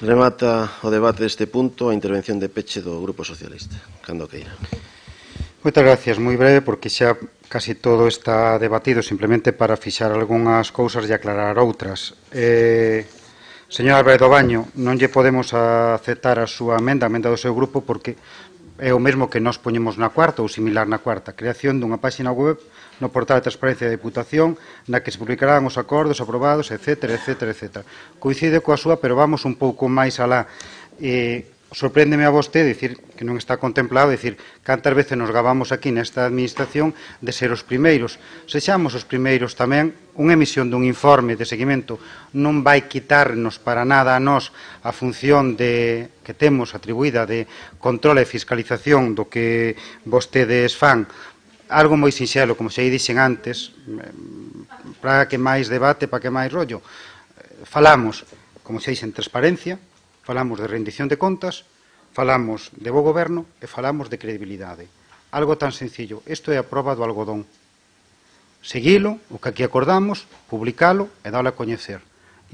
Remata o debate deste punto a intervención de peche do Grupo Socialista. Cando queira. Moitas gracias, moi breve, porque xa casi todo está debatido, simplemente para fixar algunhas cousas e aclarar outras. Señor Alberto Baño, non lle podemos aceptar a súa emenda, a emenda do seu grupo, porque é o mesmo que nós poñemos na cuarta ou similar na cuarta, creación dunha páxina web no portal de transparencia da Deputación na que se publicarán os acordos aprobados, etc. Coincide coa súa, pero vamos un pouco máis alá. Sorpréndeme a vostede dicir que non está contemplado, dicir cantas veces nos gabamos aquí nesta administración de ser os primeiros. Sexamos os primeiros tamén. Unha emisión dun informe de seguimento non vai quitarnos para nada a nós a función que temos atribuída de control e fiscalización do que vostedes fan. Algo moi sinxelo, como xa dixen antes, para que máis debate, para que máis rollo. Falamos, como xa dixen, transparencia, falamos de rendición de contas, falamos de bo goberno e falamos de credibilidade. Algo tan sencillo. Isto é a proba do algodón. Seguilo, o que aquí acordamos, publicalo e dalo a coñecer.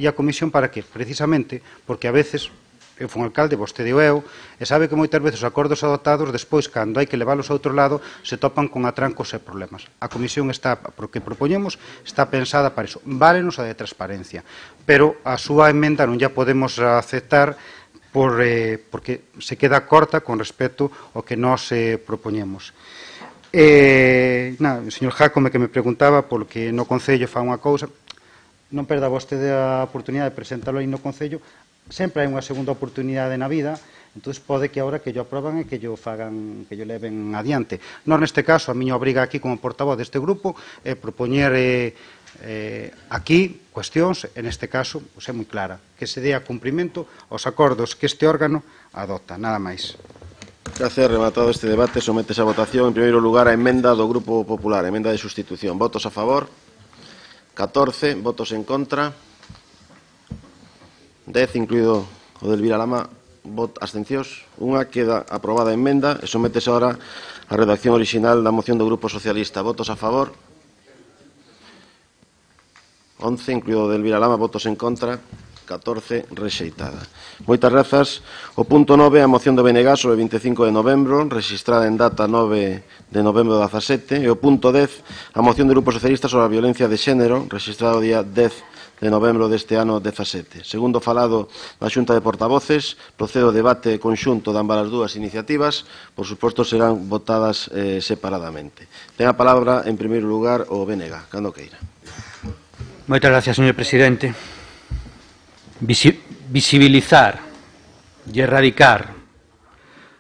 E a comisión para qué? Precisamente porque a veces, eu fui un alcalde, vostede o eu, e sabe que moitas veces os acordos adoptados, despois, cando hai que leválos a outro lado, se topan con atrancos e problemas. A comisión está, porque propoñemos, está pensada para iso. Válenos a de transparencia. Pero a súa emenda non ya podemos aceptar porque se queda corta con respecto ao que nós propoñemos. O señor Jácome que me preguntaba porque no Concello fa unha cousa, non perda vostede a oportunidade de presentarlo aí no Concello, sempre hai unha segunda oportunidade na vida, entón pode que agora que yo aproban e que yo fagan, que yo leven adiante. Nós neste caso, a miña obriga aquí como portavoz deste grupo é propoñer aquí cuestións, en este caso, é moi clara, que se dé a cumprimento aos acordos que este órgano adopta, nada máis. Gracias. Rematado este debate, sometes a votación, en primeiro lugar, a emenda do Grupo Popular, emenda de sustitución. Votos a favor? 14. Votos en contra? 10, incluído o del Viralama. Abstencións? Unha. Queda aprobada a emenda e sometes agora a redacción orixinal da moción do Grupo Socialista. Votos a favor? 11, incluído o del Viralama. Votos en contra? 14, rexeitada. Moitas grazas. O punto 9, a moción do BNG sobre 25 de novembro, registrada en data 9 de novembro de 17, e o punto 10, a moción do Grupo Socialista sobre a violencia de xénero, registrado o día 10 de novembro deste ano 17. Segundo falado na Xunta de Portavoces, procedo ao debate conxunto de ambas as dúas iniciativas, por suposto serán votadas separadamente. Ten a palabra, en primeiro lugar, o BNG. Cando queira. Moitas gracias, señor presidente. Visibilizar e erradicar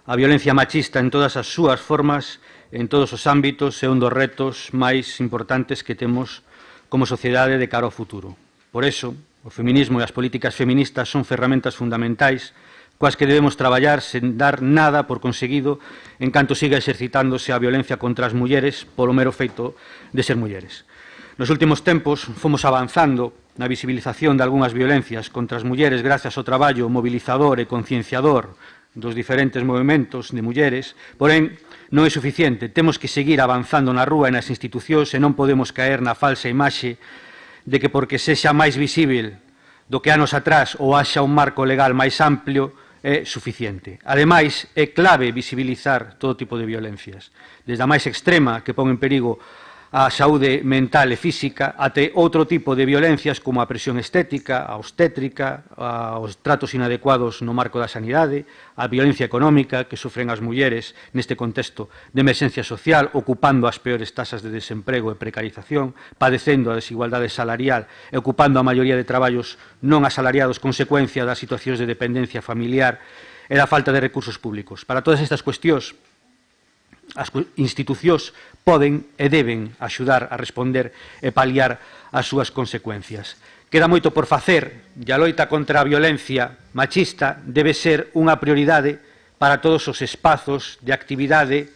a violencia machista en todas as súas formas en todos os ámbitos é un dos retos máis importantes que temos como sociedade de cara ao futuro. Por eso, o feminismo e as políticas feministas son ferramentas fundamentais coas que debemos traballar sen dar nada por conseguido en canto siga exercitándose a violencia contra as mulleres polo mero feito de ser mulleres. Nos últimos tempos fomos avanzando na visibilización de algunhas violencias contra as mulleres gracias ao traballo mobilizador e concienciador dos diferentes movimentos de mulleres, porén non é suficiente. Temos que seguir avanzando na rúa e nas institucións e non podemos caer na falsa imaxe de que porque sexa máis visível do que anos atrás ou haxa un marco legal máis amplio é suficiente. Ademais, é clave visibilizar todo tipo de violencias, desde a máis extrema que pon en perigo a saúde mental e física até outro tipo de violencias como a presión estética, a obstétrica, os tratos inadecuados no marco da sanidade, a violencia económica que sufren as mulleres neste contexto de emerxencia social, ocupando as peores tasas de desemprego e precarización, padecendo a desigualdade salarial e ocupando a maioría de traballos non asalariados consecuencia das situacións de dependencia familiar e da falta de recursos públicos. Para todas estas cuestións, as institucións poden e deben axudar a responder e paliar as súas consecuencias. Queda moito por facer e a loita contra a violencia machista debe ser unha prioridade para todos os espazos de actividade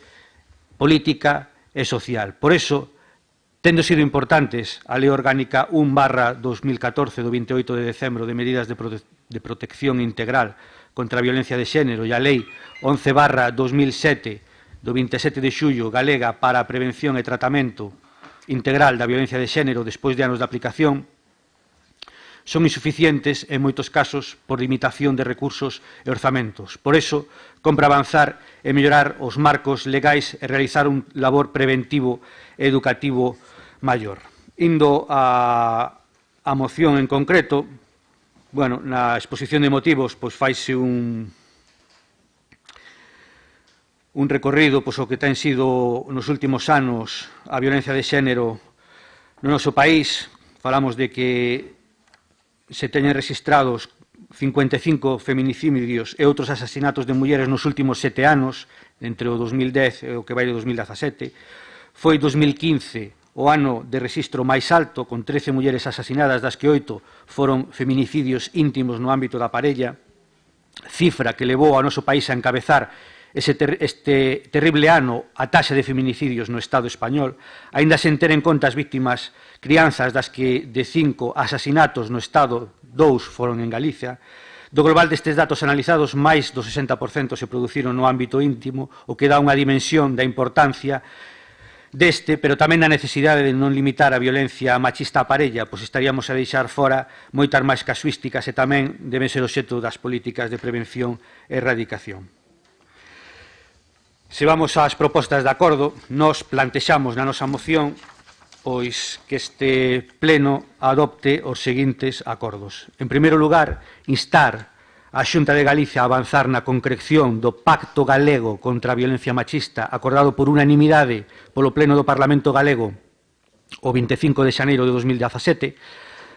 política e social. Por iso, tendo sido importantes a Lei Orgánica 1/2014 do 28 de decembro de medidas de protección integral contra a violencia de xénero e a Lei 11/2007 do 27 de xullo galega para a prevención e tratamento integral da violencia de xénero despois de anos de aplicación, son insuficientes en moitos casos por limitación de recursos e orzamentos. Por iso, compra avanzar e mellorar os marcos legais e realizar un labor preventivo e educativo maior. Indo a moción en concreto, bueno, na exposición de motivos, pois faise un recorrido pois o que ten sido nos últimos anos a violencia de xénero no noso país. Falamos de que se teñen registrados 55 feminicidios e outros asasinatos de mulleres nos últimos 7 anos, entre o 2010 e o que vai de 2017. Foi 2015 o ano de registro máis alto, con 13 mulleres asasinadas, das que 8 foron feminicidios íntimos no ámbito da parella, cifra que levou ao noso país a encabezar este terrible ano a taxa de feminicidios no Estado español, aínda sen ter en conta as víctimas crianzas, das que de 5 asasinatos no Estado 2 foron en Galicia. Do global destes datos analizados, máis do 60% se produciron no ámbito íntimo, o que dá unha dimensión da importancia deste, pero tamén da necesidade de non limitar a violencia machista a parella, pois estaríamos a deixar fora moitas máis casuísticas e tamén deben ser obxecto das políticas de prevención e erradicación. Se vamos ás propostas de acordo, nos plantexamos na nosa moción pois que este pleno adopte os seguintes acordos. En primeiro lugar, instar a Xunta de Galicia a avanzar na concreción do Pacto Galego contra a Violencia Machista acordado por unanimidade polo Pleno do Parlamento Galego o 25 de xaneiro de 2017,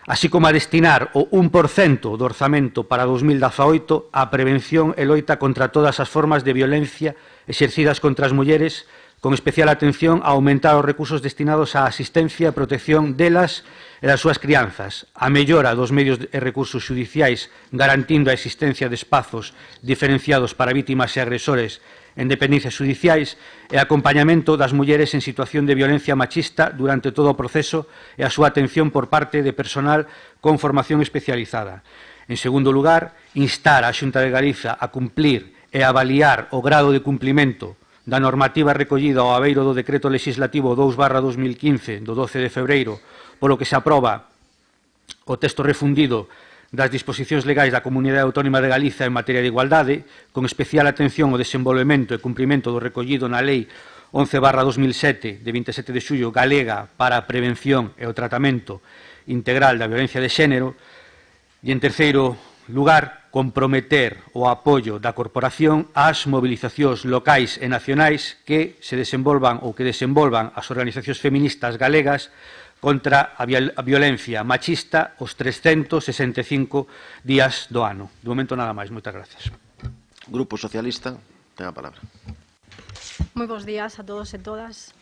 así como a destinar o 1% do orzamento para 2018 á prevención e loita contra todas as formas de violencia exercidas contra as mulleres, con especial atención a aumentar os recursos destinados á asistencia e protección delas e das súas crianzas, a mellora dos medios e recursos xudiciais, garantindo a existencia de espazos diferenciados para vítimas e agresores en dependencias xudiciais e acompañamento das mulleres en situación de violencia machista durante todo o proceso e a súa atención por parte de personal con formación especializada. En segundo lugar, instar a Xunta de Galicia a cumplir e avaliar o grado de cumplimento da normativa recollida ao abeiro do Decreto Legislativo 2/2015 do 12 de febreiro, polo que se aproba o texto refundido das disposicións legais da Comunidade Autónoma de Galicia en materia de igualdade, con especial atención ao desenvolvemento e cumprimento do recollido na Lei 11/2007 de 27 de xullo galega para a prevención e o tratamento integral da violencia de xénero. E, en terceiro lugar, comprometer o apoio da corporación ás mobilizacións locais e nacionais que se desenvolvan ou que desenvolvan as organizacións feministas galegas contra a violencia machista os 365 días do ano. De momento nada máis. Moitas gracias. Grupo Socialista, ten a palabra. Moi bons días a todos e todas.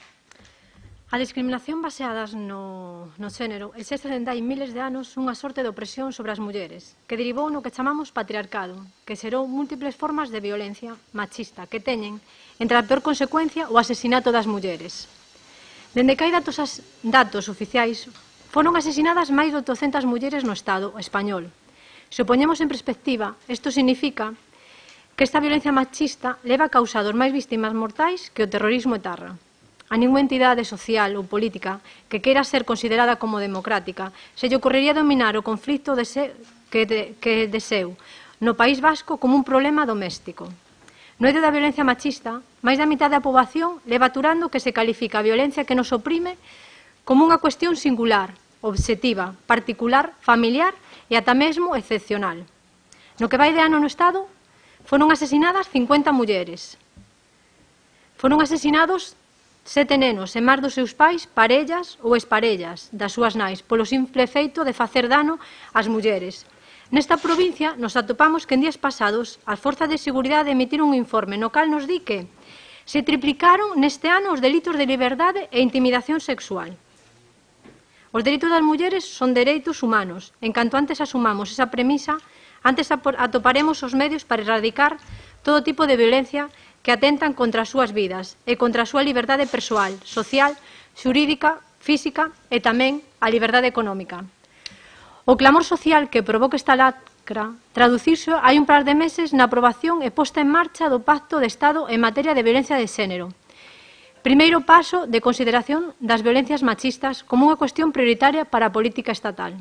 A discriminación baseada no xénero exerce dende hai miles de anos unha sorte de opresión sobre as mulleres, que derivou no que chamamos patriarcado, que xerou múltiples formas de violencia machista que teñen, entre a peor consecuencia, o asesinato das mulleres. Dende que hai datos oficiais, foron asesinadas máis de 800 mulleres no Estado español. Se o poñemos en perspectiva, isto significa que esta violencia machista leva a causar máis víctimas mortais que o terrorismo etarra. A ninguna entidade social ou política que queira ser considerada como democrática se lle ocorrería dominar o conflito que deseu no País Vasco como un problema doméstico. No eido da violencia machista, máis da mitad da poboación leva aturando que se califica a violencia que nos oprime como unha cuestión singular, obxectiva, particular, familiar e ata mesmo excepcional. No que vai de ano no Estado, foron asesinadas 50 mulleres. Foron asesinados 7 nenos e máis dos seus pais, parellas ou exparellas das súas nais, polo simple feito de facer dano ás mulleres. Nesta provincia nos atopamos que en días pasados as forzas de seguridade emitiron un informe no cal nos di que se triplicaron neste ano os delitos de liberdade e intimidación sexual. Os delitos das mulleres son dereitos humanos. En canto antes asumamos esa premisa, antes atoparemos os medios para erradicar todo tipo de violencia que atentan contra as súas vidas e contra a súa liberdade persoal, social, xurídica, física e tamén a liberdade económica. O clamor social que provoca esta lacra traducirse hai un par de meses na aprobación e posta en marcha do Pacto de Estado en materia de violencia de xénero. Primeiro paso de consideración das violencias machistas como unha cuestión prioritaria para a política estatal.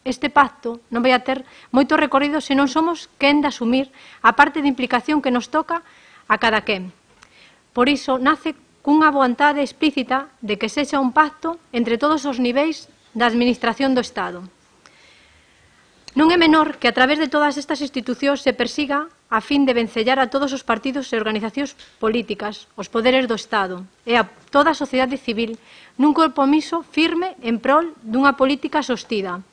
Este pacto non vai a ter moito recorrido se non somos quen de asumir a parte de implicación que nos toca a cada quen. Por iso, nace cunha vontade explícita de que sexa un pacto entre todos os niveis da administración do Estado. Non é menor que a través de todas estas institucións se persiga a fin de vencellar a todos os partidos e organizacións políticas, os poderes do Estado e a toda a sociedade civil nun compromiso firme en prol dunha política sostida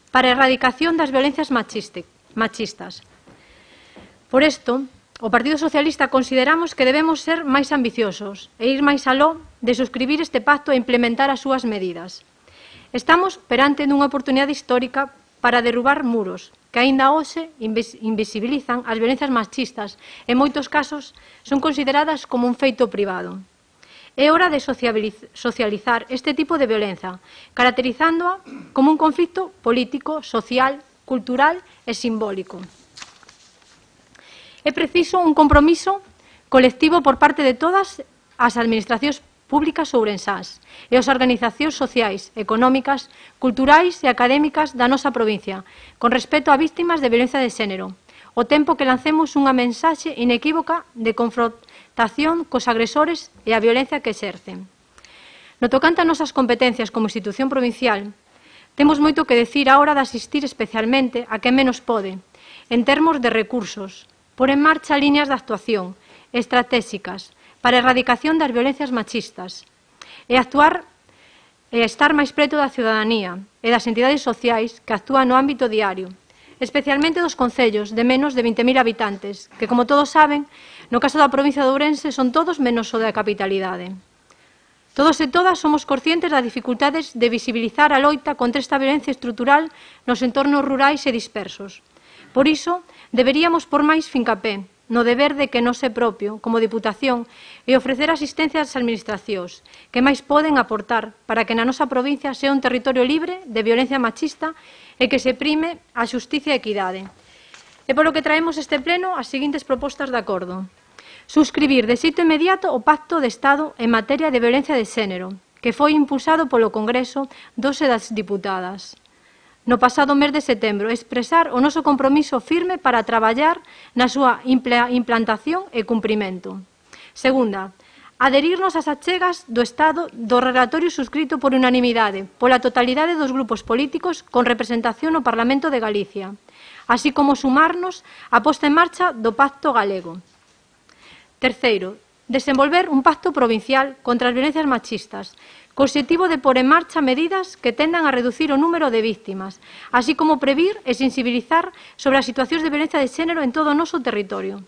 para a erradicación das violencias machistas. Por isto, o Partido Socialista consideramos que debemos ser máis ambiciosos e ir máis aló de suscribir este pacto e implementar as súas medidas. Estamos perante dunha oportunidade histórica para derrubar muros que aínda hoxe invisibilizan as violencias machistas e en moitos casos son consideradas como un feito privado. É hora de socializar este tipo de violencia, caracterizándoa como un conflito político, social, cultural e simbólico. É preciso un compromiso colectivo por parte de todas as administracións públicas ourensás e as organizacións sociais, económicas, culturais e académicas da nosa provincia, con respecto a vítimas de violencia de xénero, o tempo que lancemos unha mensaxe inequívoca de confrontación cos agresores e a violencia que exercen. No tocante a nosas competencias como institución provincial, temos moito que decir á hora de asistir especialmente a quen menos pode, en termos de recursos, por en marcha líneas de actuación estratégicas para a erradicación das violencias machistas e actuar e estar máis preto da ciudadanía e das entidades sociais que actúan no ámbito diario, especialmente dos concellos de menos de 20.000 habitantes, que, como todos saben, no caso da provincia de Ourense son todos menos o da capitalidade. Todos e todas somos conscientes das dificultades de visibilizar a loita contra esta violencia estrutural nos entornos rurais e dispersos. Por iso, deberíamos por máis fincapé no deber de que nos é propio, como Diputación, e ofrecer asistencia ás administracións que máis poden aportar para que na nosa provincia sea un territorio libre de violencia machista e que se prime a xustiza e equidade. É polo que traemos este pleno as seguintes propostas de acordo. Suscribir de xeito inmediato o Pacto de Estado en materia de violencia de xénero, que foi impulsado polo Congreso das Diputadas no pasado mes de setembro, expresar o noso compromiso firme para traballar na súa implantación e cumprimento. Segunda, adherirnos ás achegas do Estado do relatorio suscrito por unanimidade pola totalidade dos grupos políticos con representación no Parlamento de Galicia, así como sumarnos á posta en marcha do Pacto Galego. Terceiro, desenvolver un pacto provincial contra as violencias machistas, co obxectivo de pôr en marcha medidas que tendan a reducir o número de víctimas, así como previr e sensibilizar sobre as situacións de violencia de xénero en todo o noso territorio.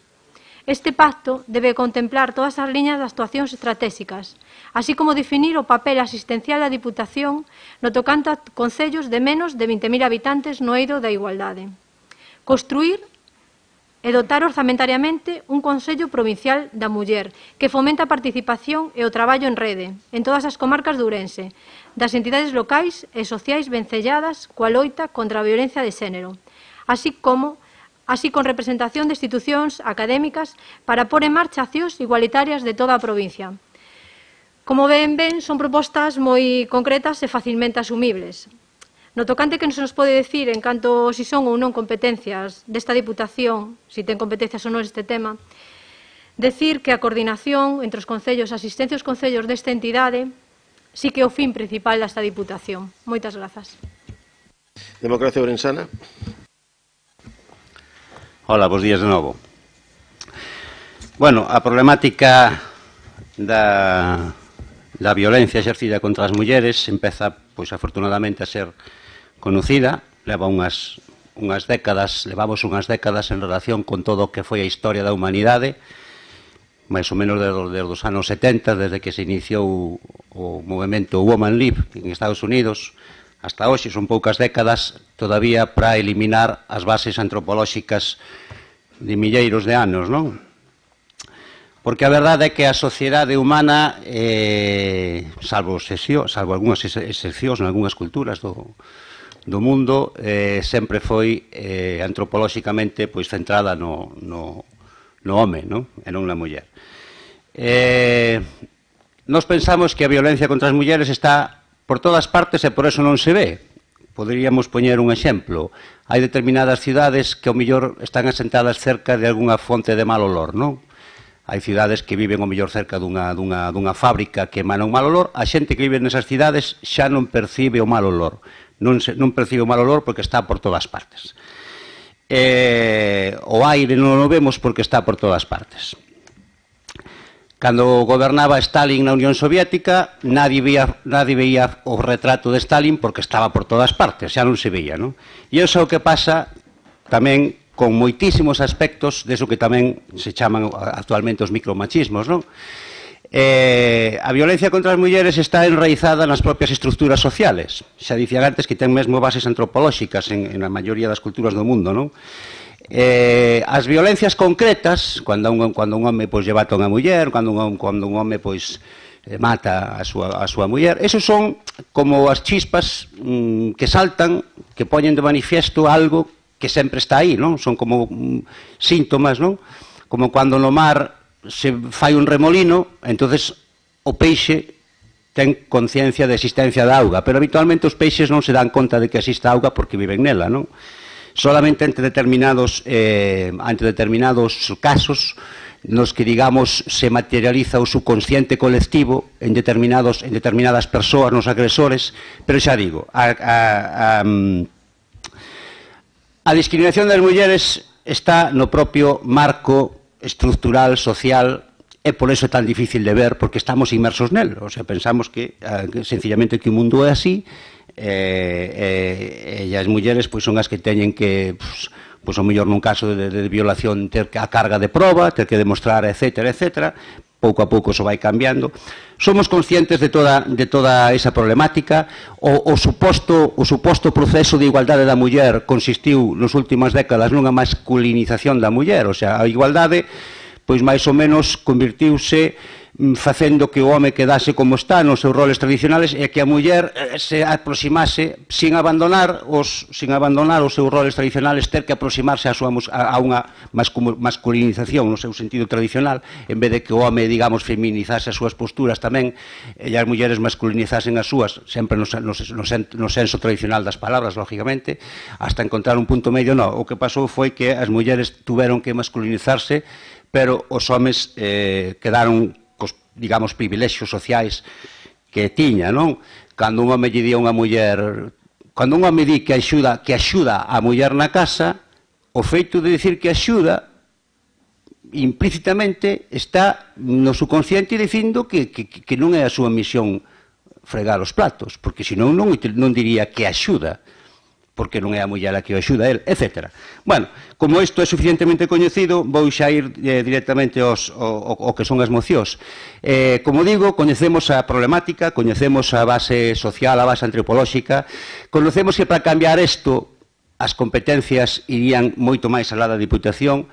Este pacto debe contemplar todas as liñas de actuacións estratégicas, así como definir o papel asistencial da Diputación no tocante a concellos de menos de 20.000 habitantes no eido da igualdade. Construír e dotar orzamentariamente un Consello Provincial da Muller que fomenta a participación e o traballo en rede en todas as comarcas de Ourense, das entidades locais e sociais vencelladas coa loita contra a violencia de xénero, así con representación de institucións académicas para pôr en marcha accións igualitarias de toda a provincia. Como ben, son propostas moi concretas e facilmente asumibles. No tocante que non se nos pode decir en canto si son ou non competencias desta Diputación, si ten competencias ou non este tema, decir que a coordinación entre os concellos, a asistencia aos concellos desta entidade, sí que é o fin principal desta Diputación. Moitas grazas. Democracia Ourensana. Hola, bos días de novo. Bueno, a problemática da violencia exercida contra as mulleres empeza, pois, afortunadamente, a ser conocida. Levamos unhas décadas en relación con todo o que foi a historia da humanidade, máis ou menos desde os anos 70, desde que se iniciou o movimento Woman Lib en Estados Unidos, hasta hoxe. Son poucas décadas todavía para eliminar as bases antropolóxicas de milleiros de anos, non? Porque a verdade é que a sociedade humana, salvo algunhas excepcións en algunhas culturas do mundo, sempre foi antropolóxicamente centrada no home, e non na muller. Nós pensamos que a violencia contra as mulleres está por todas partes e por eso non se ve. Poderíamos poñer un exemplo. Hai determinadas cidades que ao mellor están asentadas cerca de algunha fonte de mal olor, non? Hai cidades que viven ao mellor cerca dunha fábrica que emana un mal olor. A xente que vive nesas cidades xa non percibe o mal olor. Non percibe o mal olor porque está por todas partes. O aire non o vemos porque está por todas partes. Cando gobernaba Stalin na Unión Soviética, nadie veía o retrato de Stalin porque estaba por todas partes, xa non se veía, non? E iso é o que pasa tamén con moitísimos aspectos deso que tamén se chaman actualmente os micromachismos, non? A violencia contra as mulleres está enraizada nas propias estructuras sociales. Xa dicía antes que ten mesmo bases antropolóxicas en a maioría das culturas do mundo, non? As violencias concretas, cando un home lle bate a unha muller, cando un home mata a súa muller, esos son como as chispas que saltan, que poñen de manifiesto algo que sempre está aí, non? Son como síntomas, non? Como cando no mar se fai un remolino, entonces o peixe ten conciencia de existencia da auga, pero habitualmente os peixes non se dan conta de que existe auga porque viven nela, non? Solamente ante determinados casos nos que, digamos, se materializa o subconsciente colectivo en determinadas persoas, nos agresores, pero xa digo, a discriminación das mulleres está no propio marco estructural, social, e por eso é tan difícil de ver, porque estamos inmersos nel. O sea, pensamos que sencillamente que o mundo é así, e as mulleres son as que teñen que, ao mellor nun caso de violación, ter a carga de proba, ter que demostrar, etcétera, etcétera. Pouco a pouco iso vai cambiando. Somos conscientes de toda esa problemática. O suposto proceso de igualdade da muller consistiu nas últimas décadas nunha masculinización da muller. O sea, a igualdade, pois máis ou menos convirtiuse facendo que o home quedase como está nos seus roles tradicionales e que a muller se aproximase sin abandonar os seus roles tradicionales, ter que aproximarse a unha masculinización no seu sentido tradicional, en vez de que o home, digamos, feminizase as súas posturas tamén e as mulleres masculinizasen as súas, sempre no senso tradicional das palabras, lógicamente, hasta encontrar un punto medio. No, o que pasou foi que as mulleres tuveron que masculinizarse, pero os homes quedaron digamos, privilexios sociais que tiña, non? Cando un home lle di a unha muller, cando un home di que axuda a muller na casa, o feito de dicir que axuda implícitamente está no subconsciente dicindo que non é a súa misión fregar os platos, porque senón non diría que axuda, porque non é a muller a que o axuda a él, etc. Bueno, como isto é suficientemente coñecido, vou xa ir directamente ao que son as mocións. Como digo, coñecemos a problemática, coñecemos a base social, a base antropolóxica, conocemos que para cambiar isto as competencias irían moito máis alá da Diputación,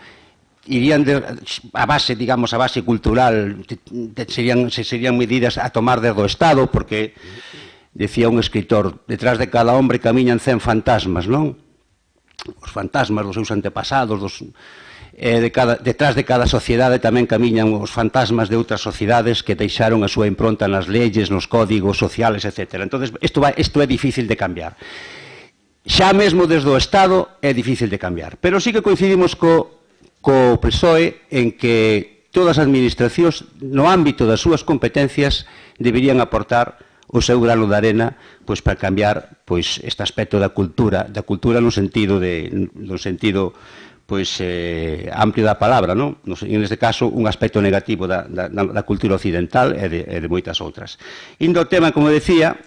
irían a base, digamos, a base cultural, serían medidas a tomar desde o Estado, porque decía un escritor, detrás de cada hombre camiñan 100 fantasmas, non? Os fantasmas dos seus antepasados, detrás de cada sociedade tamén camiñan os fantasmas de outras sociedades que deixaron a súa impronta nas leyes, nos códigos sociales, etc. Entón, isto é difícil de cambiar. Xa mesmo desde o Estado é difícil de cambiar. Pero sí que coincidimos co PSOE en que todas as administracións, no ámbito das súas competencias, deberían aportar o seu grano de arena para cambiar este aspecto da cultura no sentido amplio da palabra, non? En este caso, un aspecto negativo da cultura occidental e de moitas outras. Indo ao tema, como decía,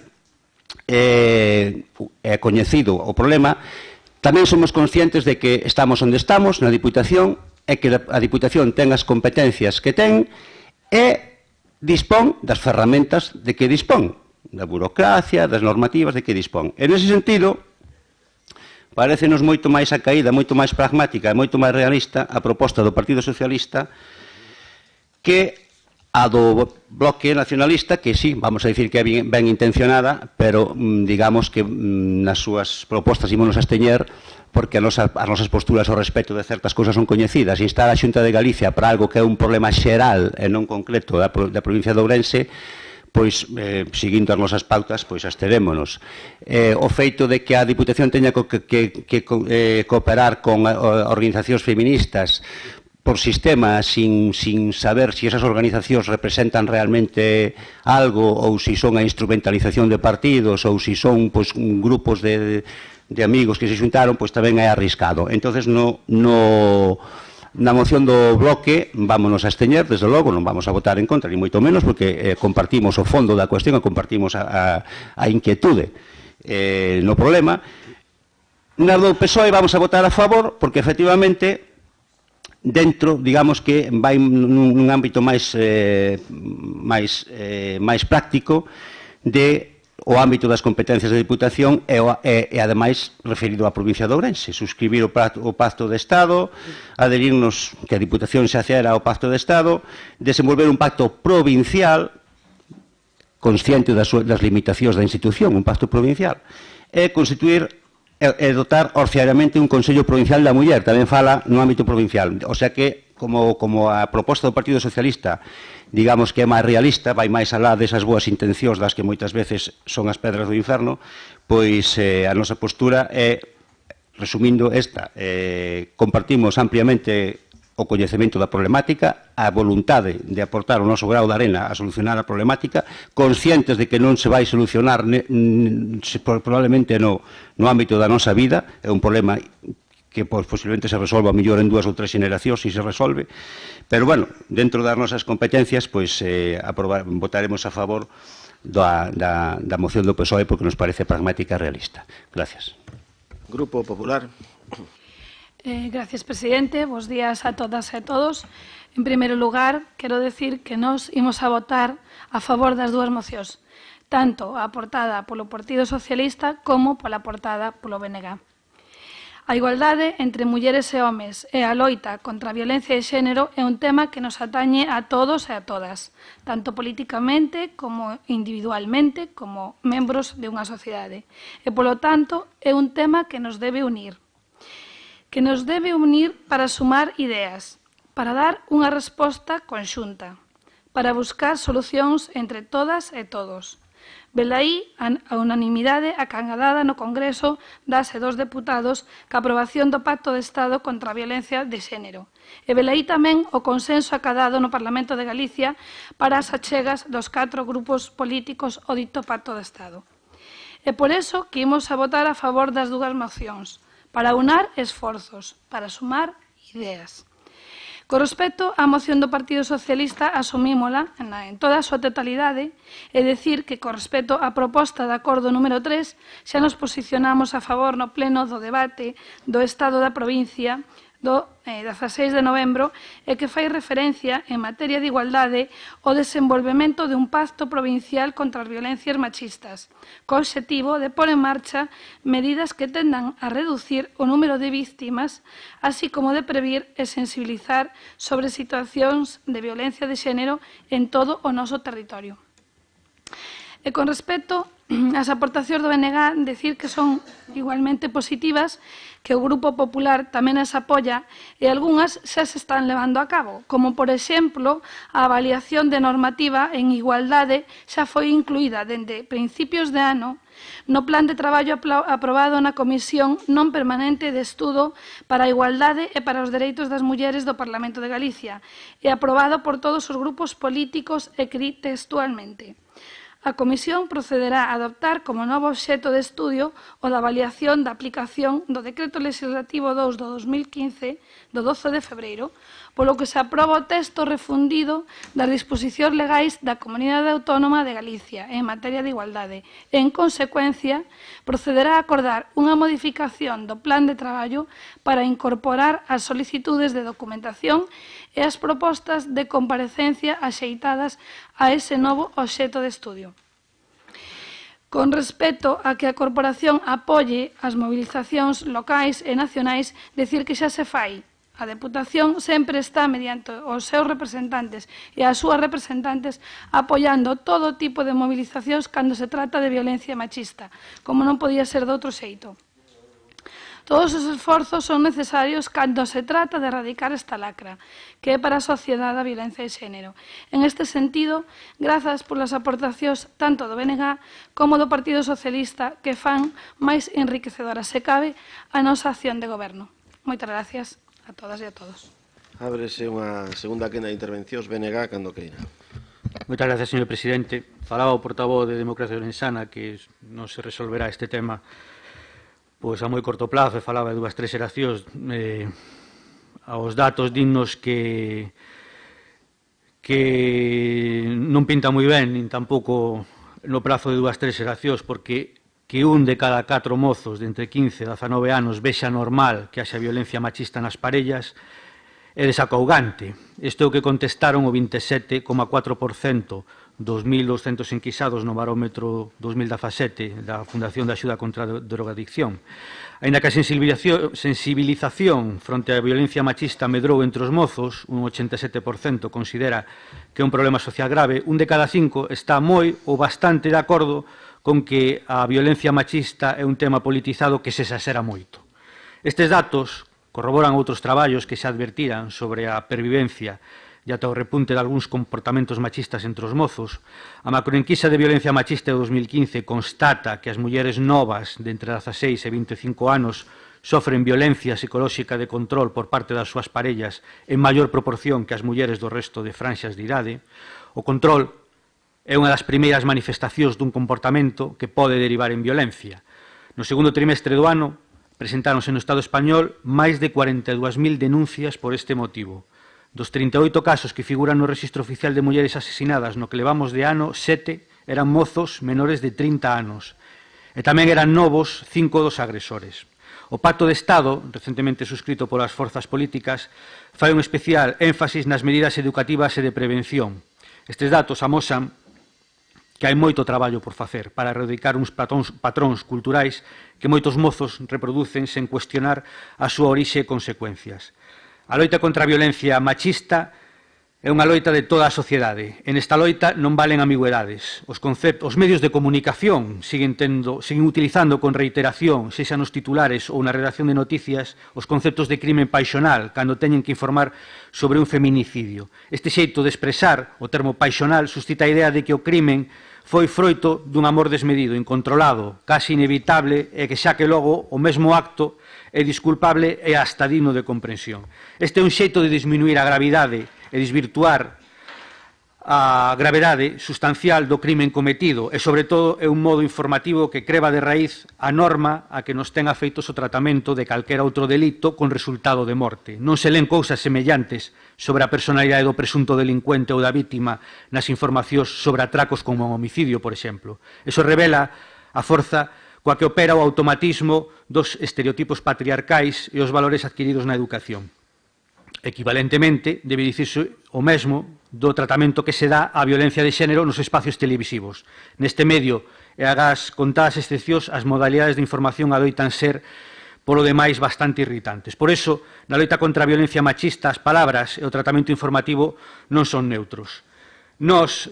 é coñecido o problema, tamén somos conscientes de que estamos onde estamos, na Diputación, e que a Diputación ten as competencias que ten e dispón das ferramentas de que dispón, da burocracia, das normativas de que dispón. En ese sentido, parécenos moito máis acaída, moito máis pragmática e moito máis realista a proposta do Partido Socialista que a do Bloque Nacionalista, que sí, vamos a dicir que é ben intencionada, pero digamos que nas súas propostas ímonos a absteñer porque as nosas posturas ao respecto de certas cousas son coñecidas. Instar a Xunta de Galicia para algo que é un problema xeral e non concreto da provincia de Ourense, seguindo as nosas pautas, absterémonos. O feito de que a Diputación teña que cooperar con organizacións feministas por sistema, sin saber se esas organizacións representan realmente algo ou se son a instrumentalización de partidos ou se son grupos de amigos que se xuntaron, tamén é arriscado. Entonces, na moción do Bloque vámonos a absteñer, desde logo, non vamos a votar en contra, ni moito menos, porque compartimos o fondo da cuestión e compartimos a inquietude no problema. Na do PSOE vamos a votar a favor, porque efectivamente dentro, digamos que vai nun ámbito máis práctico o ámbito das competencias da Diputación e ademais referido á provincia de Ourense, suscribir o Pacto de Estado, adherirnos que a Diputación se adhera ao Pacto de Estado, desenvolver un pacto provincial consciente das limitacións da institución, un pacto provincial, e constituir e dotar orciariamente un Consello Provincial da Muller, tamén fala no ámbito provincial. O sea que, como a proposta do Partido Socialista, digamos que é máis realista, vai máis alá desas boas intencións das que moitas veces son as pedras do inferno, pois a nosa postura é, resumindo esta, compartimos ampliamente o coñecemento da problemática, a voluntade de aportar o noso grau de arena a solucionar a problemática, conscientes de que non se vai solucionar probablemente no ámbito da nosa vida, é un problema que posiblemente se resolva mellor en 2 ou 3 xeneracións, se resolve, pero, bueno, dentro das nosas competencias, votaremos a favor da moción do PSOE porque nos parece pragmática e realista. Gracias. Grupo Popular. Gracias, presidente. Bos días a todas e a todos. En primeiro lugar, quero decir que nós imos a votar a favor das dúas mocións, tanto a aportada polo Partido Socialista como pola aportada polo BNG. A igualdade entre mulleres e homes e a loita contra a violencia de xénero é un tema que nos atañe a todos e a todas, tanto políticamente como individualmente, como membros de unha sociedade. E, polo tanto, é un tema que nos debe unir para sumar ideas, para dar unha resposta conxunta, para buscar solucións entre todas e todos. Velaí a unanimidade acadada no Congreso das e dos deputados ca aprobación do Pacto de Estado contra a violencia de xénero. E velaí tamén o consenso acadado no Parlamento de Galicia para as achegas dos 4 grupos políticos ao dito Pacto de Estado. E por iso que imos a votar a favor das dúas mocións, para unar esforzos, para sumar ideas. Con respecto á moción do Partido Socialista, asumímola en toda a súa totalidade, é dicir que, con respecto á proposta de acordo número 3, xa nos posicionamos a favor no pleno do debate do Estado da provincia do 16 de novembro e que fai referencia en materia de igualdade ao desenvolvemento de un pacto provincial contra as violencias machistas, co obxectivo de pôr en marcha medidas que tendan a reducir o número de víctimas, así como de previr e sensibilizar sobre situacións de violencia de xénero en todo o noso territorio. E con respecto ás aportacións do BNG, decir que son igualmente positivas, que o Grupo Popular tamén as apoia e algunhas xa se están levando a cabo, como, por exemplo, a avaliación de normativa en igualdade xa foi incluída dende principios de ano no plan de traballo aprobado na Comisión non permanente de estudo para a igualdade e para os dereitos das mulleres do Parlamento de Galicia e aprobado por todos os grupos políticos e cri textualmente. A Comisión procederá a adoptar como novo obxecto de estudio o da avaliación da aplicación do Decreto Legislativo 2 do 2015 do 12 de febreiro, polo que se aproba o texto refundido das disposicións legais da Comunidade Autónoma de Galicia en materia de igualdade e, en consecuencia, procederá a acordar unha modificación do plan de traballo para incorporar as solicitudes de documentación e as propostas de comparecencia axeitadas a ese novo obxecto de estudio. Con respecto a que a Corporación apoie as movilizacións locais e nacionais, decir que xa se fai. A Deputación sempre está, mediante os seus representantes e as súas representantes, apoiando todo tipo de movilizacións cando se trata de violencia machista, como non podía ser de outro xeito. Todos os esforzos son necesarios cando se trata de erradicar esta lacra, que é para a sociedade a violencia de xénero. En este sentido, grazas polas aportacións tanto do BNG como do Partido Socialista que fan máis enriquecedora, se cabe, a nosa acción de goberno. Moitas gracias a todas e a todos. Ábrese unha segunda quenda de intervencións, BNG, cando queira. Moitas gracias, señor presidente. Falaba o portavoz de Democracia Orensana que non se resolverá este tema pois a moi corto plazo, e falaba de 2-3 xeracións. Aos datos dinnos que non pinta moi ben, nin tampouco no prazo de 2-3 xeracións, porque que un de cada 4 mozos de entre 15 e 19 anos vexa normal que haxa violencia machista nas parellas é desacougante. Isto é o que contestaron o 27,4% dos 1.200 enquisados no barómetro 2017 da Fundación de Axuda contra a Drogadicción. Aínda que a sensibilización fronte á violencia machista medrou entre os mozos, un 87% considera que é un problema social grave, un de cada 5 está moi ou bastante de acordo con que a violencia machista é un tema politizado que se exaxera moito. Estes datos corroboran outros traballos que se advertiran sobre a pervivencia e ata o repunte de algúns comportamentos machistas entre os mozos. A macroenquisa de violencia machista de 2015 constata que as mulleres novas de entre 16 e 25 anos sofren violencia psicolóxica de control por parte das súas parellas en maior proporción que as mulleres do resto de franxas de idade. O control é unha das primeiras manifestacións dun comportamento que pode derivar en violencia. No segundo trimestre do ano presentáronse no Estado español máis de 42.000 denuncias por este motivo. Dos 38 casos que figuran no Rexistro Oficial de Mulleres Asesinadas no que levamos de ano, 7 eran mozos menores de 30 anos. E tamén eran novos 5 dos agresores. O Pacto de Estado, recentemente suscrito polas forzas políticas, fai un especial énfasis nas medidas educativas e de prevención. Estes datos amosan que hai moito traballo por facer para erradicar uns patróns culturais que moitos mozos reproducen sen cuestionar a súa orixe e consecuencias. A loita contra a violencia machista é unha loita de toda a sociedade. En esta loita non valen ambigüedades. Os medios de comunicación siguen utilizando con reiteración, sexa nos titulares ou na redacción de noticias, os conceptos de crimen paixonal cando teñen que informar sobre un feminicidio. Este xeito de expresar o termo paixonal suscita a idea de que o crimen foi froito dun amor desmedido, incontrolado, casi inevitable, e que xa que logo o mesmo acto é disculpable e hasta digno de comprensión. Este é un xeito de disminuir a gravidade e desvirtuar a gravedade sustancial do crimen cometido e, sobre todo, é un modo informativo que creba de raíz a norma a que nos ten afeitos o tratamento de calquera outro delito con resultado de morte. Non se len cousas semellantes sobre a personalidade do presunto delincuente ou da vítima nas informacións sobre atracos como un homicidio, por exemplo. Eso revela a forza coa que opera o automatismo dos estereotipos patriarcais e os valores adquiridos na educación. Equivalentemente, debe dicirse o mesmo do tratamento que se dá á violencia de xénero nos espacios televisivos. Neste medio, e agás contadas excepcións, as modalidades de información adoitan ser, polo demais, bastante irritantes. Por iso, na loita contra a violencia machista, as palabras e o tratamento informativo non son neutros. Nós,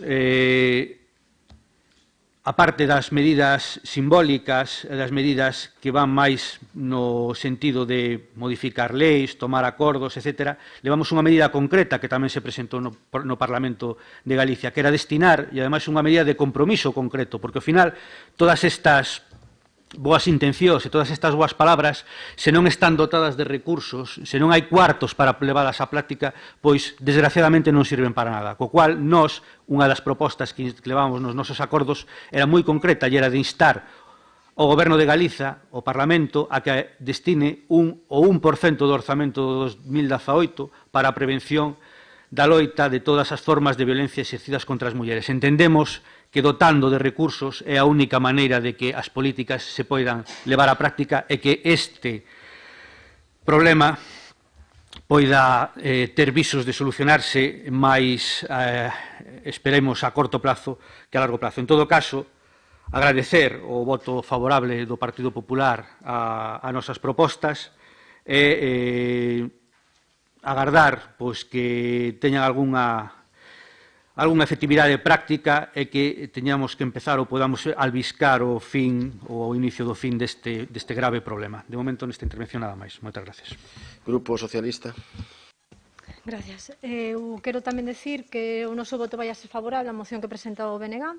aparte das medidas simbólicas, das medidas que van máis no sentido de modificar leis, tomar acordos, etc., levamos unha medida concreta que tamén se presentou no Parlamento de Galicia, que era destinar, e ademais unha medida de compromiso concreto, porque ao final todas estas boas intencións e todas estas boas palabras, se non están dotadas de recursos, se non hai cuartos para levadas á práctica, pois, desgraciadamente, non sirven para nada. Co cual, nós, unha das propostas que levamos nos nosos acordos era moi concreta e era de instar o Goberno de Galiza, o Parlamento, a que destine o 1% do orzamento do 2018 para a prevención da loita de todas as formas de violencia exercidas contra as mulleres. Entendemos que dotando de recursos é a única maneira de que as políticas se poidan levar á práctica e que este problema poida ter visos de solucionarse máis, esperemos, a corto plazo que a largo plazo. En todo caso, agradecer o voto favorable do Partido Popular a nosas propostas e agardar pois, que teñan algunha efectividade práctica e que teñamos que empezar ou podamos albiscar o fin ou o inicio do fin deste grave problema. De momento, nesta intervención, nada máis. Moitas gracias. Grupo Socialista. Gracias. Eu quero tamén decir que o noso voto vai a ser favorable á moción que presenta o BNG.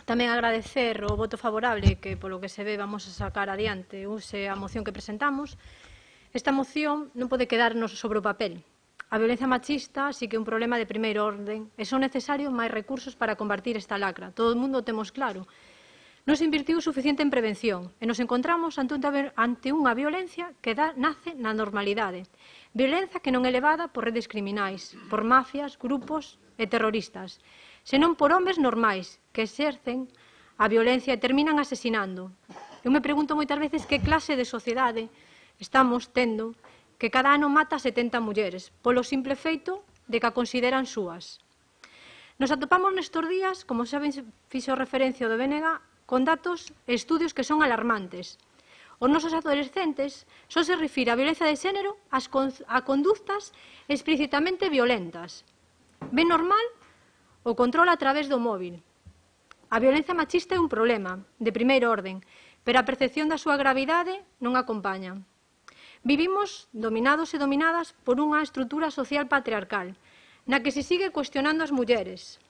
Tamén agradecer o voto favorable que, polo que se ve, vamos a sacar adiante use a moción que presentamos. Esta moción non pode quedarnos sobre o papel. A violencia machista sí que é un problema de primeiro orden e son necesarios máis recursos para combatir esta lacra. Todo o mundo o temos claro. Non se invirtiu suficiente en prevención e nos encontramos ante unha violencia que nace na normalidade. Violencia que non é levada por redes criminais, por mafias, grupos e terroristas, senón por homes normais que exercen a violencia e terminan asesinando. Eu me pregunto moitas veces que clase de sociedade estamos tendo que cada ano mata 70 mulleres, polo simple feito de que a consideran súas. Nos atopamos nestes días, como xa fixo referencia do BNG, con datos e estudios que son alarmantes. Os nosos adolescentes só se refire a violencia de xénero a conductas explícitamente violentas. Ben normal o control a través do móvil. A violencia machista é un problema de primeiro orden, pero a percepción da súa gravidade non acompaña. Vivimos dominados e dominadas por unha estrutura social patriarcal, na que se sigue cuestionando as mulleres,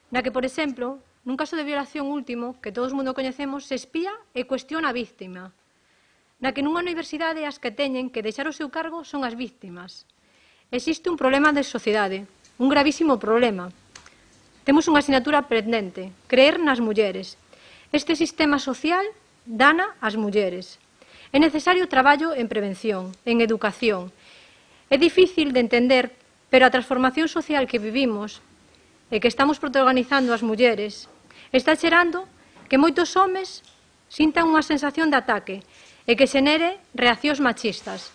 na que, por exemplo, nun caso de violación último, que todos mundo coñecemos, se espía e cuestiona a víctima, na que nunha universidade as que teñen que deixar o seu cargo son as víctimas. Existe un problema de sociedade, un gravísimo problema. Temos unha asignatura pendente, creer nas mulleres. Este sistema social dana ás mulleres. É necesario traballo en prevención, en educación. É difícil de entender, pero a transformación social que vivimos e que estamos protagonizando as mulleres está xerando que moitos homes sintan unha sensación de ataque e que xenere reaccións machistas.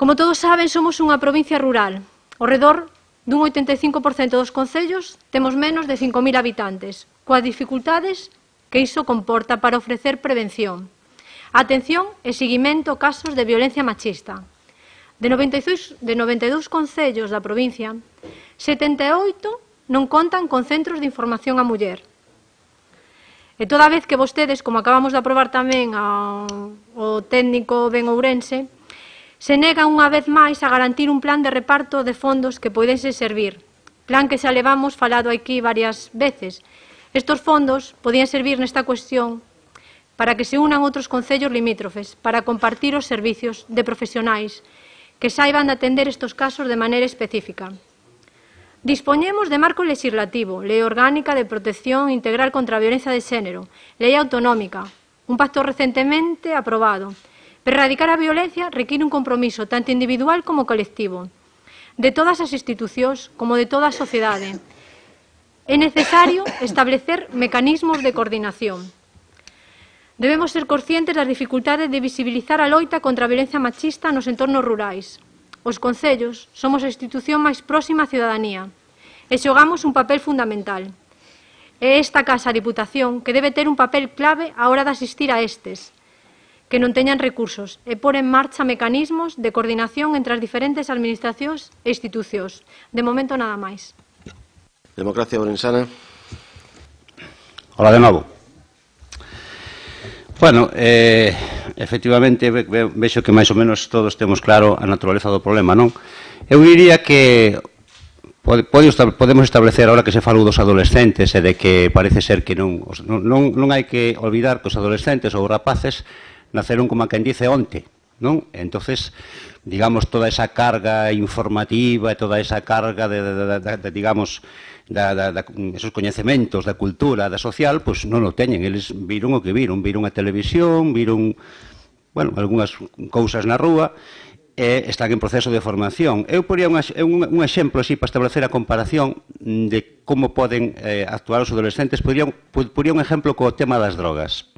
Como todos saben, somos unha provincia rural. Ao redor dun 85% dos concellos temos menos de 5.000 habitantes, coas dificultades que iso comporta para ofrecer prevención, atención e seguimento a casos de violencia machista. De 92 concellos da provincia, 78 non contan con centros de información á muller. E toda vez que vostedes, como acabamos de aprobar tamén o técnico Ben Ourense, se negan unha vez máis a garantir un plan de reparto de fondos que podense servir, plan que xa levamos falado aquí varias veces. Estos fondos podían servir nesta cuestión para que se unan outros concellos limítrofes, para compartir os servizos de profesionais que saiban de atender estes casos de maneira específica. Dispoñemos de marco legislativo, Lei Orgánica de Protección Integral contra a Violencia de Xénero, Lei Autonómica, un pacto recentemente aprobado. Pero erradicar a violencia requiere un compromiso tanto individual como colectivo, de todas as institucións como de toda a sociedade. É necesario establecer mecanismos de coordinación. Debemos ser conscientes das dificultades de visibilizar a loita contra a violencia machista nos entornos rurais. Os concellos somos a institución máis próxima á cidadanía e xogamos un papel fundamental. É esta Casa, a Diputación, que debe ter un papel clave á hora de asistir a estes, que non teñan recursos, e pôr en marcha mecanismos de coordinación entre as diferentes administracións e institucións. De momento, nada máis. Democracia Orensana. Hola de novo. Bueno, efectivamente, vexo que máis ou menos todos temos claro a naturaleza do problema, non? Eu diría que podemos establecer, ahora que se falou dos adolescentes e de que parece ser que non hai que olvidar que os adolescentes ou rapaces naceron, como a quen dice, onte, non? Entonces, digamos, toda esa carga informativa e toda esa carga digamos, esos coñecementos da cultura, da social, pois non o teñen. Eles viron o que viron a televisión, viron, bueno, algunhas cousas na rúa, e están en proceso de formación. Eu poría un exemplo así para establecer a comparación de como poden actuar os adolescentes. Poría un exemplo co tema das drogas.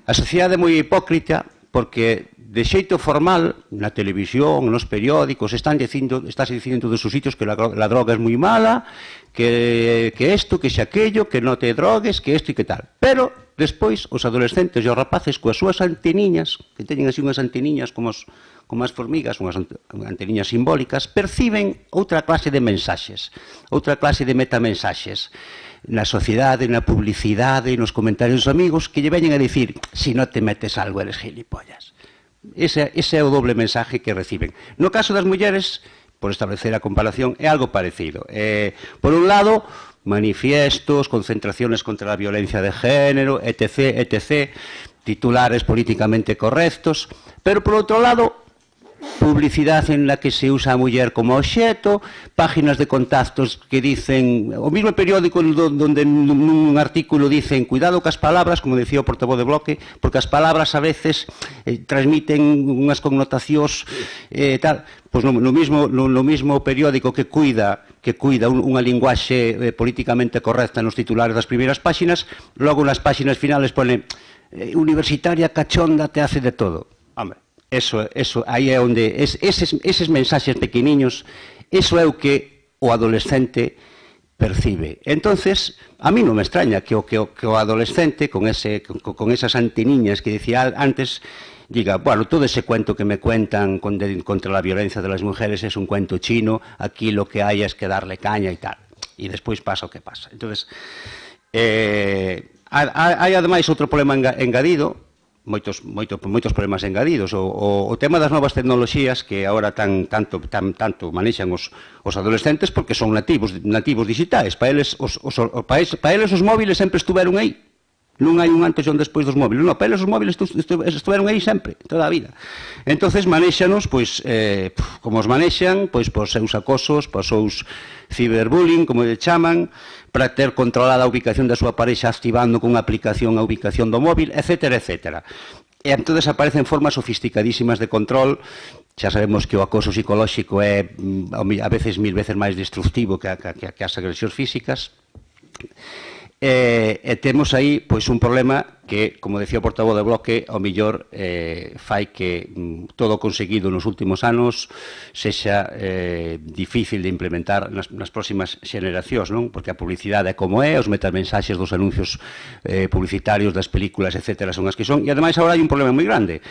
A sociedade é moi hipócrita porque de xeito formal, na televisión, nos periódicos, estáse dicindo en todos os sitios que la droga é moi mala, que isto, que xa aquello, que non te drogues, que isto e que tal. Pero, despois, os adolescentes e os rapaces coas súas anteniñas, que teñen así unhas anteniñas como as formigas, unhas anteniñas simbólicas, perciben outra clase de mensaxes, outra clase de metamensaxes na sociedade, na publicidade, nos comentarios dos amigos, que lle veñen a dicir, si non te metes algo eres gilipollas. Ese é o doble mensaje que reciben. No caso das mulleres, por establecer a comparación, é algo parecido. Por un lado, manifiestos, concentraciones contra a violencia de género, etc., etc., titulares políticamente correctos, pero por outro lado, publicidade en la que se usa a muller como obxeto, páginas de contactos que dicen, o mismo periódico donde nun artículo dicen cuidado cas palabras, como decía o portavoz de Bloque, porque as palabras a veces transmiten unhas connotacións tal, pois no mismo periódico que cuida unha linguaxe políticamente correcta nos titulares das primeiras páxinas, logo nas páxinas finales pone universitaria cachonda te hace de todo. Hombre, eso, aí é onde eses mensaxes pequeniños, eso é o que o adolescente percibe. Entonces, a mí non me extraña que o adolescente, con esas anteniñas que dicía antes, diga, bueno, todo ese cuento que me cuentan contra la violencia de las mujeres es un cuento chino, aquí lo que hay es que darle caña y tal. Y despois pasa o que pasa. Entonces, hai ademais outro problema engadido, moitos problemas engadidos. O tema das novas tecnoloxías que agora tanto manexan os adolescentes porque son nativos digitais. Para eles os móviles sempre estuveron aí. Non hai un antes e un despois dos móviles. Non, para eles os móviles estuveron aí sempre, toda a vida. Entonces manéxanos, pois, como os manexan, pois, por seus acosos, por seus ciberbullying, como lle chaman, para ter controlada a ubicación da súa parexa activando con unha aplicación a ubicación do móvil, etc., etc. E entón aparecen formas sofisticadísimas de control. Xa sabemos que o acoso psicolóxico é a veces 1000 veces máis destructivo que as agresións físicas. E temos aí pois un problema que, como decía o portavoz de Bloque, ao mellor fai que todo o conseguido nos últimos anos sexa difícil de implementar nas próximas xeneracións, non? Porque a publicidade é como é, os metamensaxes dos anuncios publicitarios das películas, etc., son as que son, e ademais agora hai un problema moi grande.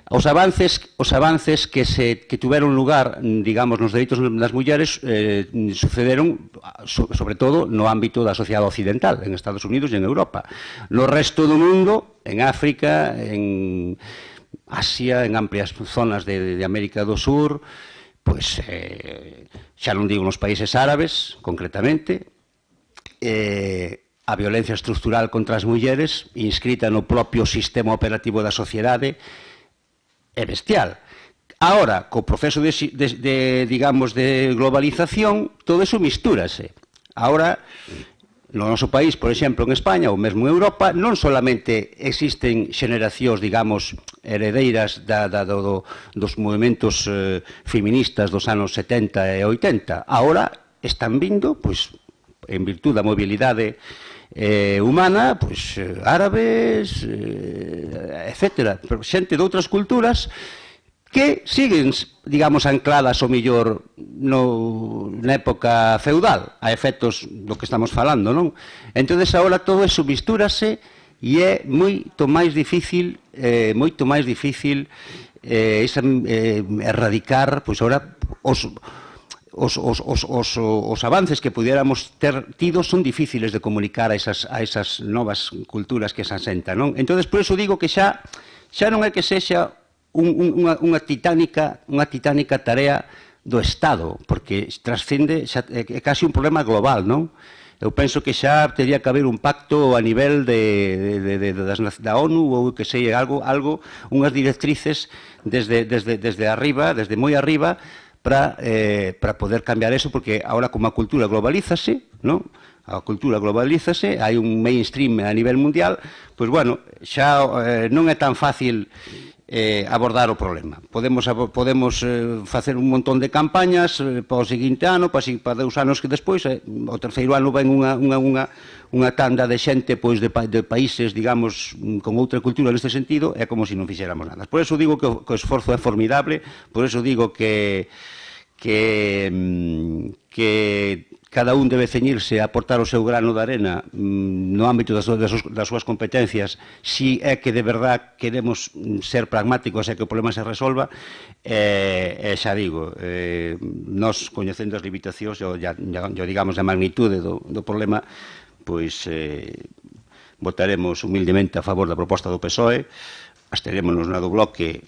Os avances que tuveron lugar, digamos, nos dereitos das mulleres sucederon, sobre todo, no ámbito da sociedade occidental, en Estados Unidos e en Europa. No resto do mundo, en África, en Asia, en amplias zonas de América do Sur, pois, xa non digo nos países árabes, concretamente, a violencia estructural contra as mulleres, inscrita no propio sistema operativo da sociedade, é bestial. Ahora, co proceso digamos, de globalización, todo eso mistúrase. Ahora, no noso país, por exemplo, en España, ou mesmo en Europa, non solamente existen xeneracións, digamos, heredeiras dos movimentos feministas dos anos 70 e 80. Ahora están vindo, pois, en virtud da mobilidade humana, pois, árabes, etcétera, xente de outras culturas que siguen, digamos, ancladas ao mellor na época feudal, a efectos do que estamos falando, non? Entón, agora todo eso mistúrase e é moito máis difícil erradicar, pois, agora, os avances que pudiéramos ter tido son difíciles de comunicar a esas novas culturas que se asentan, non? Entón, por iso digo que xa non é que sexa unha titánica tarea do Estado, porque trascende, é casi un problema global, non? Eu penso que xa teria que haber un pacto a nivel da ONU ou que sei, unhas directrices desde arriba, desde moi arriba, para poder cambiar eso, porque agora como a cultura globalízase, non? A cultura globalízase, hai un mainstream a nivel mundial, pois, bueno, xa non é tan fácil abordar o problema. Podemos facer un montón de campañas para o seguinte ano, para 2 anos que despois, o terceiro ano ven unha tanda de xente de países, digamos, con outra cultura neste sentido, é como se non fixéramos nada. Por eso digo que o esforzo é formidable, por eso digo que cada un debe ceñirse a aportar o seu grano de arena no ámbito das súas competencias, si é que de verdad queremos ser pragmáticos e que o problema se resolva. Xa digo, nós coñecendo as limitacións, digamos, a magnitude do problema, pois votaremos humildemente a favor da proposta do PSOE, absterémonos na do bloque,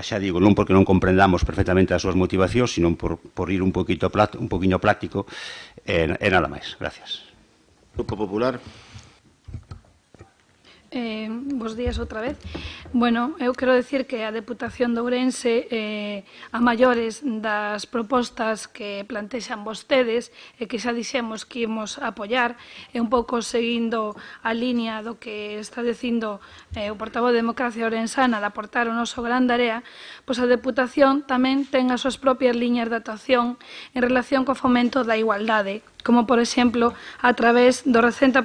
xa digo, non porque non comprendamos perfectamente as súas motivacións, sino por ir un poquinho práctico e nada máis. Gracias. Grupo Popular. Bos días outra vez. Bueno, eu quero decir que a Deputación de Ourense, a maiores das propostas que plantexan vostedes e que xa dixemos que imos apoiar, e un pouco seguindo a línea do que está dicindo o portavoz de Democracia Ourensana de aportar o noso gran área, pois a Deputación tamén ten as súas propias liñas de actuación en relación co fomento da igualdade, como, por exemplo, a través do recentemente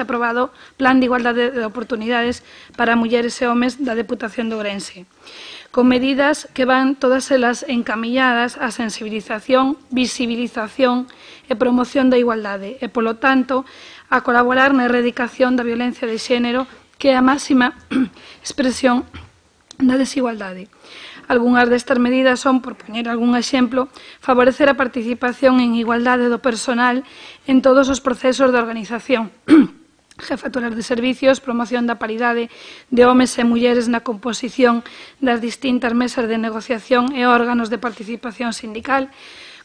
aprobado Plan de Igualdade de Oportunidades para mulleres e homes da Deputación de Ourense, con medidas que van todas elas encamilladas á sensibilización, visibilización e promoción da igualdade e, polo tanto, a colaborar na erradicación da violencia de xénero, que é a máxima expresión da desigualdade. Algúnas destas medidas son, por poñer algún exemplo, favorecer a participación en igualdade do personal en todos os procesos de organización, jefaturas de servicios, promoción da paridade de homes e mulleres na composición das distintas mesas de negociación e órganos de participación sindical,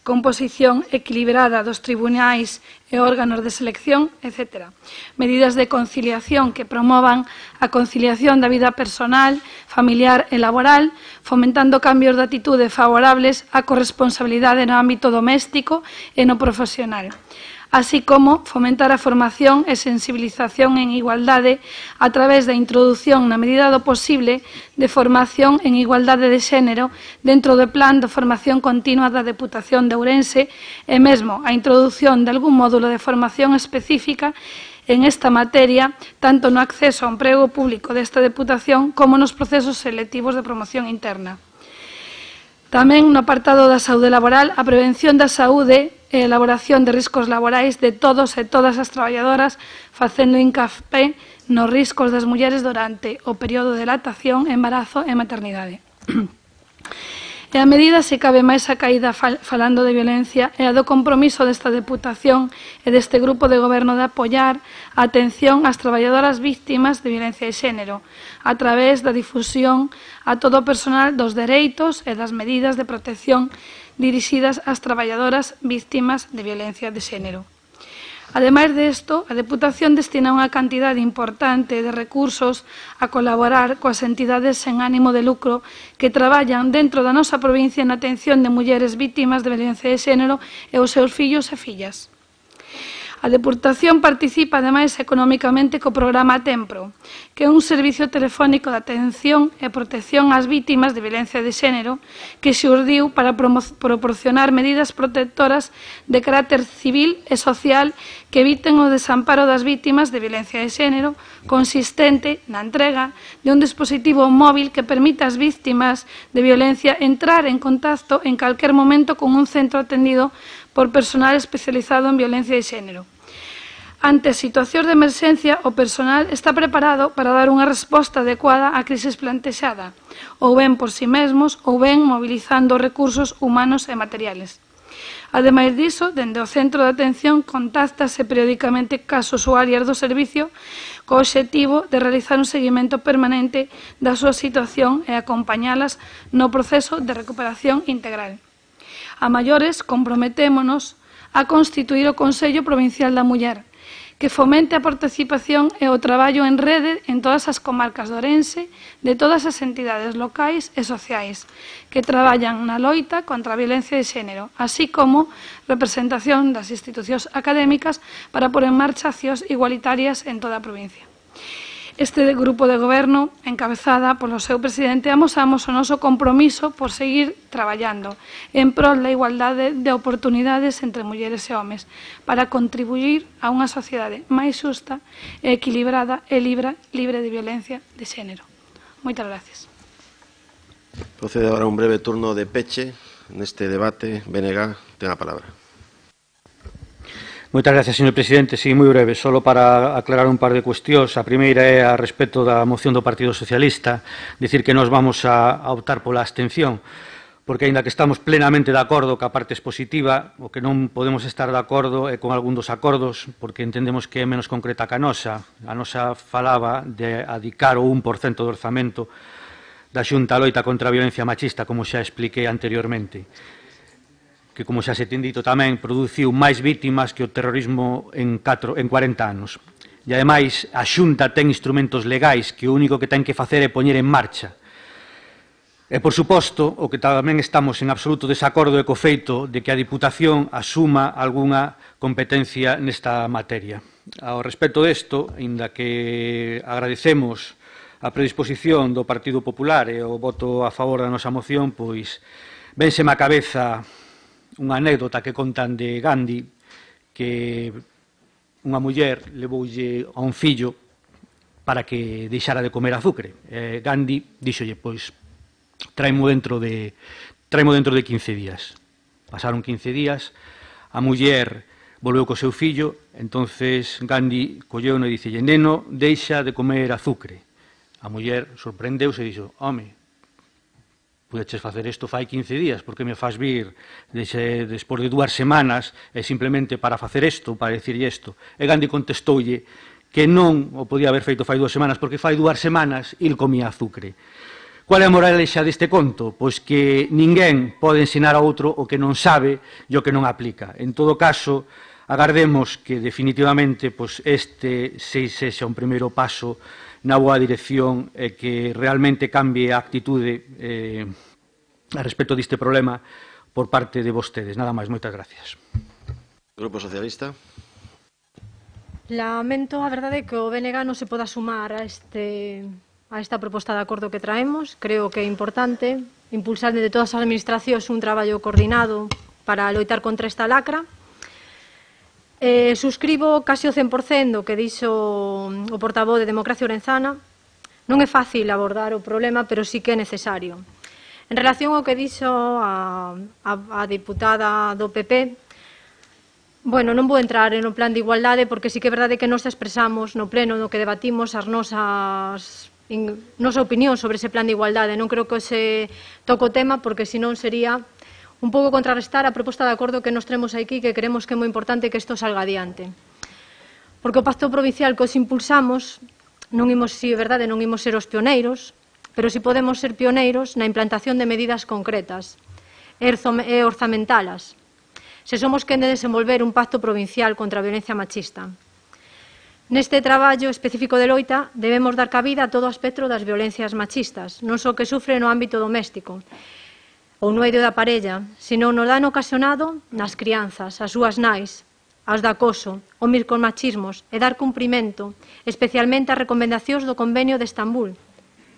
composición equilibrada dos tribunais e órganos de selección, etc. Medidas de conciliación que promovan a conciliación da vida personal, familiar e laboral, fomentando cambios de atitude favorables á corresponsabilidade no ámbito doméstico e no profesional, así como fomentar a formación e sensibilización en igualdade a través da introdución, na medida do posible, de formación en igualdade de xénero dentro do plan de formación continua da Deputación de Ourense e mesmo a introdución de algún módulo de formación específica en esta materia, tanto no acceso ao emprego público desta Deputación como nos procesos selectivos de promoción interna. Tamén no apartado da saúde laboral, a prevención da saúde e a elaboración de riscos laborais de todos e todas as traballadoras, facendo hincapé nos riscos das mulleres durante o período de lactación, embarazo e maternidade. E a medida, se cabe máis a caída falando de violencia, é a do compromiso desta Deputación e deste grupo de goberno de apoiar a atención ás traballadoras víctimas de violencia de xénero, a través da difusión a todo o personal dos dereitos e das medidas de protección dirixidas ás traballadoras víctimas de violencia de xénero. Ademais de isto, a Deputación destina unha cantidade importante de recursos a colaborar coas entidades sen ánimo de lucro que traballan dentro da nosa provincia na atención de mulleres vítimas de violencia de xénero e os seus fillos e fillas. A Deputación participa, ademais, económicamente co programa Tempro, que é un servicio telefónico de atención e protección ás vítimas de violencia de xénero que xurdiu para proporcionar medidas protectoras de carácter civil e social que eviten o desamparo das vítimas de violencia de xénero, consistente na entrega de un dispositivo móvil que permita ás vítimas de violencia entrar en contacto en calquer momento con un centro atendido por personal especializado en violencia de xénero. Ante situacións de emerxencia, o personal está preparado para dar unha resposta adecuada á crisis plantexada, ou ben por si mesmos, ou ben mobilizando recursos humanos e materiales. Ademais diso, dende o centro de atención contáctase periódicamente cas usuarias do servicio co obxectivo de realizar un seguimento permanente da súa situación e acompañalas no proceso de recuperación integral. A maiores, comprometémonos a constituir o Consello Provincial da Muller, que fomente a participación e o traballo en rede en todas as comarcas de Ourense, de todas as entidades locais e sociais que traballan na loita contra a violencia de xénero, así como representación das institucións académicas para pôr en marcha accións igualitarias en toda a provincia. Este grupo de goberno, encabezada polo seu presidente, amosamos o noso compromiso por seguir traballando en prol da igualdade de oportunidades entre mulleres e homes para contribuir a unha sociedade máis xusta, equilibrada e libre de violencia de xénero. Moitas gracias. Procede agora un breve turno de peche neste debate. BNG, ten a palabra. Moitas gracias, señor presidente. Sí, moi breve, solo para aclarar un par de cuestións. A primeira é a respecto da moción do Partido Socialista, dicir que nós vamos a optar pola abstención, porque, aínda que estamos plenamente de acordo ca parte expositiva, o que non podemos estar de acordo é con algún dos acordos, porque entendemos que é menos concreta que a nosa. A nosa falaba de adicar o 1% do orzamento da Xunta a loita contra a violencia machista, como xa expliquei anteriormente, que, como xa se ten dito tamén, produciu máis vítimas que o terrorismo en 40 anos. E, ademais, a Xunta ten instrumentos legais que o único que ten que facer é poñer en marcha. E, por suposto, o que tamén estamos en absoluto desacordo é co feito de que a Diputación asuma algunha competencia nesta materia. Ao respecto desto, aínda que agradecemos a predisposición do Partido Popular e o voto a favor da nosa moción, pois vénseme á cabeza unha anécdota que contan de Gandhi, que unha muller levoulle a un fillo para que deixara de comer azucre. Gandhi díxolle, pois, traimo dentro de 15 días. Pasaron 15 días, a muller volveu co seu fillo, entonces Gandhi colleu e dicelle, neno, deixa de comer azucre. A muller sorprendeuse e dixo, home, pudeches facer isto fai 15 días, porque me faz vir despois de 2 semanas e simplemente para facer isto, para dicirlle isto. E Gandhi contestoulle que non o podía haber feito fai 2 semanas, porque fai 2 semanas il comía azucre. Qual é a moralexa deste conto? Pois que ninguén pode ensinar a outro o que non sabe e o que non aplica. En todo caso, agardemos que definitivamente este sexa un primeiro paso na boa dirección e que realmente cambie a actitude a respecto deste problema por parte de vostedes. Nada máis, moitas gracias. Grupo Socialista. Lamento, a verdade, que o BNG non se poda sumar a esta proposta de acordo que traemos. Creo que é importante impulsar desde todas as administracións un traballo coordinado para loitar contra esta lacra. Suscribo casi o 100% do que dixo o portavoz de Democracia Ourenzana. Non é fácil abordar o problema, pero sí que é necesario. En relación ao que dixo a diputada do PP, bueno, non vou entrar no plan de igualdade, porque sí que é verdade que nos expresamos no pleno no que debatimos as nosa opinión sobre ese plan de igualdade. Non creo que se toque o tema, porque senón sería un pouco contrarrestar a proposta de acordo que nos traemos aquí, que creemos que é moi importante que isto salga adiante. Porque o pacto provincial que os impulsamos, non imos, si é verdade, non imos ser os pioneiros, pero si podemos ser pioneiros na implantación de medidas concretas e orzamentalas. se somos quen de desenvolver un pacto provincial contra a violencia machista. Neste traballo específico de loita debemos dar cabida a todo o espectro das violencias machistas, non só que sufre no ámbito doméstico ou no eido da parella, sino no dano ocasionado nas crianzas, as súas nais, as de acoso, o micromachismos e dar cumprimento especialmente ás recomendacións do Convenio de Estambul,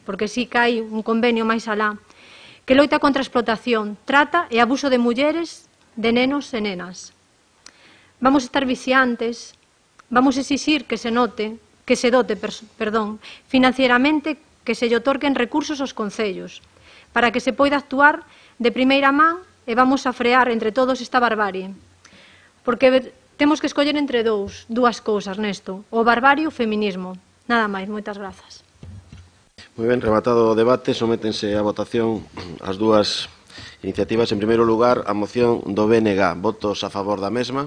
porque sí que hai un convenio máis alá, que loita contra a explotación, trata e abuso de mulleres, de nenos e nenas. Vamos estar vixiantes, vamos exixir que se dote financieramente, que se lle otorguen recursos aos concellos, para que se poida actuar de primeira man e vamos a frear entre todos esta barbarie. Porque temos que escoller entre dúas cousas nesto, o barbarie e o feminismo. Nada máis, moitas grazas. Moi ben, rematado o debate, sométense a votación as dúas iniciativas. En primeiro lugar, a moción do BNG. Votos a favor da mesma?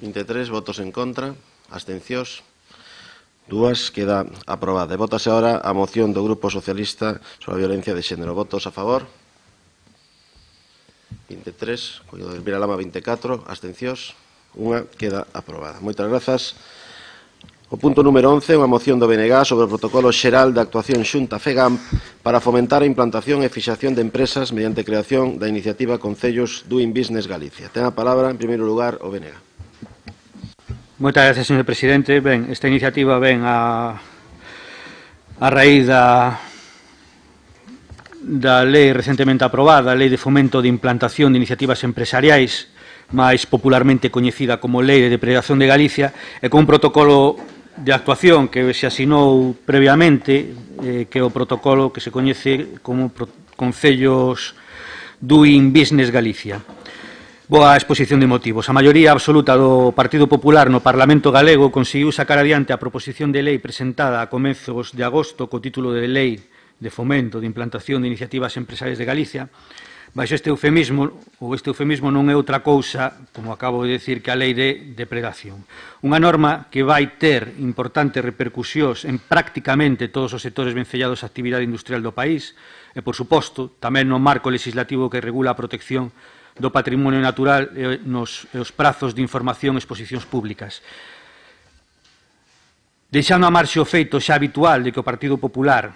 23, votos en contra, abstencións. Dúas, queda aprobada. E votase agora a moción do Grupo Socialista sobre a violencia de xénero. Votos a favor? 23, Collado de Elvira Lama 24, abstencións. Unha, queda aprobada. Moitas grazas. O punto número 11, unha moción do BNG sobre o protocolo xeral de actuación xunta FEGAMP para fomentar a implantación e fixación de empresas mediante creación da iniciativa Concellos Doing Business Galicia. Ten a palabra, en primeiro lugar, o BNG. Moitas gracias, señor presidente. Ben, esta iniciativa ven a raíz da lei recentemente aprobada, a Lei de Fomento de Implantación de Iniciativas Empresariais, máis popularmente coñecida como Lei de Depredación de Galicia, e con un protocolo de actuación que se asinou previamente, que é o protocolo que se coñece como Concellos Doing Business Galicia. Boa exposición de motivos. A maioría absoluta do Partido Popular no Parlamento galego conseguiu sacar adiante a proposición de lei presentada a comezos de agosto co título de Lei de Fomento de Implantación de Iniciativas Empresariais de Galicia. Baixo este eufemismo non é outra cousa, como acabo de decir, que a Lei de Depredación. Unha norma que vai ter importantes repercusións en prácticamente todos os sectores vencellados á actividade industrial do país e, por suposto, tamén no marco legislativo que regula a protección do patrimonio natural e os prazos de información e exposicións públicas. Deixando a marxe o feito xa habitual de que o Partido Popular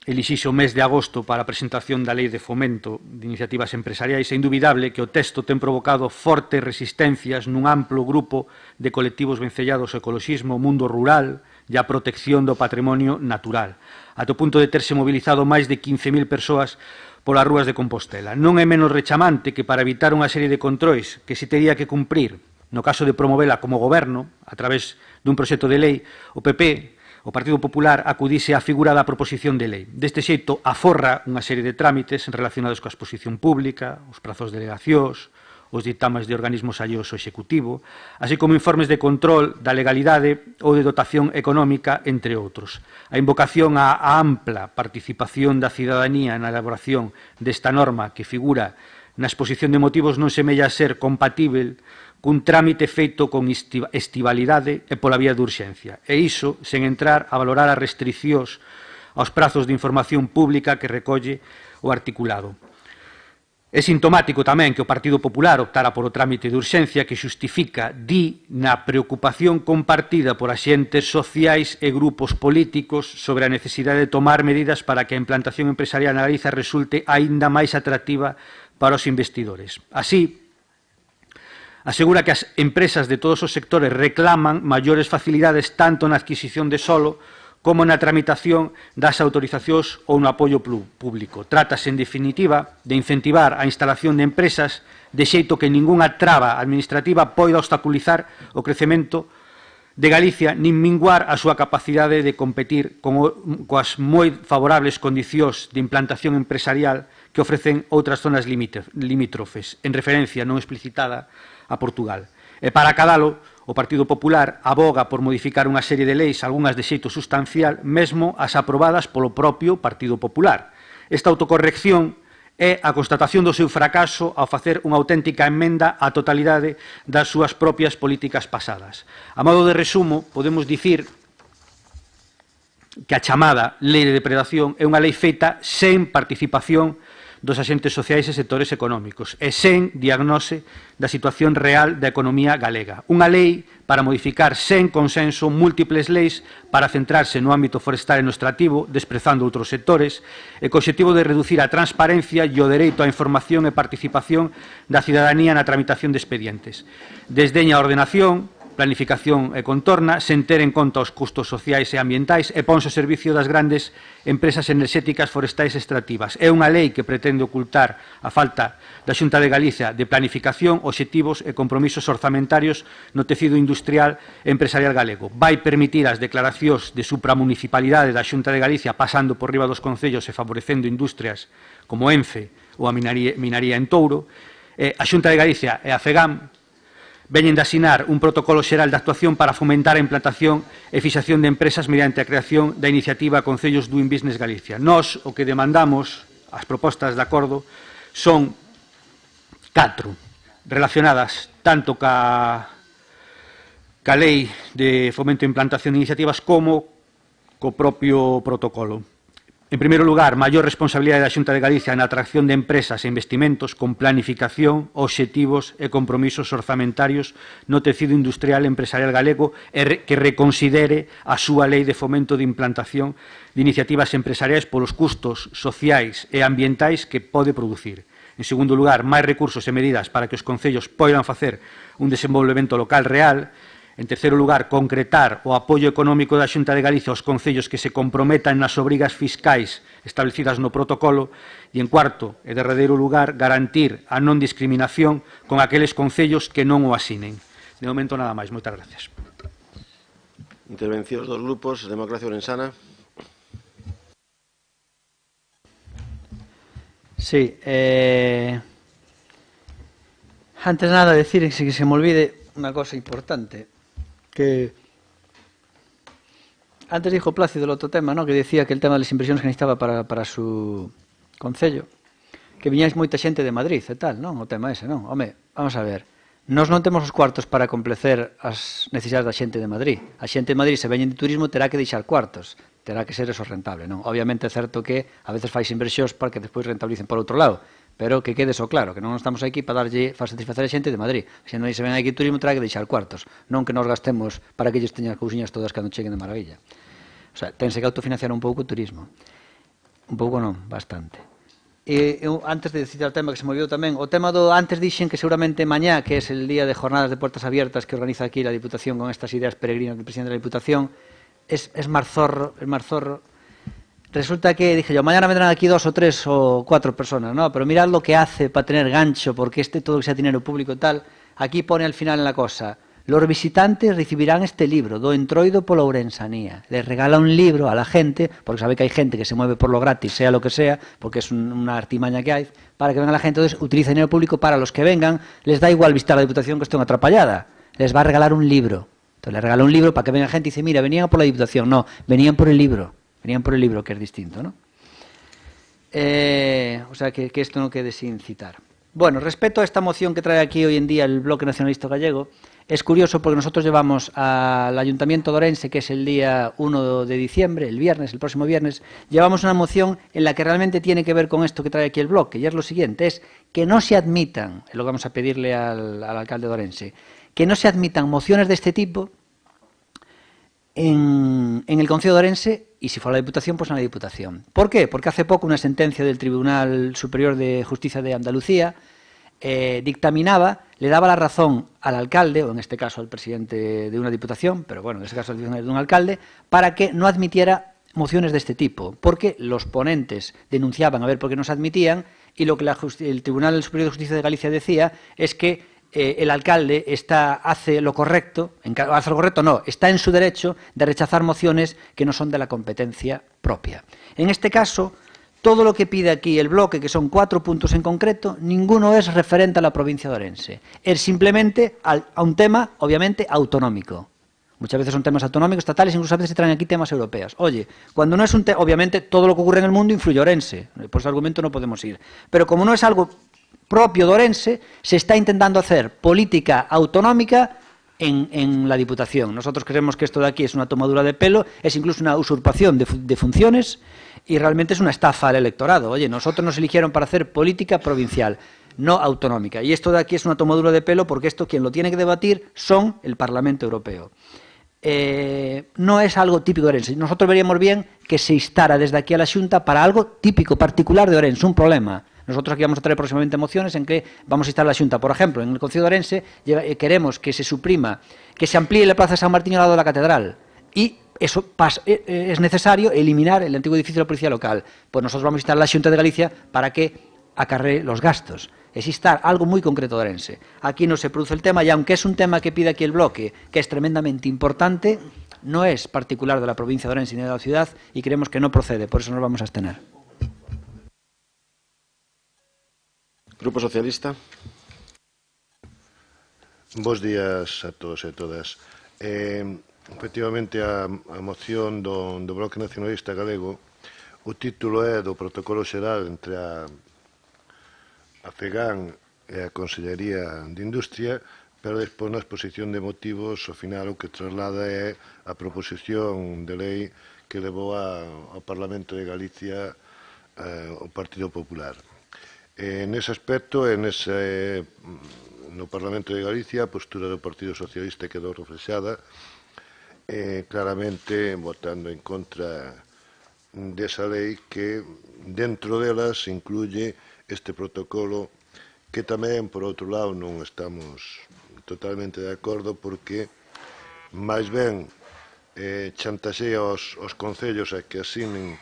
elixixe o mes de agosto para a presentación da Lei de Fomento de Iniciativas Empresariais, é indubidable que o texto ten provocado fortes resistencias nun amplo grupo de colectivos vencellados ao ecoloxismo, o mundo rural e a protección do patrimonio natural, ata o punto de terse mobilizado máis de 15.000 persoas polas rúas de Compostela. Non é menos rechamante que para evitar unha serie de controis que se tería que cumprir no caso de promovela como goberno, a través dun proxecto de lei, o PP, o Partido Popular, acudise á figura da proposición de lei. Deste xeito, aforra unha serie de trámites relacionados coa exposición pública, os prazos de delegacións, os ditames de organismos alleos ao Executivo, así como informes de control da legalidade ou de dotación económica, entre outros. A invocación á ampla participación da cidadanía na elaboración desta norma que figura na exposición de motivos non semella ser compatível cun trámite feito con estivalidade e pola vía de urxencia, e iso sen entrar a valorar as restriccións aos prazos de información pública que recolle o articulado. É sintomático tamén que o Partido Popular optara por o trámite de urxencia que xustifica, na preocupación compartida por axentes sociais e grupos políticos sobre a necesidade de tomar medidas para que a implantación empresarial na Galiza resulte aínda máis atractiva para os investidores. Así, asegura que as empresas de todos os sectores reclaman maiores facilidades tanto na adquisición de solo como na tramitación das autorizacións ou no apoio público. Trátase, en definitiva, de incentivar a instalación de empresas de xeito que ningunha traba administrativa poida obstaculizar o crecemento de Galicia nin minguar a súa capacidade de competir coas moi favorables condicións de implantación empresarial que ofrecen outras zonas limítrofes, en referencia non explicitada a Portugal. E para acadalo, o Partido Popular aboga por modificar unha serie de leis, algunhas de xeito sustancial, mesmo as aprobadas polo propio Partido Popular. Esta autocorrección é a constatación do seu fracaso ao facer unha auténtica emenda á totalidade das súas propias políticas pasadas. A modo de resumo, podemos dicir que a chamada Lei de Depredación é unha lei feita sen participación dos axentes sociais e sectores económicos e sen diagnose da situación real da economía galega. Unha lei para modificar sen consenso múltiples leis para centrarse no ámbito forestal e no extractivo, desprezando outros sectores, e co obxectivo de reducir a transparencia e o dereito á información e participación da cidadanía na tramitación de expedientes. Desdeña a ordenación, planificación e contorna, sen ter en conta os custos sociais e ambientais e ponse ao servicio das grandes empresas enerxéticas forestais extractivas. É unha lei que pretende ocultar a falta da Xunta de Galicia de planificación, obxectivos e compromisos orzamentarios no tecido industrial e empresarial galego. Vai permitir as declaracións de supramunicipalidade da Xunta de Galicia pasando por riba dos concellos e favorecendo industrias como Ence ou a minaría en Touro. A Xunta de Galicia e a FEGAM veñen de asinar un protocolo xeral de actuación para fomentar a implantación e fixación de empresas mediante a creación da iniciativa Concellos Doing Business Galicia. Nós o que demandamos, as propostas de acordo, son 4 relacionadas tanto ca lei de fomento e implantación de iniciativas como co propio protocolo. En primeiro lugar, maior responsabilidade da Xunta de Galicia na atracción de empresas e investimentos con planificación, obxectivos e compromisos orzamentarios no tecido industrial e empresarial galego e que reconsidere a súa lei de fomento de implantación de iniciativas empresariais polos custos sociais e ambientais que pode producir. En segundo lugar, máis recursos e medidas para que os concellos poidan facer un desenvolvemento local real. En terceiro lugar, concretar o apoio económico da Xunta de Galicia aos concellos que se comprometan nas obrigas fiscais establecidas no protocolo e, en cuarto e derradeiro lugar, garantir a non discriminación con aqueles concellos que non o asinen. De momento, nada máis. Moitas gracias. Intervencións dos grupos. Democracia Orensana. Sí. Antes de nada, decir que se me olvide unha cosa importante. Que antes dijo Plácido el otro tema, ¿no? Que decía que el tema de las inversiones que necesitaba para su concello, que viñáis moita xente de Madrid e tal, non? O tema ese, non? Home, vamos a ver, nós non temos os cuartos para complacer as necesidades da xente de Madrid. A xente de Madrid, se veñen de turismo, terá que deixar cuartos, terá que ser eso rentable, non? Obviamente é certo que a veces fais inversións para que despois rentabilicen por outro lado, pero que quede eso claro, que non estamos aquí para satisfacer a xente de Madrid. Se non se ven aquí turismo, terá que deixar cuartos, non que nos gastemos para que ellos teñan as cousiñas todas cando cheguen de maravilla. O sea, tense que autofinanciar un pouco o turismo. Un pouco non, bastante. E eu, antes de citar o tema que se me olvidou tamén, o tema do antes dixen que seguramente mañá, que é el día de jornadas de puertas abiertas que organiza aquí la Diputación con estas ideas peregrinas del presidente de la Diputación, es Marzorro. Resulta que, dije yo, mañana vendrán aquí 2 o 3 o 4 personas, ¿no? Pero mirad lo que hace para tener gancho, porque todo que sea dinero público y tal. Aquí pone al final en la cosa, los visitantes recibirán este libro, do entroido pola Ourensanía. Les regala un libro a la gente, porque sabe que hay gente que se mueve por lo gratis, sea lo que sea, porque es una artimaña que hay, para que venga la gente. Entonces utiliza dinero público para los que vengan, les da igual visitar la Diputación que estén atrapallada, les va a regalar un libro. Entonces les regala un libro para que venga gente y dice, mira, venían por la Diputación. No, venían por el libro. Venían por el libro, que es distinto, ¿no? O sea, que esto no quede sin citar. Bueno, respecto a esta moción que trae aquí hoy en día el Bloque Nacionalista Gallego, es curioso porque nosotros llevamos al Ayuntamiento de Orense, que es el día 1 de diciembre, el viernes, el próximo viernes, llevamos una moción en la que realmente tiene que ver con esto que trae aquí el Bloque, y es lo siguiente, es que no se admitan, es lo que vamos a pedirle al alcalde de Orense, que no se admitan mociones de este tipo en el Concello de Orense, y si fuera la Diputación, pues en la Diputación. ¿Por qué? Porque hace poco una sentencia del Tribunal Superior de Justicia de Andalucía dictaminaba, le daba la razón al alcalde, o en este caso al presidente de una Diputación, pero bueno, en este caso de un alcalde, para que no admitiera mociones de este tipo, porque los ponentes denunciaban a ver por qué no se admitían, y lo que el Tribunal Superior de Justicia de Galicia decía es que el alcalde hace lo correcto, está en su derecho de rechazar mociones que no son de la competencia propia. En este caso, todo lo que pide aquí el bloque, que son 4 puntos en concreto, ninguno es referente a la provincia de Orense. Es simplemente a un tema, obviamente, autonómico. Muchas veces son temas autonómicos, estatales, incluso a veces se traen aquí temas europeos. Oye, cuando no es un tema, obviamente todo lo que ocurre en el mundo influye a Orense, por ese argumento no podemos ir. Pero como no es algo propio de Orense, se está intentando hacer política autonómica en la Diputación. Nosotros creemos que esto de aquí es una tomadura de pelo, es incluso una usurpación de funciones, y realmente es una estafa al electorado. Oye, nosotros nos eligieron para hacer política provincial, no autonómica. Y esto de aquí es una tomadura de pelo porque esto quien lo tiene que debatir son el Parlamento Europeo. No es algo típico de Orense. Nosotros veríamos bien que se instara desde aquí a la Xunta para algo típico, particular de Orense, un problema. Nosotros aquí vamos a traer próximamente mociones en que vamos a instar a la Xunta. Por ejemplo, en el Concello de Orense queremos que se suprima, que se amplíe la Plaza de San Martín al lado de la Catedral. Y eso es necesario eliminar el antiguo edificio de la Policía Local. Pues nosotros vamos a instar a la Xunta de Galicia para que acarree los gastos. Es instar algo muy concreto de Orense. Aquí no se produce el tema, y aunque es un tema que pide aquí el bloque, que es tremendamente importante, no es particular de la provincia de Orense ni de la ciudad, y creemos que no procede, por eso nos vamos a abstener. Grupo Socialista. Bos días a todos e todas. Efectivamente, a moción do Bloque Nacionalista Galego, o título é do protocolo xeral entre a FEGAN e a Consellería de Industria, pero despois na exposición de motivos, ao final, o que traslada é a proposición de lei que levou ao Parlamento de Galicia o Partido Popular. Nese aspecto, no Parlamento de Galicia, a postura do Partido Socialista quedou reflexada, claramente votando en contra desa lei que dentro delas incluye este protocolo que tamén, por outro lado, non estamos totalmente de acordo porque máis ben chantaxea aos concellos a que asinen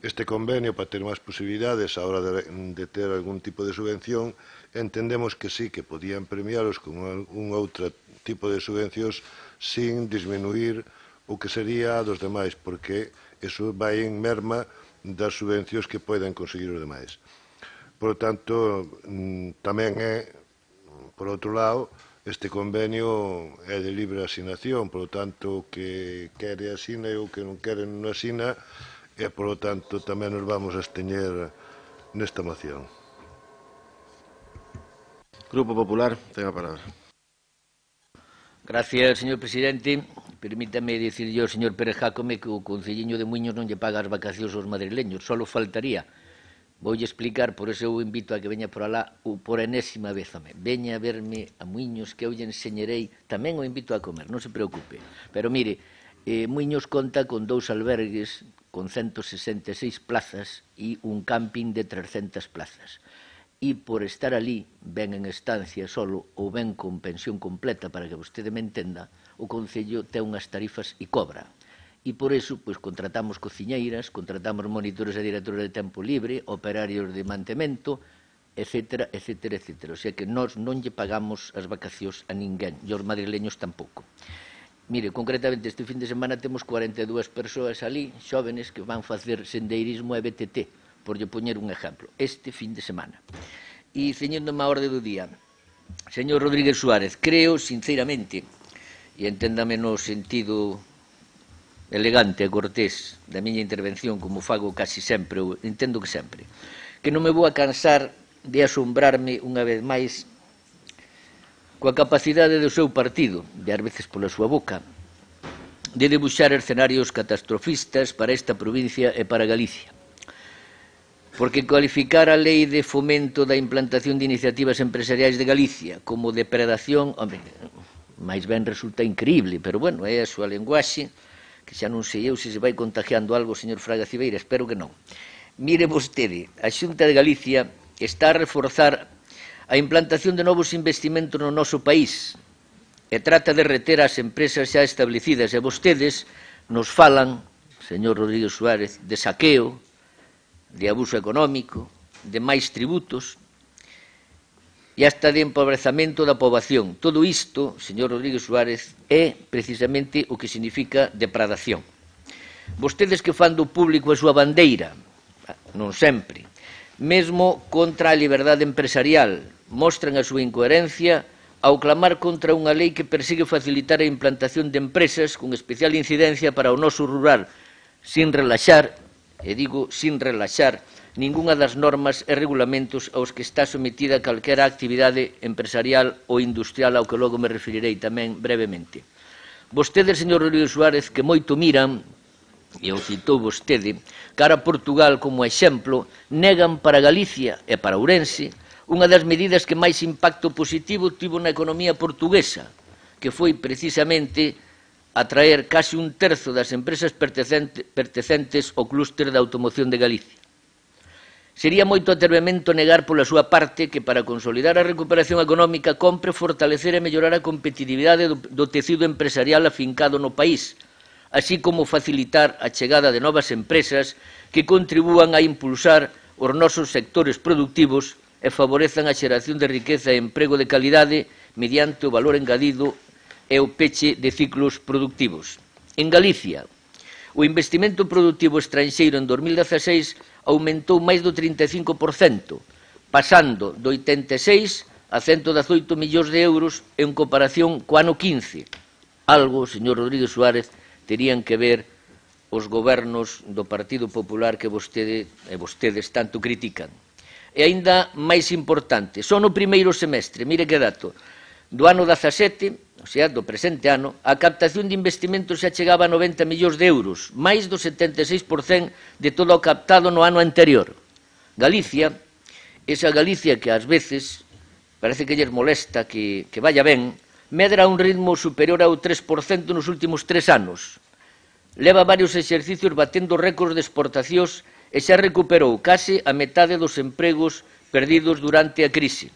este convenio para ter máis posibilidades a hora de ter algún tipo de subvención. Entendemos que sí, que podían premialos con un outro tipo de subvencións sin disminuir o que sería dos demais, porque eso vai en merma das subvencións que poden conseguir os demais. Por lo tanto, tamén é, por outro lado, este convenio é de libre asignación, por lo tanto, o que quere asina e o que non quere non asina, e, por lo tanto, tamén nos vamos a absteñer nesta moción. Grupo Popular, ten a palabra. Gracias, señor presidente. Permítame dicirlle ao señor Pérez Jácome que o Concelliño de Muiños non lle paga as vacacións aos madrileños, só faltaría. Voulle explicar, por eso eu invito a que veña por alá por enésima vez, veña a verme a Muiños, que eu lle enseñarei, tamén o invito a comer, non se preocupe. Pero mire, Muiños conta con 2 albergues con 166 plazas e un camping de 300 plazas. E por estar ali, ben en estancia solo ou ben con pensión completa, para que vostede me entenda, o Concello ten unhas tarifas e cobra. E por eso, pois, contratamos cociñeiras, contratamos monitores e directores de tempo libre, operarios de mantemento, etcétera, etcétera, etcétera. O sea que nós non lle pagamos as vacacións a ninguén, e os madrileños tampouco. Mire, concretamente, este fin de semana temos 42 persoas ali, xóvenes, que van facer sendeirismo e BTT, por lle poñer un exemplo, este fin de semana. E ceñéndome a orde do día, señor Rodríguez Suárez, creo, sinceramente, e enténdame no sentido elegante e cortés da miña intervención, como fago casi sempre, ou entendo que sempre, que non me vou a cansar de asombrarme unha vez máis coa capacidade do seu partido, de ás veces pola súa boca, de debuxar escenarios catastrofistas para esta provincia e para Galicia. Porque cualificar a lei de fomento da implantación de iniciativas empresariais de Galicia como depredación, hombre, máis ben resulta increíble, pero bueno, é a súa lenguaxe, que xa non sei eu se vai contagiando algo, señor Fraga Cibeira, espero que non. Mire vostede, a Xunta de Galicia está a reforzar a implantación de novos investimentos no noso país e trata de reter as empresas xa establecidas, e vostedes nos falan, señor Rodríguez Suárez, de saqueo, de abuso económico, de máis tributos e hasta de empobrecamento da poboación. Todo isto, señor Rodríguez Suárez, é precisamente o que significa depradación. Vostedes que fan do público a súa bandeira, non sempre, mesmo contra a liberdade empresarial, mostran a súa incoherencia ao clamar contra unha lei que persigue facilitar a implantación de empresas con especial incidencia para o noso rural, sin relaxar, e digo sin relaxar, ningunha das normas e regulamentos aos que está sometida calquera actividade empresarial ou industrial, ao que logo me referirei tamén brevemente. Vostedes, señor Rodríguez Suárez, que moito miran e o citou vostede, cara a Portugal como exemplo, negan para Galicia e para Ourense unha das medidas que máis impacto positivo tivo na economía portuguesa, que foi precisamente atraer case un terzo das empresas pertencentes ao clúster da automoción de Galicia. Sería moito atrevemento negar pola súa parte que para consolidar a recuperación económica compre fortalecer e mellorar a competitividade do tecido empresarial afincado no país, así como facilitar a chegada de novas empresas que contribúan a impulsar os nosos sectores productivos e favorezan a xeración de riqueza e emprego de calidade mediante o valor engadido e o peche de ciclos productivos. En Galicia, o investimento productivo estranxeiro en 2016 aumentou máis do 35%, pasando do 86 a 118 millóns de euros en comparación co ano 15. Algo, señor Rodríguez Suárez, terían que ver os gobernos do Partido Popular que vostedes tanto critican. E aínda máis importante, só no primeiro semestre, mire que dato, do ano 17, o sea, do presente ano, a captación de investimentos xa chegaba a 90 millóns de euros, máis do 76% de todo o captado no ano anterior. Galicia, esa Galicia que ás veces parece que lles molesta que vaya ben, medra a un ritmo superior ao 3% nos últimos 3 anos. Leva varios exercicios batendo récords de exportacións e xa recuperou case a metade dos empregos perdidos durante a crise.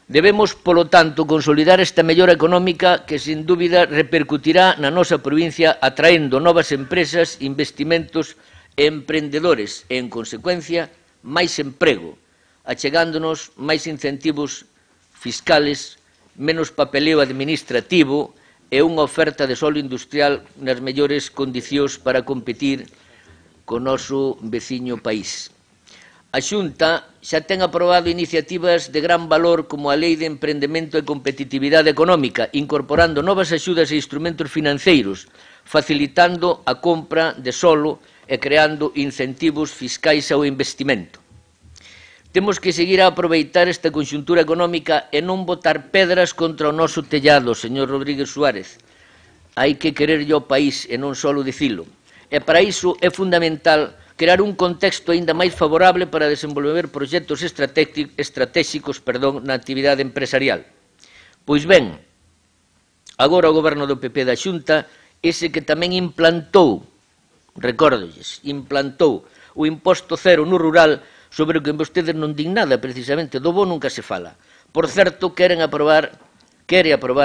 Debemos, polo tanto, consolidar esta mellora económica que, sin dúbida, repercutirá na nosa provincia atraendo novas empresas, investimentos e emprendedores e, en consecuencia, máis emprego, achegándonos máis incentivos fiscales, menos papeleo administrativo e unha oferta de solo industrial nas mellores condicións para competir co noso veciño país. A Xunta xa ten aprobado iniciativas de gran valor como a Lei de Emprendemento e Competitividade Económica, incorporando novas axudas e instrumentos financeiros, facilitando a compra de solo e creando incentivos fiscais ao investimento. Temos que seguir a aproveitar esta conxuntura económica e non botar pedras contra o noso tellado, señor Rodríguez Suárez. Hai que quererlle ao país e non só dicilo. E para iso é fundamental crear un contexto aínda máis favorable para desenvolver proxectos estratégicos na actividade empresarial. Pois ben, agora o goberno do PP da Xunta, ese que tamén implantou, recórdolles, implantou o imposto cero no rural, sobre o que vostedes non din nada, precisamente, do bo nunca se fala. Por certo, quere aprobar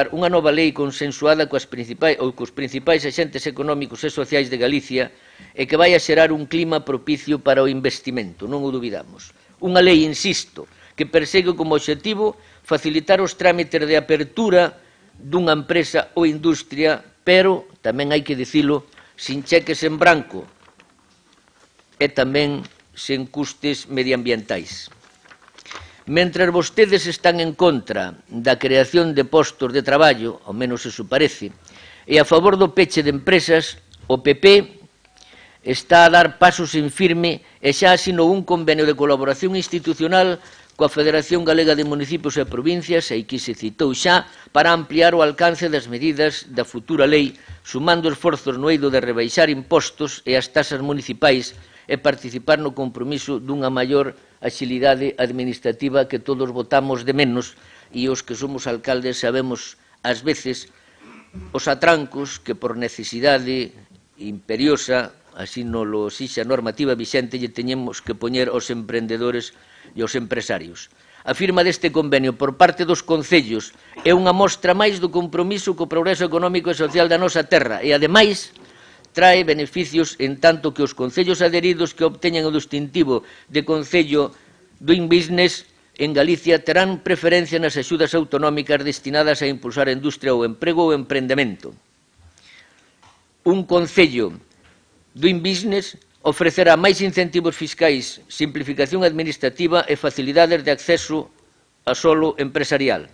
unha nova lei consensuada cos principais axentes económicos e sociais de Galicia e que vai a xerar un clima propicio para o investimento, non o dubidamos. Unha lei, insisto, que persegue como obxectivo facilitar os trámites de apertura dunha empresa ou industria, pero, tamén hai que dicilo, sin cheques en branco e tamén sen custes medioambientais. Mentres vostedes están en contra da creación de postos de traballo, ao menos eso parece, e a favor do peche de empresas, o PP está a dar pasos en firme e xa asinou un convenio de colaboración institucional coa Federación Galega de Municipios e Provincias, e que se citou xa, para ampliar o alcance das medidas da futura lei, sumando esforzos no eido de rebaixar impostos e as tasas municipais e participar no compromiso dunha maior axilidade administrativa que todos votamos de menos e os que somos alcaldes sabemos ás veces os atrancos que por necesidade imperiosa, así non lo exixe a normativa vixente, lle teñemos que poñer aos emprendedores e aos empresarios. A firma deste convenio por parte dos concellos é unha mostra máis do compromiso co progreso económico e social da nosa terra e, ademais, trae beneficios en tanto que os concellos adheridos que obteñan o distintivo de Concello Doing Business en Galicia terán preferencia nas axudas autonómicas destinadas a impulsar a industria ou emprego ou emprendemento. Un Concello Doing Business ofrecerá máis incentivos fiscais, simplificación administrativa e facilidades de acceso a solo empresarial.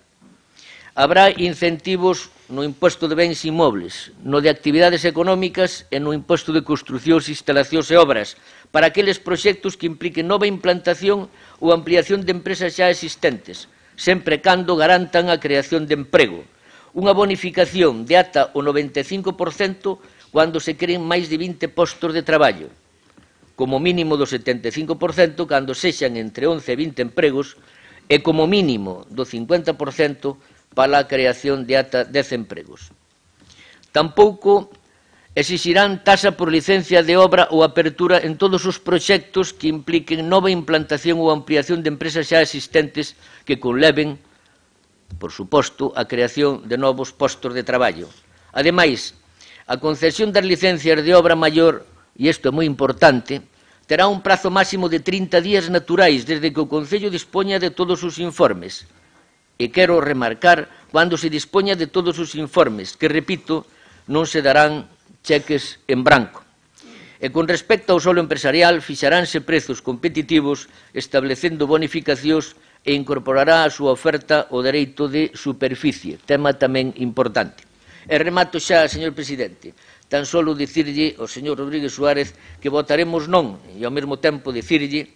Habrá incentivos no imposto de bens inmobles, no de actividades económicas e no imposto de construcións, instalacións e obras para aqueles proxectos que impliquen nova implantación ou ampliación de empresas xa existentes, sempre cando garantan a creación de emprego. Unha bonificación de ata o 95% cando se creen máis de 20 postos de traballo, como mínimo do 75% cando sexan entre 11 e 20 empregos e como mínimo do 50% para a creación de ata 10 empregos. Tampouco exixirán taxa por licencia de obra ou apertura en todos os proxectos que impliquen nova implantación ou ampliación de empresas xa existentes que conleven, por suposto, a creación de novos postos de traballo. Ademais, a concesión das licencias de obra maior, e isto é moi importante, terá un prazo máximo de 30 días naturais desde que o Concello dispoña de todos os informes. E quero remarcar cando se dispoña de todos os informes, que, repito, non se darán cheques en branco. E con respecto ao solo empresarial, fixaránse prezos competitivos establecendo bonificacións e incorporará a súa oferta o dereito de superficie, tema tamén importante. E remato xa, señor presidente, tan solo dicirlle ao señor Rodríguez Suárez que votaremos non, e ao mesmo tempo dicirlle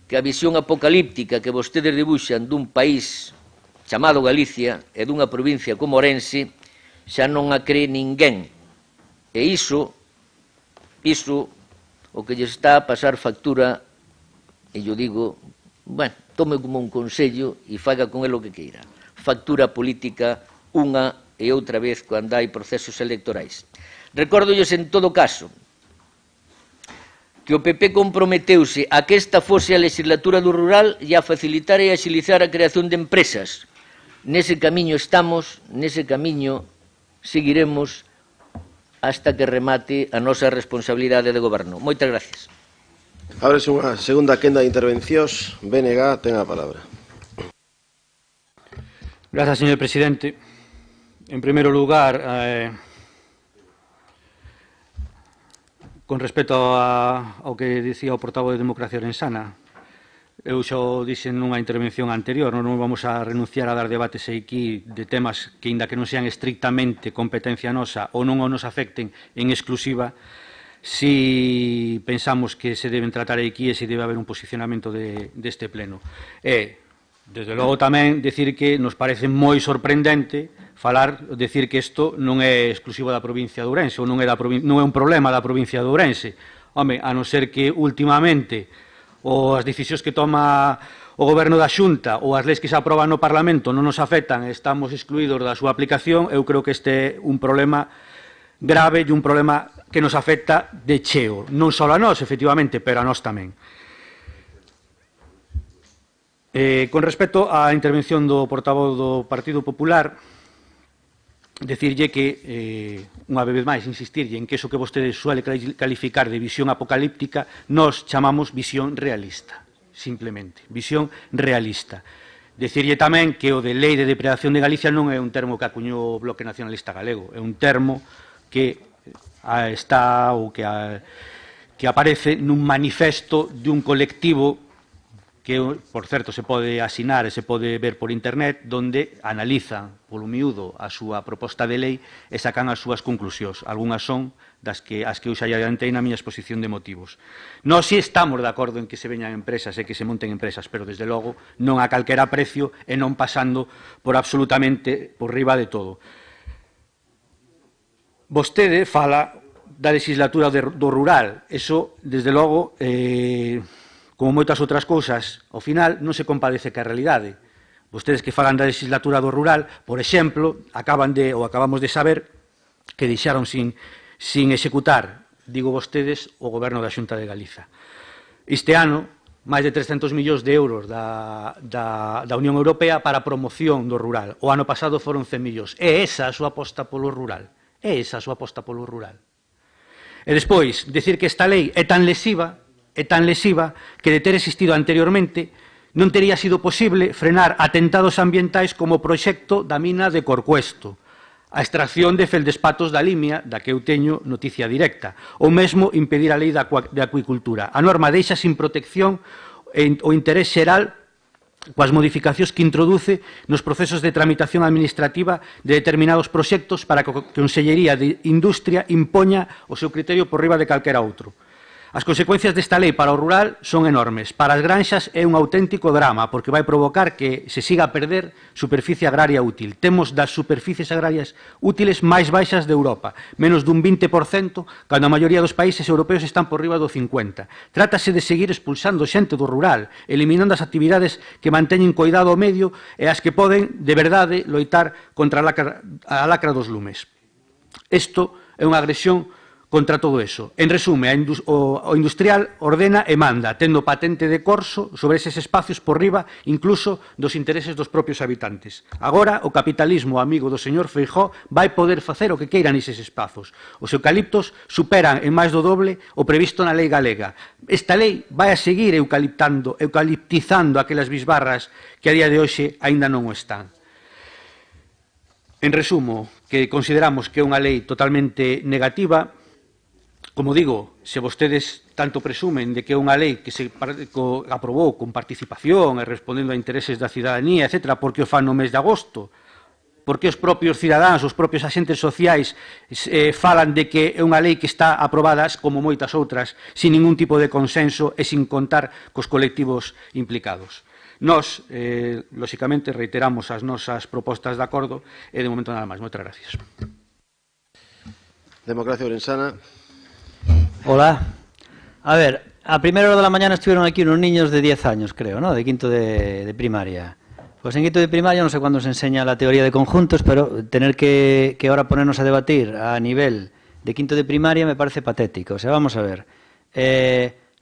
que a visión apocalíptica que vostedes dibuixan dun país chamado Galicia e dunha provincia como Ourense xa non a cree ninguén. E iso o que lle está a pasar factura, e yo digo, bueno, tome como un consello e faga con el o que queira. Factura política unha e outra vez cando hai procesos electorais. Recórdolles en todo caso que o PP comprometeuse a que esta fose a legislatura do rural e a facilitar e axilizar a creación de empresas. Nese camiño estamos, nese camiño seguiremos hasta que remate a nosa responsabilidade de goberno. Moitas gracias. Ábrese unha segunda quenda de intervencións. BNG, ten a palabra. Gracias, señor presidente. En primeiro lugar, con respecto ao que dicía o portavoz de Democracia Orensana, eu xa o dixen nunha intervención anterior, non vamos a renunciar a dar debates aquí de temas que, inda que non sean estrictamente competencia nosa ou non nos afecten en exclusiva, si pensamos que se deben tratar aquí e se debe haber un posicionamento deste pleno. E, desde logo, tamén dicir que nos parece moi sorprendente decir que isto non é exclusivo da provincia de Ourense ou non é un problema da provincia de Ourense. Home, a non ser que últimamente as decisións que toma o Goberno da Xunta ou as leis que se aproban no Parlamento non nos afectan e estamos excluídos da súa aplicación, eu creo que este é un problema grave e un problema que nos afecta de cheo. Non só a nós, efectivamente, pero a nós tamén. Con respecto á intervención do portavoz do Partido Popular, decirlle que, unha vez máis, insistirlle en que iso que vostede suele calificar de visión apocalíptica, nós chamamos visión realista, simplemente, visión realista. Decirlle tamén que o de Lei de Depredación de Galicia non é un termo que acuñou o Bloque Nacionalista Galego, é un termo que está ou que aparece nun manifesto de un colectivo que, por certo, se pode asinar e se pode ver por internet, donde analizan polo miúdo a súa proposta de lei e sacan as súas conclusións. Algunhas son as que eu xa adiantei na miña exposición de motivos. Nós si estamos de acordo en que se veñan empresas e que se monten empresas, pero, desde logo, non a calquera precio e non pasando por absolutamente por riba de todo. Vostede fala da legislatura do rural. Eso, desde logo, como moitas outras cousas, ao final non se compadece que a realidade. Vostedes que falan da legislatura do rural, por exemplo, acabamos de saber que deixaron sin executar, digo vostedes, o Goberno da Xunta de Galiza. Este ano, máis de 300 millóns de euros da Unión Europea para a promoción do rural. O ano pasado foron 100 millóns. É esa a súa aposta polo rural. É esa a súa aposta polo rural. E despois, decir que esta lei é tan lesiva que, de ter existido anteriormente, non tería sido posible frenar atentados ambientais como o proxecto da mina de Corcuesto, a extracción de feldespatos da Limia, da que eu teño noticia directa, ou mesmo impedir a lei de acuicultura. A norma deixa sin protección o interés xeral coas modificacións que introduce nos procesos de tramitación administrativa de determinados proxectos para que a Consellería de Industria impoña o seu criterio por riba de calquera outro. As consecuencias desta lei para o rural son enormes. Para as granxas é un auténtico drama, porque vai provocar que se siga a perder superficie agraria útil. Temos das superficies agrarias útiles máis baixas de Europa, menos dun 20%, cando a maioría dos países europeos están por riba do 50%. Trátase de seguir expulsando xente do rural, eliminando as actividades que manteñen coidado ao medio e as que poden, de verdade, loitar contra a lacra dos lumes. Isto é unha agresión contra todo eso. En resume, o industrial ordena e manda, tendo patente de corso sobre eses espacios por riba, incluso dos intereses dos propios habitantes. Agora, o capitalismo amigo do señor Feijóo vai poder facer o que queira neses espazos. Os eucaliptos superan en máis do doble o previsto na lei galega. Esta lei vai a seguir eucaliptizando aquelas bisbarras que a día de hoxe aínda non o están. En resumo, que consideramos que é unha lei totalmente negativa. Como digo, se vostedes tanto presumen de que é unha lei que se aprobou con participación e respondendo a intereses da cidadanía, etc., porque o fan no mes de agosto, porque os propios cidadáns, os propios axentes sociais falan de que é unha lei que está aprobada, como moitas outras, sin ningún tipo de consenso e sin contar cos colectivos implicados. Nós, lóxicamente, reiteramos as nosas propostas de acordo e, de momento, nada máis. Moitas gracias. Democracia Orensana. Hola. A ver, a primera hora de la mañana estuvieron aquí unos niños de 10 años, creo, ¿no? De quinto de primaria. Pues en quinto de primaria no sé cuándo se enseña la teoría de conjuntos, pero tener que ahora ponernos a debatir a nivel de quinto de primaria me parece patético. O sea, vamos a ver.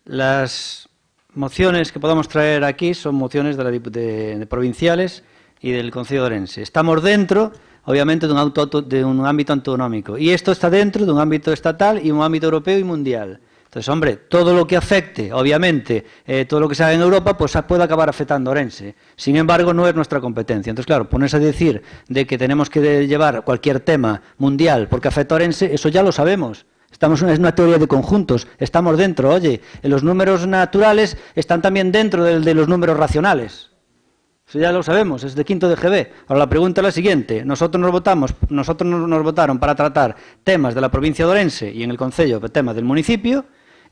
Las mociones que podamos traer aquí son mociones de provinciales y del Concello de Orense. Estamos dentro, obviamente, de un ámbito autonómico. Y esto está dentro de un ámbito estatal y un ámbito europeo y mundial. Entonces, hombre, todo lo que afecte, obviamente, todo lo que se haga en Europa, pues puede acabar afectando a Orense. Sin embargo, no es nuestra competencia. Entonces, claro, ponerse a decir de que tenemos que llevar cualquier tema mundial porque afecta a Orense, eso ya lo sabemos. Es una teoría de conjuntos, estamos dentro. Oye, los números naturales están también dentro de los números racionales. Eso ya lo sabemos, es de quinto de GB. Ahora la pregunta es la siguiente. Nosotros nos votaron para tratar temas de la provincia de Orense y en el concello temas del municipio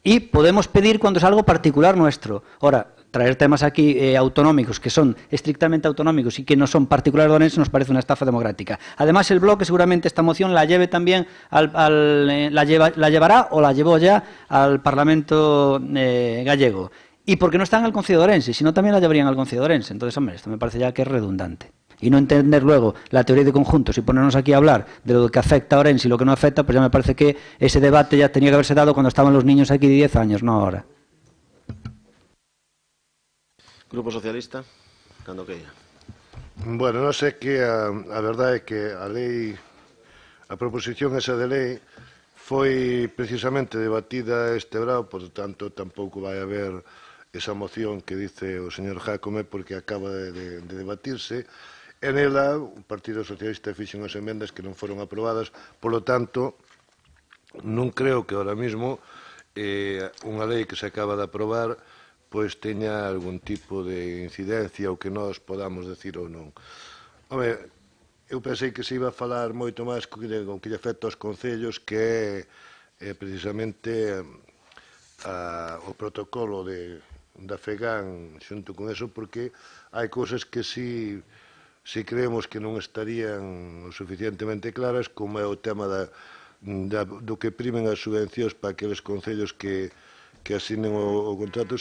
y podemos pedir cuando es algo particular nuestro. Ahora, traer temas aquí autonómicos, que son estrictamente autonómicos y que no son particulares de Orense, nos parece una estafa democrática. Además, el bloque seguramente esta moción la lleve también, la llevará o la llevó ya al Parlamento gallego. Y porque no están en el Concello de Orense, sino también la llevarían al Concello de Orense. Entonces, hombre, esto me parece ya que es redundante. Y no entender luego la teoría de conjuntos y ponernos aquí a hablar de lo que afecta a Orense y lo que no afecta, pues ya me parece que ese debate ya tenía que haberse dado cuando estaban los niños aquí de 10 años, no ahora. Grupo Socialista, cando queira. Bueno, non sei que a verdade é que a proposición esa de lei foi precisamente debatida este verao, por tanto, tampouco vai haber esa moción que dice o señor Jácome, porque acaba de debatirse. En ela, o Partido Socialista fixe unhas emendas que non foron aprobadas, polo tanto, non creo que ahora mismo unha lei que se acaba de aprobar pois teña algún tipo de incidencia ou que nós podamos decir ou non. Home, eu pensei que se iba a falar moito máis con que lle afecta aos concellos, que é precisamente o protocolo da FEGAN xunto con eso, porque hai cousas que si creemos que non estarían suficientemente claras, como é o tema do que primen as subvencións para aqueles concellos que asinen o contrato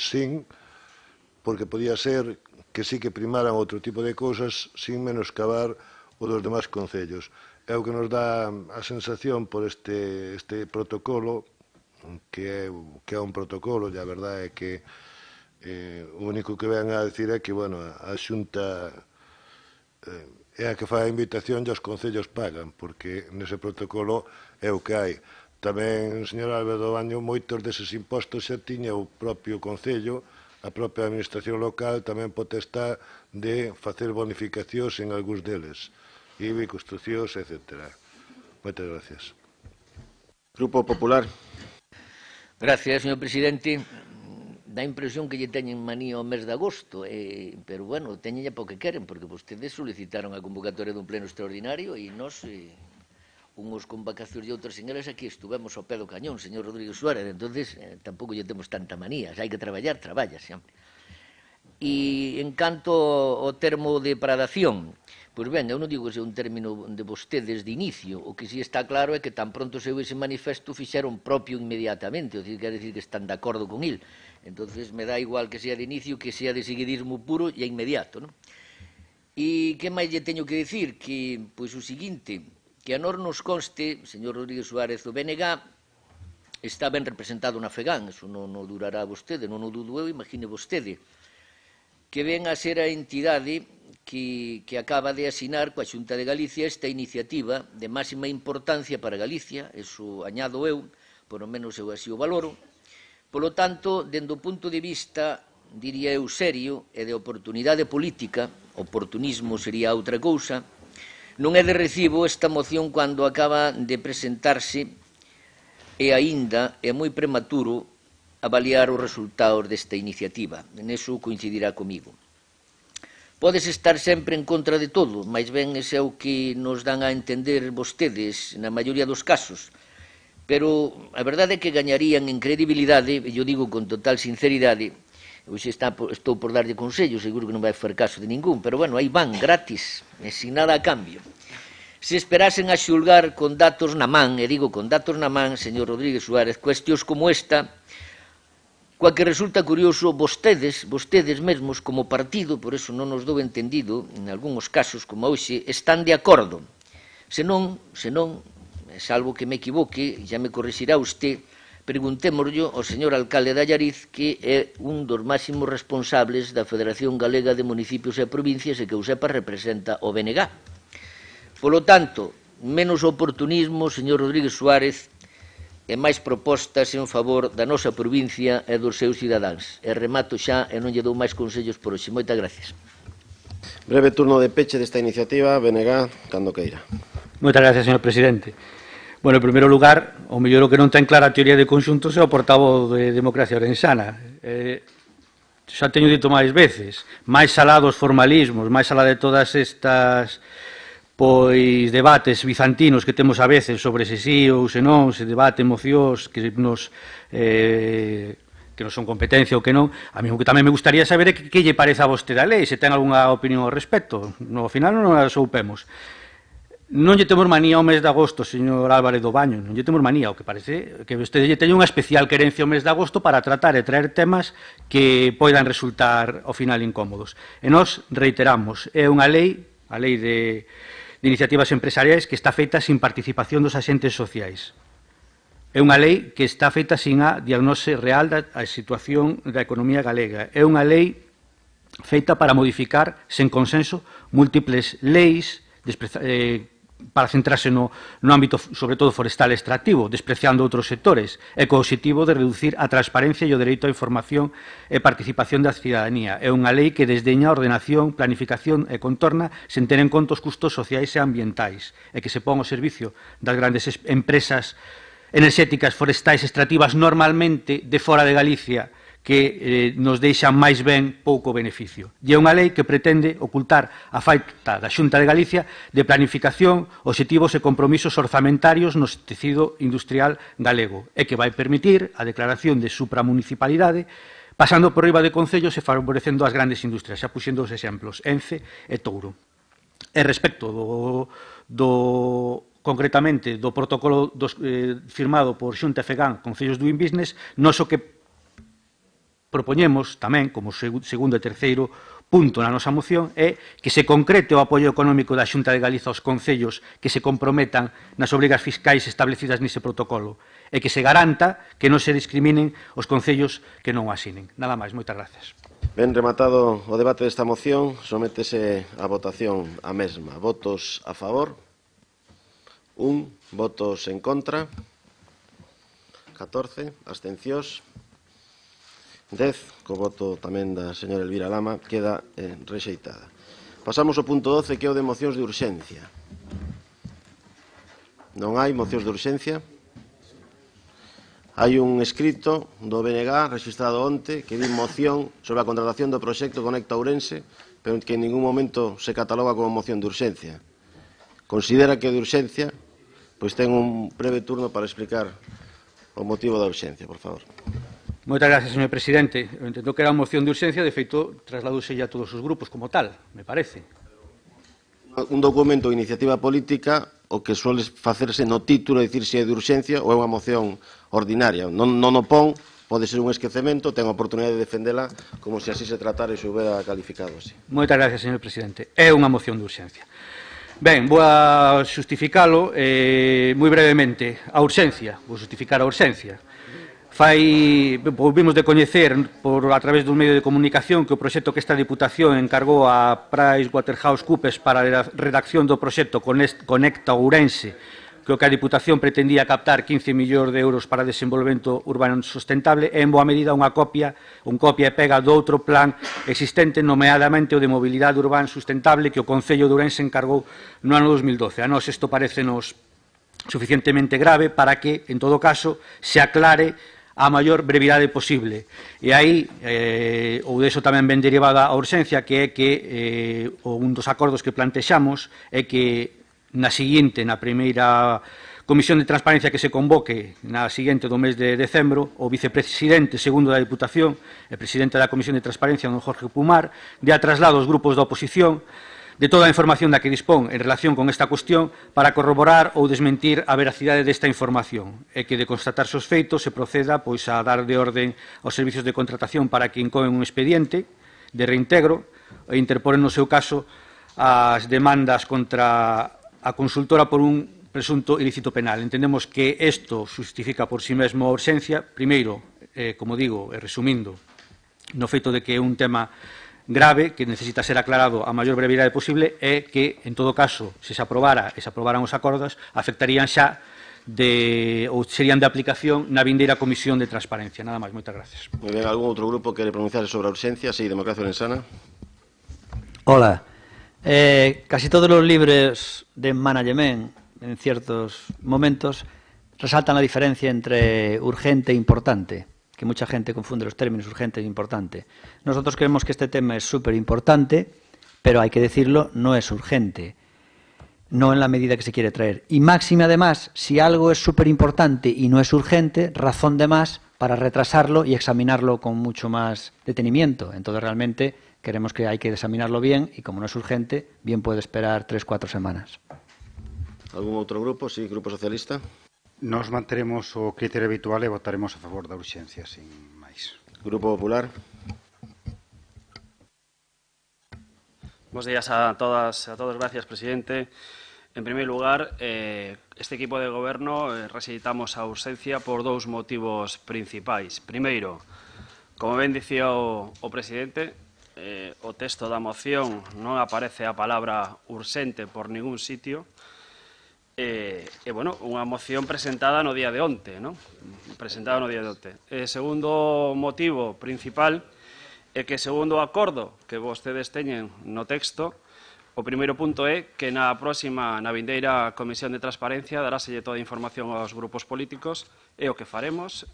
porque podía ser que sí que primaran outro tipo de cousas sin menoscabar o dos demais concellos. É o que nos dá a sensación por este protocolo, que é un protocolo, e a verdade é que o único que ven a decir é que, bueno, a Xunta é a que fai a invitación e os concellos pagan, porque nese protocolo é o que hai. Tamén, señor Álvaro Baño, moitos deses impostos xa tiña o propio Concello, a propia Administración local tamén potestá de facer bonificacións en algúns deles, IBI, construcións, etc. Moitas gracias. Grupo Popular. Gracias, señor presidente. Dá impresión que lle teñen manía o mes de agosto, pero, bueno, teñen para o que queren, porque vostedes solicitaron a convocatoria dun pleno extraordinario e nós unhos con vacacións e outros sin elas, aquí estuvemos ao pé do cañón, señor Rodríguez Suárez, entonces tampouco lle temos tanta manía, se hai que traballar, traballa sempre. E en canto ao termo de degradación, pois ben, eu non digo que sea un término de vostedes de inicio, o que si está claro é que tan pronto se ese manifesto fixeron propio inmediatamente, o que quer decir que están de acordo con il. Entonces me dá igual que sea de inicio que sea de seguidismo puro e inmediato, non? E que máis lle teño que dicir? Que, pois o seguinte, que a nós nos conste, señor Rodríguez Suárez, o BNG está ben representado na FEGAN, eso non o durará vostede, non o dudo eu, imagine vostede, que ven a ser a entidade que acaba de asinar coa Xunta de Galicia esta iniciativa de máxima importancia para Galicia, eso añado eu, por lo menos eu así o valoro. Polo tanto, dende o punto de vista, diría eu, serio e de oportunidade política, oportunismo sería outra cousa, non é de recibo esta moción cando acaba de presentarse e aínda é moi prematuro avaliar os resultados desta iniciativa. En eso coincidirá comigo. Podes estar sempre en contra de todo, máis ben ese é o que nos dan a entender vostedes na maioría dos casos. Pero a verdade é que gañarían en credibilidade, e eu digo con total sinceridade, hoxe estou por darlle consello, seguro que non vai fer caso de ningún, pero bueno, aí van, gratis, e sin nada a cambio. Se esperasen a xulgar con datos na man, e digo con datos na man, señor Rodríguez Suárez, cuestións como esta, coa que resulta curioso, vostedes mesmos como partido, por eso non nos dou entendido, en algúns casos como hoxe, están de acordo. Senón, salvo que me equivoque, xa me corrixirá usted, preguntémoslo ao señor alcalde de Allariz, que é un dos máximos responsables da Federación Galega de Municipios e Provincias e que eu sepa representa o BNG. Polo tanto, menos oportunismo, señor Rodríguez Suárez, e máis propostas en favor da nosa provincia e dos seus cidadáns. E remato xa e non lle dou máis consellos por hoxe. Moitas gracias. Breve turno de peche desta iniciativa. BNG, cando queira. Moitas gracias, señor presidente. Bueno, en primeiro lugar, o mellor o que non ten clara a teoría de conxuntos é o portavoz de Democracia Orensana. Xa teño dito máis veces, máis alá dos formalismos, máis alá de todas estas debates bizantinos que temos a veces sobre se sí ou se non, se debate mocións que non son competencia ou que non, a mí o que tamén me gustaría saber é que lle parece a vostede a lei, se ten algunha opinión ao respecto. No final non a soupemos. Non lle temos manía ao mes de agosto, señor Álvarez do Baño, non lle temos manía, o que parece que vostede lle teña unha especial querencia ao mes de agosto para tratar e traer temas que poidan resultar ao final incómodos. E nós reiteramos, é unha lei, a lei de iniciativas empresariais, que está feita sin participación dos axentes sociais. É unha lei que está feita sin a diagnose real da situación da economía galega. É unha lei feita para modificar, sen consenso, múltiples leis para centrarse no ámbito, sobre todo, forestal e extractivo, despreciando outros sectores, e co objetivo de reducir a transparencia e o dereito á información e participación da cidadanía. É unha lei que desdeña a ordenación, planificación e contorna sen ter en conta os custos sociais e ambientais, e que se pon ao servicio das grandes empresas enerxéticas forestais extractivas normalmente de fora de Galicia, que nos deixan máis ben pouco beneficio. E é unha lei que pretende ocultar a falta da Xunta de Galicia de planificación, obxectivos e compromisos orzamentarios no tecido industrial galego e que vai permitir a declaración de supramunicipalidade pasando por riba de concellos e favorecendo as grandes industrias, xa puxendo os exemplos, Ence e Touro. E respecto concretamente do protocolo firmado por Xunta e FEGAN, Concellos Doing Business, nos o que propoñemos tamén, como segundo e terceiro punto na nosa moción, é que se concrete o apoio económico da Xunta de Galiza aos concellos que se comprometan nas obrigas fiscais establecidas nese protocolo e que se garanta que non se discriminen os concellos que non o asinen. Nada máis, moitas gracias. Ben rematado o debate desta moción, sométese a votación a mesma. Votos a favor? 1. Votos en contra? 14. Abstencións? 10, co voto tamén da señora Elvira Lama, queda rexeitada. Pasamos ao punto 12, que é o de mocións de urxencia. Non hai mocións de urxencia. Hai un escrito do BNG registrado onte que di moción sobre a contratación do proxecto Conecta Ourense, pero que en ningún momento se cataloga como moción de urxencia. Considera que é de urxencia pois ten un breve turno para explicar o motivo da urxencia, por favor. Moitas gracias, señor presidente. Eu entendo que era unha moción de urxencia, de feito, trasladouse a todos os grupos como tal, me parece. Un documento de iniciativa política o que suele facerse no título, dicir se é de urxencia ou é unha moción ordinaria. Non o pon, pode ser un esquecemento, ten a oportunidade de defendela como se así se tratara e se houbera calificado así. Moitas gracias, señor presidente. É unha moción de urxencia. Ben, vou a xustificalo moi brevemente. A urxencia, vou justificar a urxencia. Volvimos de coñecer a través dun medio de comunicación que o proxecto que esta Diputación encargou a PricewaterhouseCoopers para a redacción do proxecto Conecta Ourense, que o que a Diputación pretendía captar 15 millóns de euros para desenvolvemento urbano sustentable, é en boa medida unha copia e pega do outro plan existente, nomeadamente o de mobilidade urbana sustentable que o Concello de Ourense encargou no ano 2012. A nós isto parecenos suficientemente grave para que, en todo caso, se aclare a maior brevidade posible. E aí, ou deso tamén ben derivada a urxencia, que é que un dos acordos que plantexamos é que na seguinte, na primeira Comisión de Transparencia que se convoque na seguinte do mes de decembro, o vicepresidente segundo da Diputación e presidente da Comisión de Transparencia, don Jorge Pumar, de a traslado aos grupos da oposición de toda a información da que dispón en relación con esta cuestión para corroborar ou desmentir a veracidade desta información e que, de constatarse os feitos, se proceda a dar de orden aos servicios de contratación para que incoen un expediente de reintegro e interporen, no seu caso, as demandas contra a consultora por un presunto ilícito penal. Entendemos que isto justifica por si mesmo a urxencia, primeiro, como digo, resumindo, no feito de que é un tema grave, que necesita ser aclarado a maior brevidade posible e que, en todo caso, se se aprobara e se aprobaran os acordos, afectarían xa ou serían de aplicación na vindeira Comisión de Transparencia. Nada máis, moitas gracias. Moi ben, algún outro grupo quere pronunciarse sobre a urxencia? Sí, Democracia Orensana. Hola. Casi todos os libros de management, en ciertos momentos, resaltan la diferencia entre urgente e importante, que mucha gente confunde los términos urgente e importante. Nosotros creemos que este tema es súper importante, pero hay que decirlo, no es urgente, no en la medida que se quiere traer. Y máxime, además, si algo es súper importante y no es urgente, razón de más para retrasarlo y examinarlo con mucho más detenimiento. Entonces, realmente, creemos que hay que examinarlo bien y, como no es urgente, bien puede esperar 3 o 4 semanas. ¿Algún outro grupo? Sí, Grupo Socialista. Nos manteremos o criterio habitual e votaremos a favor da urxencia, sin máis. Grupo Popular. Bos días a todas e a todos. Gracias, presidente. En primer lugar, este equipo de goberno rexeitamos a urxencia por dous motivos principais. Primeiro, como ben dicía o presidente, o texto da moción non aparece a palabra urxente por ningún sitio. Bueno, unha moción presentada no día de onte, non? Presentada no día de onte. Segundo motivo principal é que, segundo o acordo que vostedes teñen no texto, o primeiro punto é que na vindeira Comisión de Transparencia daráselle toda a información aos grupos políticos, é o que faremos.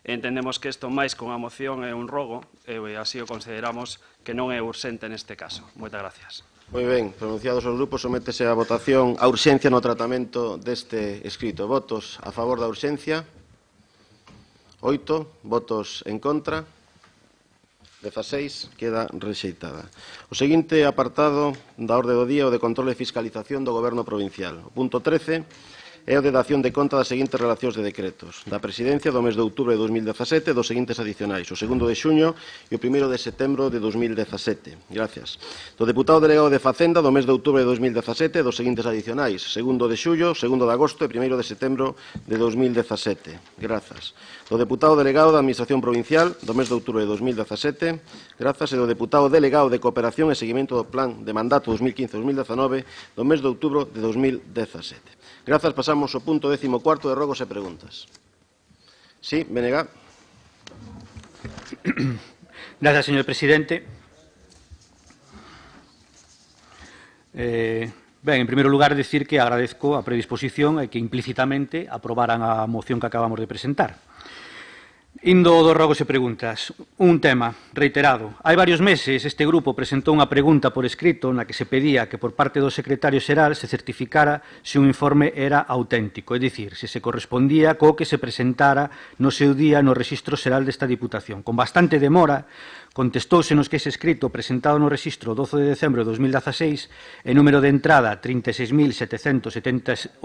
Entendemos que isto, máis que unha moción, é un rogo, e así o consideramos que non é urxente neste caso. Moitas gracias. Moi ben, pronunciados os grupos, sométese a votación a urxencia no tratamento deste escrito. Votos a favor da urxencia. 8. Votos en contra. 16. Queda rexeitada. O seguinte apartado da orde do día, o de control e fiscalización do Goberno provincial. O punto 13 é o de dación de conta das seguintes relacións de decretos. Da Presidencia do mes de outubro de 2017 dos seguintes adicionais. O 2 de xuño e o 1 de setembro de 2017. Gracias. Do Deputado Delegado de Facenda do mes de outubro de 2017 dos seguintes adicionais. 2 de xullo, 2 de agosto e 1 de setembro de 2017. Grazas. Do Deputado Delegado da Administración Provincial do mes de outubro de 2017. Grazas. E do Deputado Delegado de Cooperación e Seguimento do Plan de Mandato 2015-2019 do mes de outubro de 2017. Grazas. Pasamos ao punto 14 de rogos e preguntas. Sí, Benegá. Gracias, señor presidente. Ben, en primeiro lugar, decir que agradezco a predisposición e que implícitamente aprobaran a moción que acabamos de presentar. Indo dos rogos e preguntas, un tema reiterado. Hai varios meses este grupo presentou unha pregunta por escrito na que se pedía que por parte do secretario xeral se certificara se un informe era auténtico, é dicir, se se correspondía co que se presentara no seu día no Rexistro Xeral desta Diputación. Con bastante demora, contestóusenos que ese escrito presentado no Rexistro 12 de decembro de 2016 e número de entrada 36.778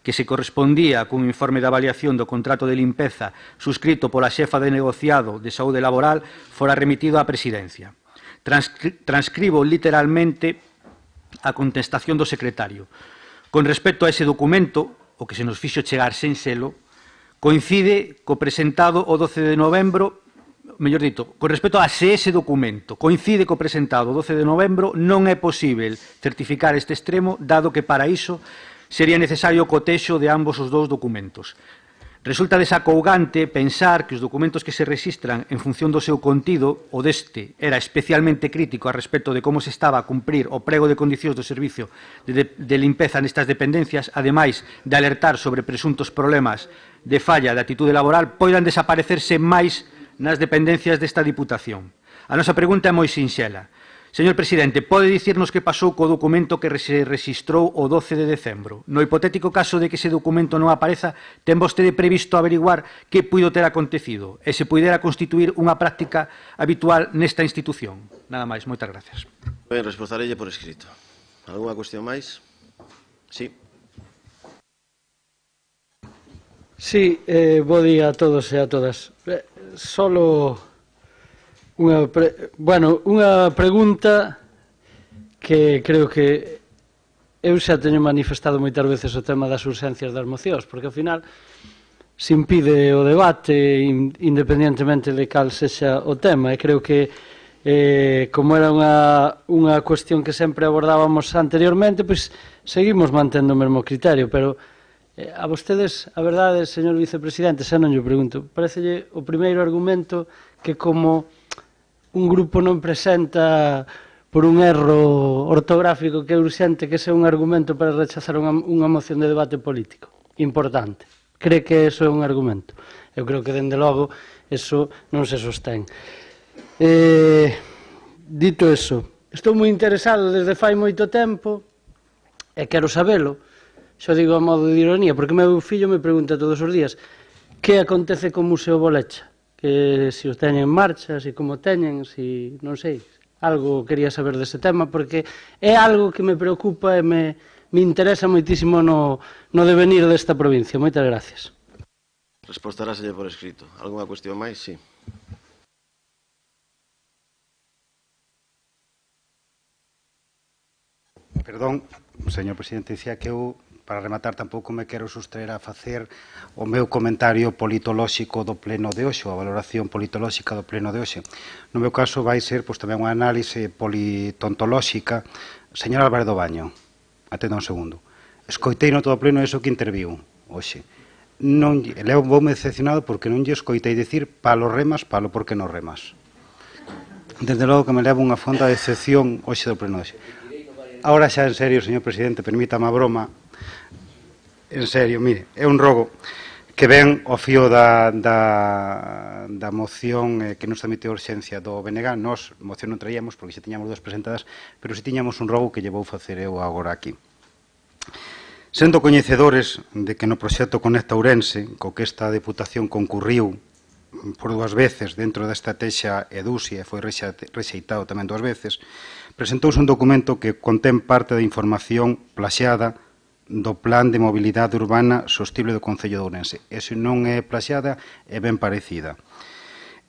que se correspondía cun informe de avaliación do contrato de limpeza suscrito pola xefa de negociado de saúde laboral fora remitido á Presidencia. Transcribo literalmente a contestación do secretario. Con respecto a ese documento, o que se nos fixo chegar sen selo, coincide co presentado o 12 de novembro. Mellor dito, con respecto a se ese documento coincide co presentado 12 de novembro, non é posible certificar este extremo, dado que para iso sería necesario o cotexo de ambos os dous documentos. Resulta desacougante pensar que os documentos que se rexistran en función do seu contido, o deste era especialmente crítico a respecto de como se estaba a cumprir o prego de condicións do servicio de limpeza nestas dependencias, ademais de alertar sobre presuntos problemas de falla de actitude laboral, poidan desaparecerse máis nas dependencias desta Diputación. A nosa pregunta é moi sinxela. Señor Presidente, pode dicirnos que pasou co documento que se rexistrou o 12 de decembro? No hipotético caso de que ese documento non apareza, ten vostede previsto averiguar que puido ter acontecido e se puidera constituir unha práctica habitual nesta institución? Nada máis, moitas gracias. Ben, respostarelle por escrito. Alguna cuestión máis? Sí. Sí, bo día a todos e a todas. Solo unha pregunta que creo que eu xa teño manifestado moitas veces o tema das urxencias das mocións, porque ao final se impide o debate independentemente de cal sexa o tema, e creo que como era unha cuestión que sempre abordábamos anteriormente, pois seguimos mantendo o mesmo criterio, pero a vostedes, a verdade, señor vicepresidente, xa non lle pregunto, parecelle o primeiro argumento que como un grupo non presenta por un erro ortográfico que é urxente que sea un argumento para rechazar unha moción de debate político importante. Cree que eso é un argumento? Eu creo que, dende logo, eso non se sostén. Dito eso, estou moi interesado desde fai moito tempo e quero sabelo. Xo digo a modo de ironía, porque meu fillo me pregunta todos os días que acontece co Museo Bolecha, que se os teñen en marcha, se como teñen, se non sei, algo quería saber dese tema, porque é algo que me preocupa e me interesa moitísimo no devenir desta provincia. Moitas gracias. Respostaráselle por escrito. Alguna cuestión máis? Sí. Perdón, señor presidente, dicía que eu, para rematar, tampouco me quero sustraer a facer o meu comentario politolóxico do pleno de hoxe, a valoración politolóxica do pleno de hoxe. No meu caso vai ser tamén unha análise politontolóxica. Señor Álvarez do Baño, atenda un segundo. Escoitei no todo o pleno iso que interviu hoxe. Voume decepcionado porque non lle escoitei dicir palo remas, palo porque non remas. Desde logo que me levo unha fonda decepción hoxe do pleno de hoxe. Ahora xa en serio, señor presidente, permítame a broma. En serio, mire, é un rogo que ven ao fío da moción que nos admite a urxencia do BNG. Nos moción non traíamos porque xa tiñamos dos presentadas, pero si tiñamos un rogo que lle vou facer eu agora aquí. Sendo coñecedores de que no proxecto Conecta Ourense, co que esta Deputación concurriu por dúas veces dentro da estrategia EDUSI e foi rexeitado tamén dúas veces, presentouse un documento que contén parte da información plaxeada do Plan de Mobilidade Urbana Sostible do Concello de Ourense. E se non é plaxeada, é ben parecida.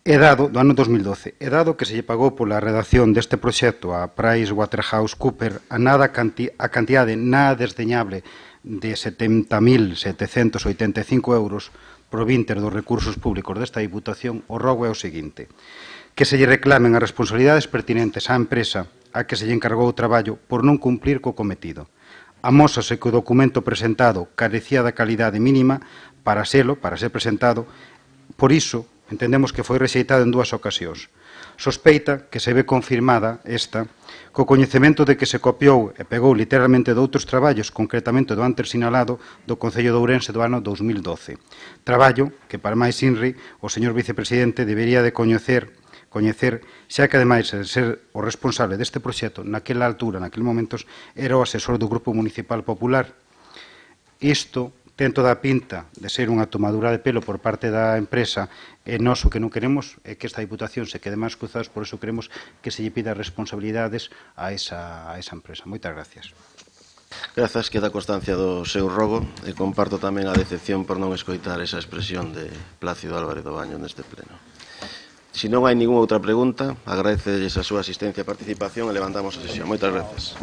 É dado, do ano 2012, é dado que se lle pagou pola redacción deste proxecto a PricewaterhouseCoopers a cantidade nada desdeñable de 70.785 euros provinter dos recursos públicos desta Diputación. O rogo é o seguinte: que se lle reclamen as responsabilidades pertinentes á empresa a que se lle encargou o traballo por non cumplir co cometido. Amósase que o documento presentado carecía da calidade mínima para ser presentado, por iso Entendemos que foi rexeitado en 2 ocasións. Sospeita que se ve confirmada esta co coñecemento de que se copiou e pegou literalmente de outros traballos, concretamente do antes sinalado do Concello de Ourense do ano 2012. Traballo que, para máis inri, o señor vicepresidente debería de coñecer, xa que, ademais, de ser o responsable deste proxecto, naquela altura, naqueles momentos, era o asesor do Grupo Municipal Popular. Isto ten toda a pinta de ser unha tomadura de pelo por parte da empresa, e nós o que non queremos é que esta Diputación se quede máis cruzados, por iso queremos que se lle pida responsabilidades a esa empresa. Moitas gracias. Grazas, queda constancia do seu rogo e comparto tamén a decepción por non escoitar esa expresión de Plácido Álvarez do Baño neste pleno. Se non hai ninguna outra pregunta, agradecelles a súa asistencia e participación e levantamos a sesión. Moitas grazas.